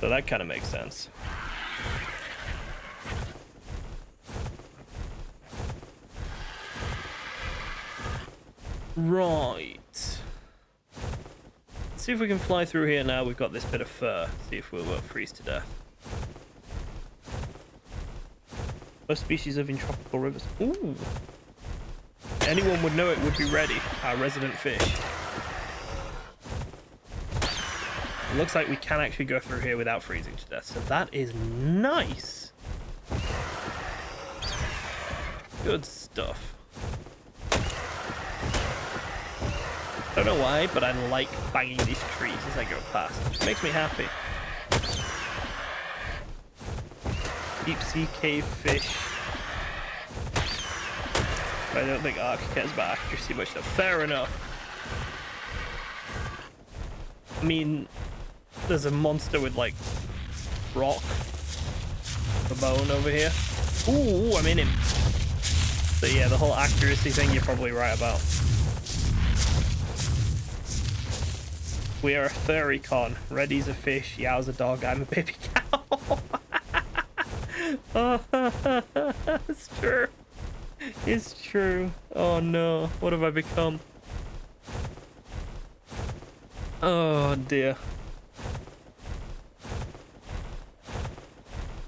So that kind of makes sense. Right. Let's see if we can fly through here now. We've got this bit of fur. See if we won't freeze to death. Most species live in tropical rivers. Ooh. Anyone would know it would be ready. Our resident fish. It looks like we can actually go through here without freezing to death. So that is nice. Good stuff. I don't know why, but I like banging these trees as I go past. It makes me happy. Deep sea cave fish. I don't think Ark cares about accuracy much though. Fair enough. I mean, there's a monster with like rock, the bone over here. Ooh, I'm in him. So yeah, the whole accuracy thing you're probably right about. We are a furry con. Reddy's a fish, Yao's a dog, I'm a baby cow. Oh, it's true. It's true. Oh no, what have I become? Oh dear.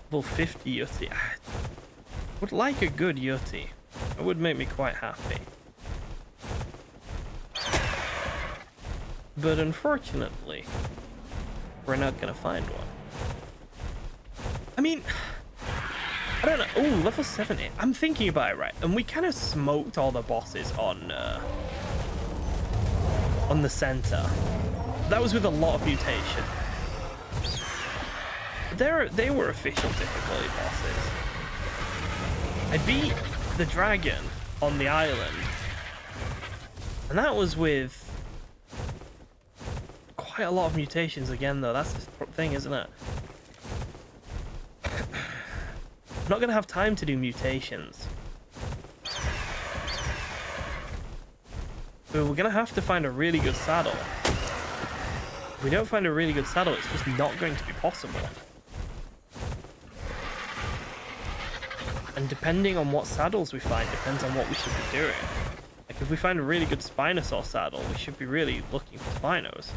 Level 50 Yeti. I would like a good Yeti. That would make me quite happy. But unfortunately, we're not gonna find one. I mean, I don't know. Oh, level 70. I'm thinking about it right, and we kind of smoked all the bosses on the center. That was with a lot of mutation. They were official difficulty bosses. I beat the dragon on the island, and that was with quite a lot of mutations again, though. That's the thing, isn't it? I'm not gonna have time to do mutations. So we're gonna have to find a really good saddle. If we don't find a really good saddle, it's just not going to be possible. And depending on what saddles we find, depends on what we should be doing. Like, if we find a really good Spinosaur saddle, we should be really looking for Spinos.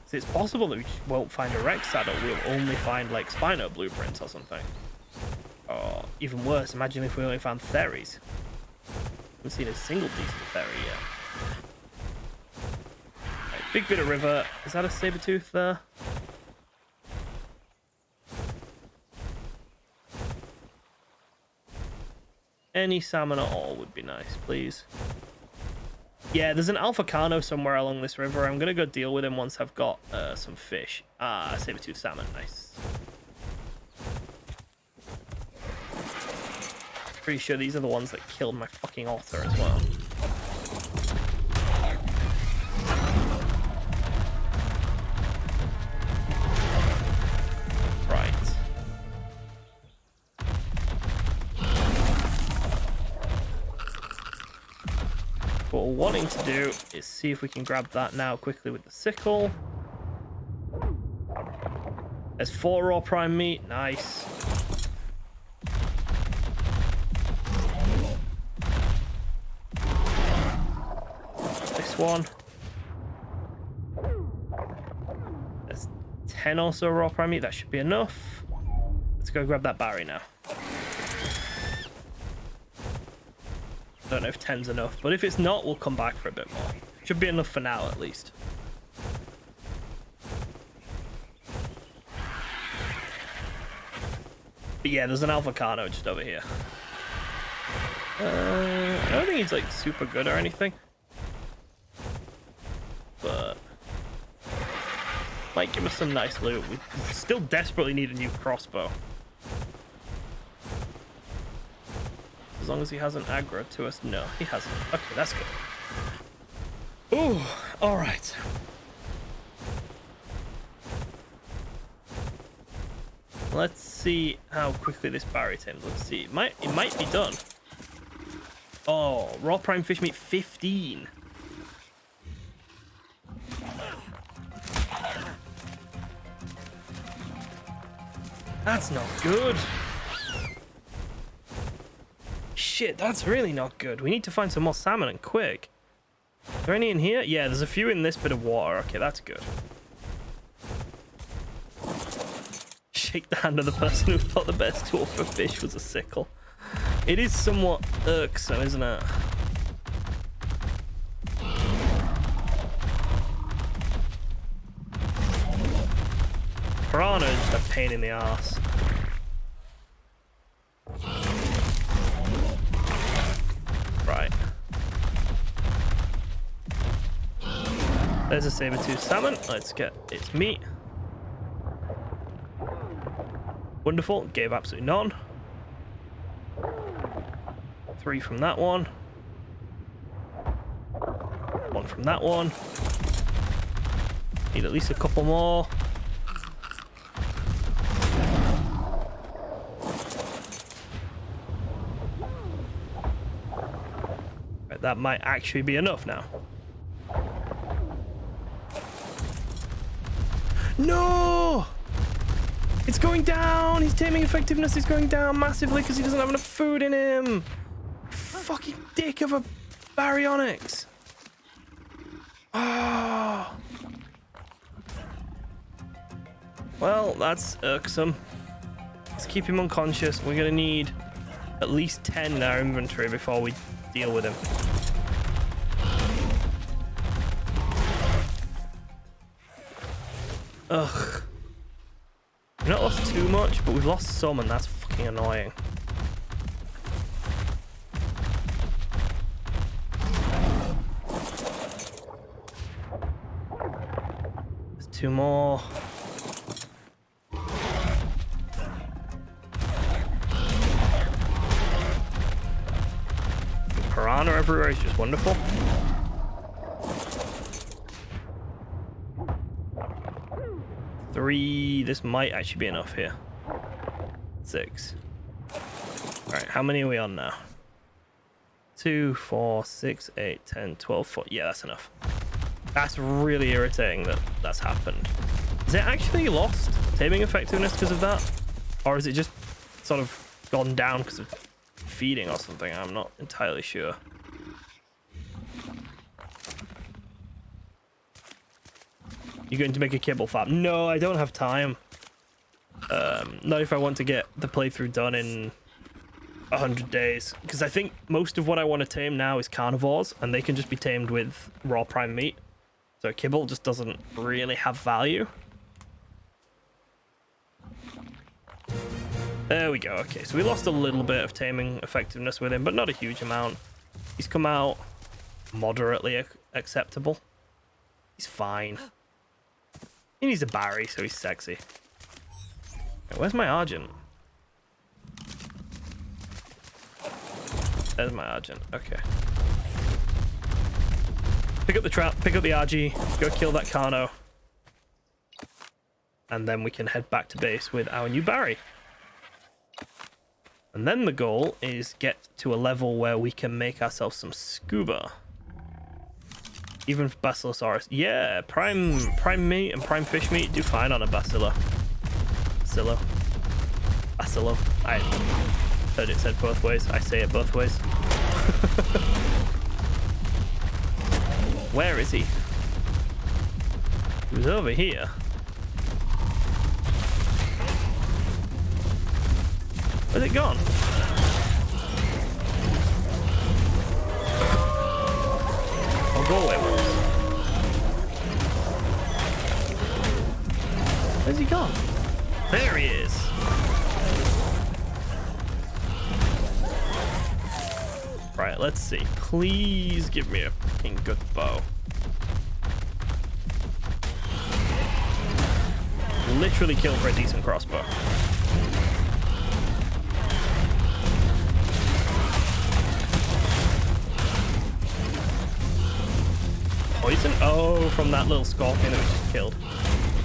So it's possible that we just won't find a Rex saddle, we'll only find, like, Spino blueprints or something. Or, even worse, imagine if we only found Theries. Haven't seen a single decent Thery yet. Right, big bit of river. Is that a saber-tooth there? Any salmon at all would be nice, please. Yeah, there's an Alpha Carno somewhere along this river. I'm gonna go deal with him once I've got some fish. Ah, saber-tooth salmon, nice. Pretty sure these are the ones that killed my fucking otter as well. Right. What we're wanting to do is see if we can grab that now quickly with the sickle. There's 4 raw prime meat, nice. This one. There's 10 also raw prime meat, that should be enough. Let's go grab that berry now. Don't know if 10's enough, but if it's not, we'll come back for a bit more. Should be enough for now, at least. But yeah, there's an Alpha Carno just over here. I don't think he's like super good or anything, but might give us some nice loot. We still desperately need a new crossbow. As long as he hasn't aggroed to us. No, he hasn't. Okay, that's good. Ooh, all right. Let's see how quickly this Barry tames. Let's see. It might be done. Oh, raw prime fish meat 15. That's not good. Shit, that's really not good. We need to find some more salmon and quick. Is there any in here? Yeah, there's a few in this bit of water. Okay, that's good. Shake the hand of the person who thought the best tool for fish was a sickle. It is somewhat irksome, isn't it? Piranha is just a pain in the ass. Right. There's a saber-tooth salmon. Let's get its meat. Wonderful. Gave absolutely none. 3 from that one. 1 from that one. Need at least a couple more. Right, that might actually be enough now. No! It's going down! His taming effectiveness is going down massively because he doesn't have enough food in him! Fucking dick of a baryonyx! Oh. Well, that's irksome. Let's keep him unconscious. We're gonna need at least 10 in our inventory before we deal with him. Ugh. We've not lost too much, but we've lost some, and that's fucking annoying. There's 2 more. Piranha everywhere is just wonderful. Three. This might actually be enough here. 6. Alright, how many are we on now? 2, 4, 6, 8, 10, 12, 14. Yeah, that's enough. That's really irritating that that's happened. Is it actually lost taming effectiveness because of that? Or is it just sort of gone down because of feeding or something? I'm not entirely sure. You're going to make a kibble farm? No, I don't have time. Not if I want to get the playthrough done in 100 days. Because I think most of what I want to tame now is carnivores, and they can just be tamed with raw prime meat. So kibble just doesn't really have value. There we go. Okay, so we lost a little bit of taming effectiveness with him, but not a huge amount. He's come out moderately acceptable. He's fine. He needs a Barry, so he's sexy. Okay, where's my Argent? There's my Argent. Okay. Pick up the trap, pick up the RG, go kill that Carno. And then we can head back to base with our new Barry. And then the goal is get to a level where we can make ourselves some scuba. Even for Basilosaurus. Yeah, prime meat and prime fish meat do fine on a Bacilo. Bacilo. I heard it said both ways. I say it both ways. Where is he? He was over here. Where's it gone? I'll go away once. Where's he gone? There he is. Right, let's see. Please give me a fucking good bow. Literally kill for a decent crossbow. Poison? Oh, from that little scorpion that we just killed.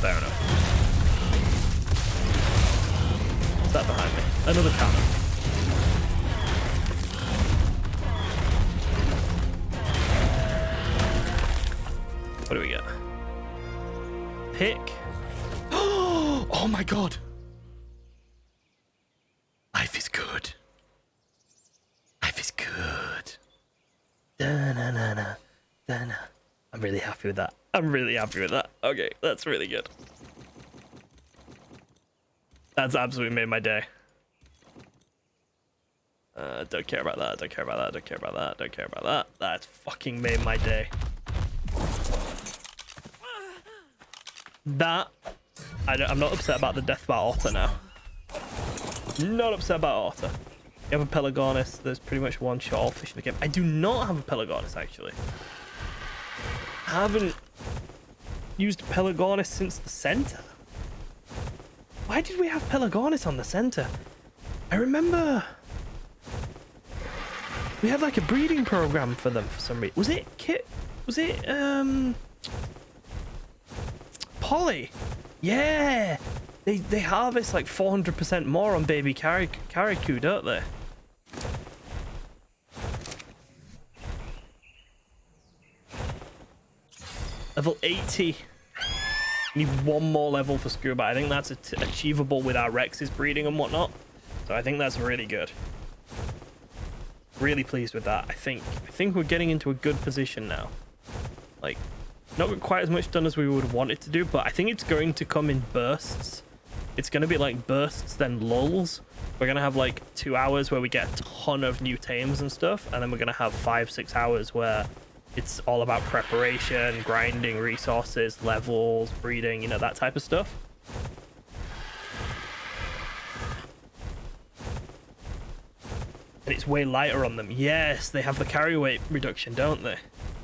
Fair enough. What's that behind me? Another cannon. What do we get? Pick. Oh my god. Life is good. Life is good. Da-na-na-na. Da-na. I'm really happy with that. I'm really happy with that. Okay, that's really good. That's absolutely made my day. Don't care about that. Don't care about that. Don't care about that. Don't care about that. That's fucking made my day. That... I'm not upset about the death by otter now. Not upset about otter. You have a Pelagonus. There's pretty much one shot all fish in the game. I do not have a Pelagonus, actually. I haven't used Pelagonus since the center. Why did we have Pelagonus on the center? I remember we had like a breeding program for them for some reason. Was it Kit? Was it Polly? Yeah, they harvest like 400% more on baby Caricu, don't they? Level 80. Need one more level for scuba. I think that's achievable with our Rex's breeding and whatnot. So I think that's really good. Really pleased with that. I think we're getting into a good position now. Like, not quite as much done as we would want it to do, but I think it's going to come in bursts. It's going to be like bursts, then lulls. We're going to have like 2 hours where we get a ton of new tames and stuff, and then we're going to have 5-6 hours where it's all about preparation, grinding resources, levels, breeding, you know, that type of stuff. And it's way lighter on them. Yes, they have the carry weight reduction, don't they?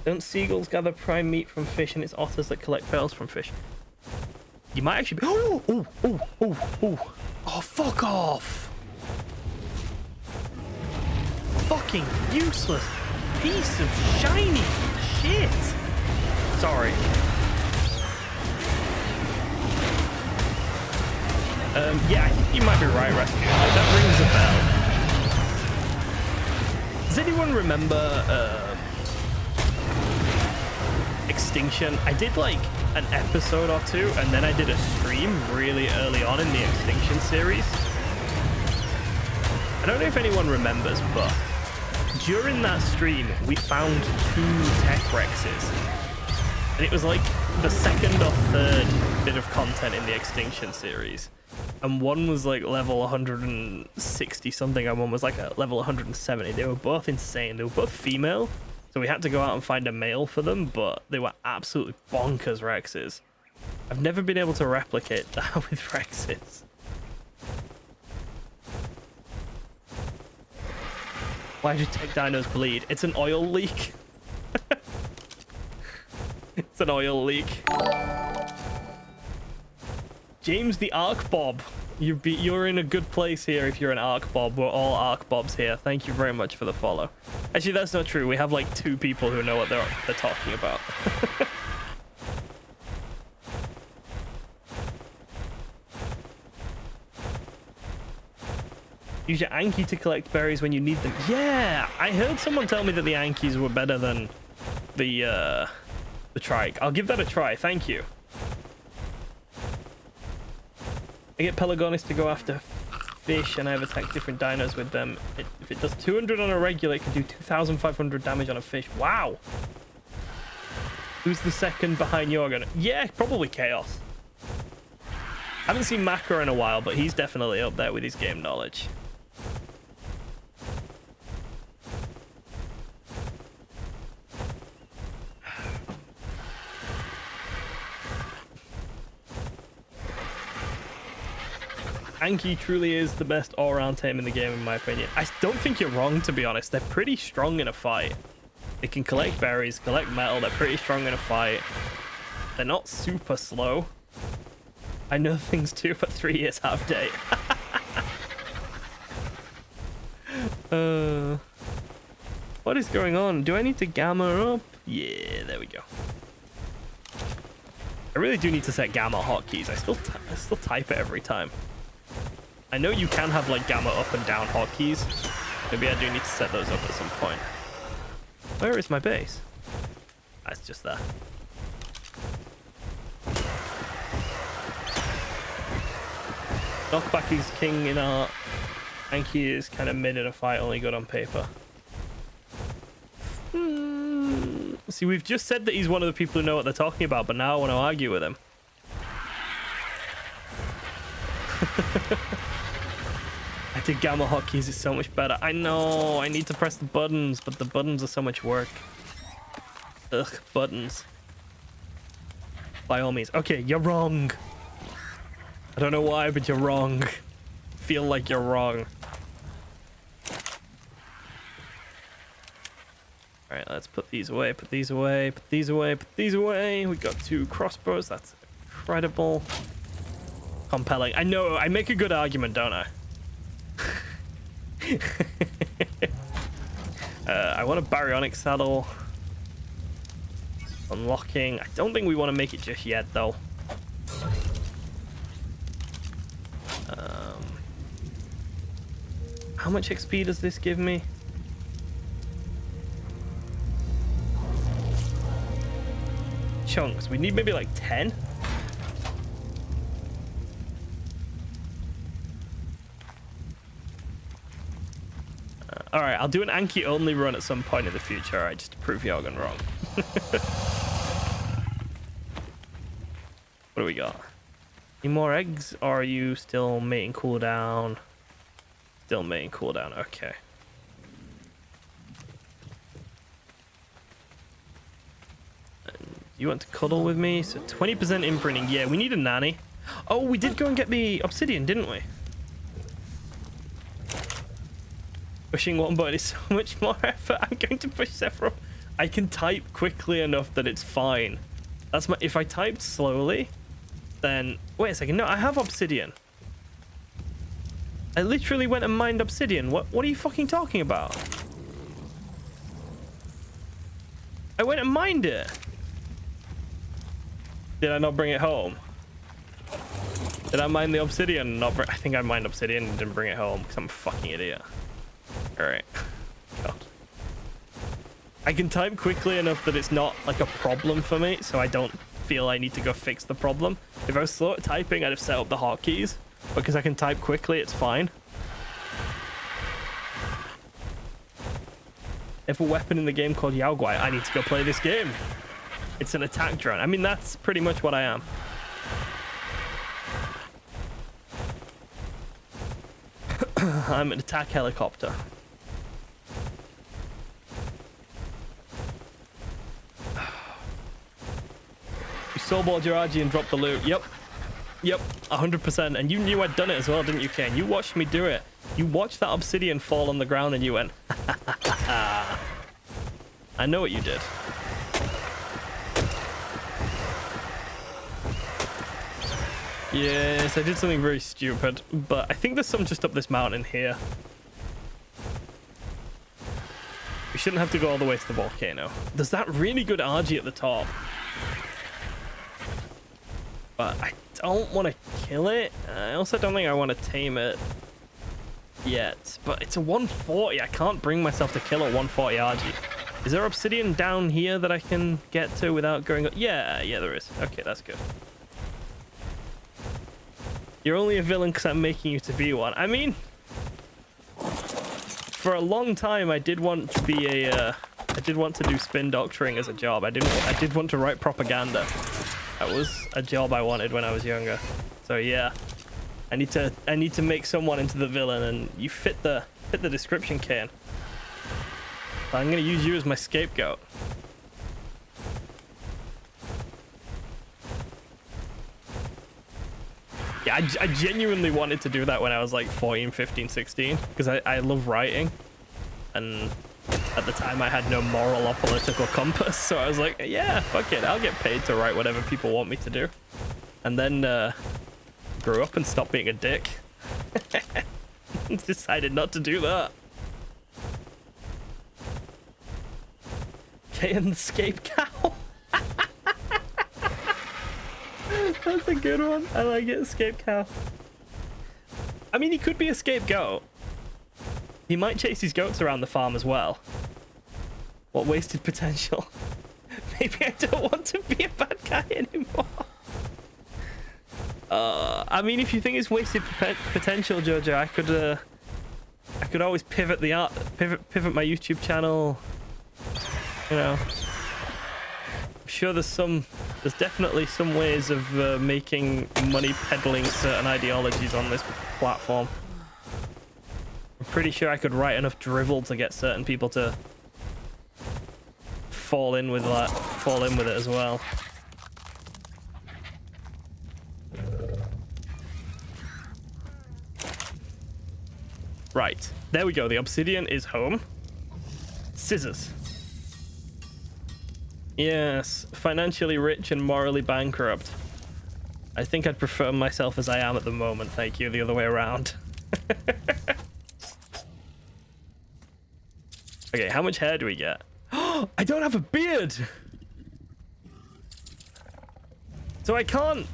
Don't seagulls gather prime meat from fish, and it's otters that collect pearls from fish? You might actually be... Oh, fuck off! Fucking useless piece of shiny shit! Sorry. Yeah, I think you might be right, Rescue. That rings a bell. Does anyone remember, Extinction? I did like an episode or two, and then I did a stream really early on in the Extinction series. I don't know if anyone remembers, but during that stream we found 2 tech Rexes, and it was like the second or third bit of content in the Extinction series, and one was like level 160 something and one was like a level 170. They were both insane. They were both female. So we had to go out and find a male for them, but they were absolutely bonkers Rexes. I've never been able to replicate that with Rexes. Why did tech dinos bleed? It's an oil leak. It's an oil leak. James the Ark Bob. You're in a good place here if you're an Ark Bob. We're all Ark Bobs here. Thank you very much for the follow. Actually, that's not true. We have like 2 people who know what they're talking about. Use your Anki to collect berries when you need them. Yeah, I heard someone tell me that the Ankis were better than the trike. I'll give that a try. Thank you. I get Pelagonus to go after fish, and I have attacked different dinos with them. If it does 200 on a regular, it can do 2,500 damage on a fish. Wow. Who's the second behind your gun? Yeah, probably Chaos. I haven't seen Macro in a while, but he's definitely up there with his game knowledge. Anki truly is the best all-around team in the game, in my opinion. I don't think you're wrong, to be honest. They're pretty strong in a fight. They can collect berries, collect metal. They're pretty strong in a fight. They're not super slow. I know things too, but 3 years out of date. What is going on? Do I need to gamma up? Yeah, there we go. I really do need to set gamma hotkeys. I still type it every time. I know you can have like gamma up and down hotkeys. Maybe I do need to set those up at some point. Where is my base? That's just there. Knockback is king in art. Anki is kind of mid in a fight, only good on paper. See, we've just said that he's one of the people who know what they're talking about, but now I want to argue with him. I did gamma hotkeys, it's so much better. I know, I need to press the buttons, but the buttons are so much work. Ugh, buttons. By all means. Okay, you're wrong. I don't know why, but you're wrong. Feel like you're wrong. All right, let's put these away, put these away, put these away, put these away. We got 2 crossbows. That's incredible. Compelling. I know, I make a good argument, don't I? I want a baryonic saddle. Unlocking. I don't think we want to make it just yet, though. How much XP does this give me? Chunks. We need maybe like 10. All right, I'll do an Anki only run at some point in the future. All right, just to prove Jorgen wrong. What do we got? Any more eggs? Or are you still mating cooldown? Still mating cooldown. Okay. You want to cuddle with me? So 20% imprinting. Yeah, we need a nanny. Oh, we did go and get the obsidian, didn't we? Pushing one button is so much more effort. I'm going to push several. I can type quickly enough that it's fine. That's my. If I typed slowly, then wait a second. No, I have obsidian. I literally went and mined obsidian. What are you fucking talking about? I went and mined it. Did I not bring it home? Did I mine the obsidian? Not I think I mined obsidian and didn't bring it home because I'm a fucking idiot. All right. God. I can type quickly enough that it's not like a problem for me, so I don't feel I need to go fix the problem. If I was slow at typing, I'd have set up the hotkeys. Because I can type quickly, it's fine. If a weapon in the game called Yaoguai, I need to go play this game. It's an attack drone. I mean, that's pretty much what I am. I'm an attack helicopter. You soulballed your RG and dropped the loot. Yep. Yep, 100%. And you knew I'd done it as well, didn't you, Kane? You watched me do it. You watched that obsidian fall on the ground and you went, I know what you did. Yes, I did something very stupid, but I think there's some just up this mountain here. We shouldn't have to go all the way to the volcano. There's that really good RG at the top. But I don't want to kill it. I also don't think I want to tame it yet. But it's a 140. I can't bring myself to kill a 140 RG. Is there obsidian down here that I can get to without going... Yeah, there is. Okay, that's good. You're only a villain because I'm making you to be one. I mean, for a long time, I did want to be a... I did want to do spin doctoring as a job. I did want to write propaganda. That was a job I wanted when I was younger. So yeah, I need to make someone into the villain, and you fit the description, Kane. So I'm gonna use you as my scapegoat. Yeah, I genuinely wanted to do that when I was like 14, 15, 16 because I love writing, and at the time I had no moral or political compass, so I was like, yeah, fuck it, I'll get paid to write whatever people want me to do. And then grew up and stopped being a dick. Decided not to do that. Okay, and the scape cow. That's a good one. I like it, escape cow. I mean, he could be a scapegoat. He might chase his goats around the farm as well. What wasted potential. Maybe I don't want to be a bad guy anymore. I mean, if you think it's wasted potential, Jojo, I could always pivot pivot my YouTube channel. You know, I'm sure there's definitely some ways of making money peddling certain ideologies on this platform. I'm pretty sure I could write enough drivel to get certain people to fall in with it as well. Right, there we go. The obsidian is home. Scissors. Yes, financially rich and morally bankrupt. I think I'd prefer myself as I am at the moment, thank you, the other way around. Okay, how much hair do we get? I don't have a beard! So I can't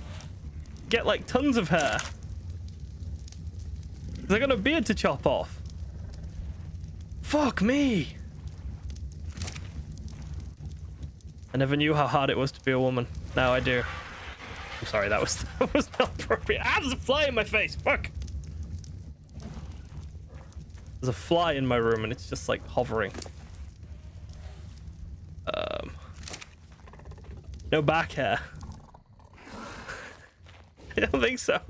get like tons of hair. Because I got a beard to chop off. Fuck me! I never knew how hard it was to be a woman. Now I do. I'm sorry, that was not appropriate. Ah, there's a fly in my face. Fuck. There's a fly in my room and it's just like hovering. No back hair. I don't think so.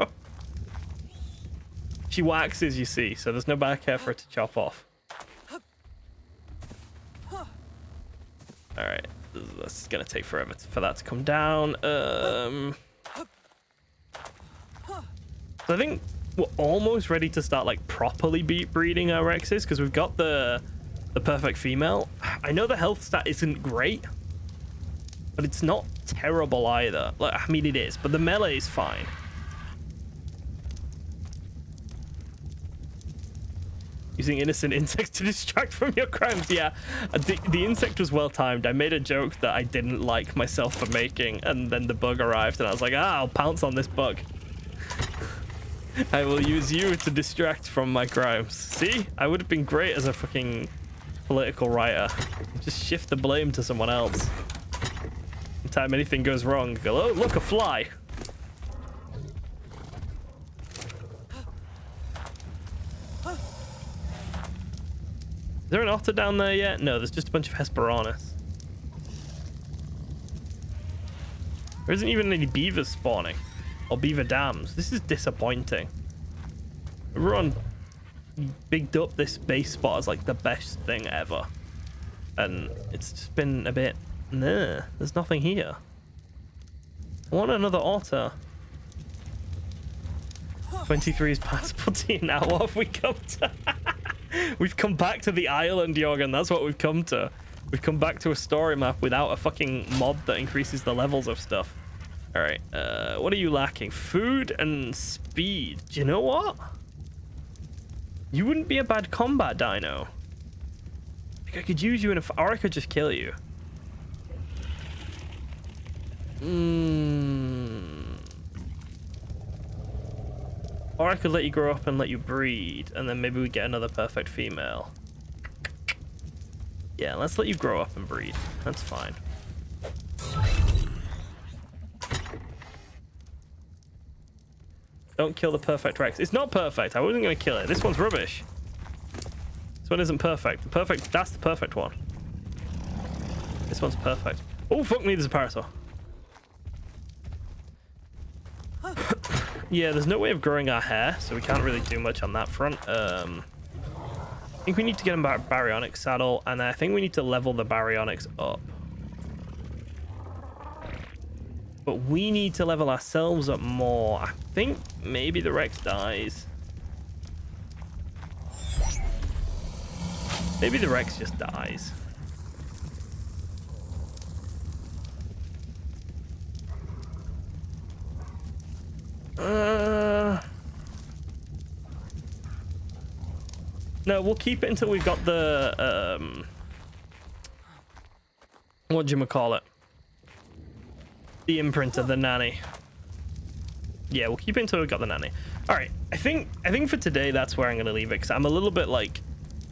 She waxes, you see, so there's no back hair for her to chop off. Alright, this is gonna take forever for that to come down. So I think we're almost ready to start like properly breeding our Rexes because we've got the perfect female. I know the health stat isn't great, but it's not terrible either. Like, I mean, it is, but the melee is fine. Using innocent insects to distract from your crimes. Yeah, the insect was well timed. I made a joke that I didn't like myself for making, and then the bug arrived, and I was like, ah, I'll pounce on this bug. I will use you to distract from my crimes. See? I would have been great as a fucking political writer. Just shift the blame to someone else. Anytime anything goes wrong, go, oh, look, a fly. Is there an otter down there yet? No, there's just a bunch of Hesperornis. There isn't even any beavers spawning. Or beaver dams. This is disappointing. Everyone bigged up this base spot as like the best thing ever. And it's just been a bit... Nah, there's nothing here. I want another otter. 23 is passable to you now. What have we come to? We've come back to the island, Jorgen. That's what we've come to. We've come back to a story map without a fucking mod that increases the levels of stuff. All right. What are you lacking? Food and speed. Do you know what? You wouldn't be a bad combat dino. Like, I could use you in a... Or I could just kill you. Or I could let you grow up and let you breed, and then maybe we get another perfect female. Yeah, let's let you grow up and breed. That's fine. Don't kill the perfect Rex. It's not perfect. I wasn't going to kill it. This one's rubbish. This one isn't perfect. The perfect... That's the perfect one. This one's perfect. Oh, fuck me, there's a parasaur. Yeah, there's no way of growing our hair, so we can't really do much on that front. I think we need to get a baryonyx saddle, and I think we need to level the baryonyx up. but we need to level ourselves up more. I think maybe the Rex dies. Maybe the Rex just dies. No, we'll keep it until we've got the whatchamacallit? The imprint of the nanny. Yeah, we'll keep it until we've got the nanny. All right, I think for today that's where I'm gonna leave it, because I'm a little bit like,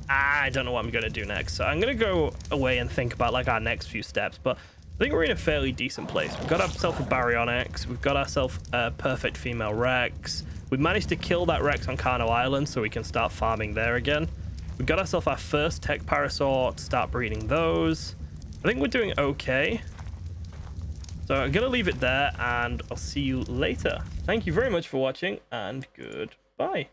I don't know what I'm gonna do next. So I'm gonna go away and think about like our next few steps. But I think we're in a fairly decent place. We've got ourselves a Baryonyx. We've got ourselves a perfect female Rex. We managed to kill that Rex on Carno Island, so we can start farming there again. We've got ourselves our first tech parasaur, start breeding those. I think we're doing okay. So I'm gonna leave it there, and I'll see you later. Thank you very much for watching, and goodbye.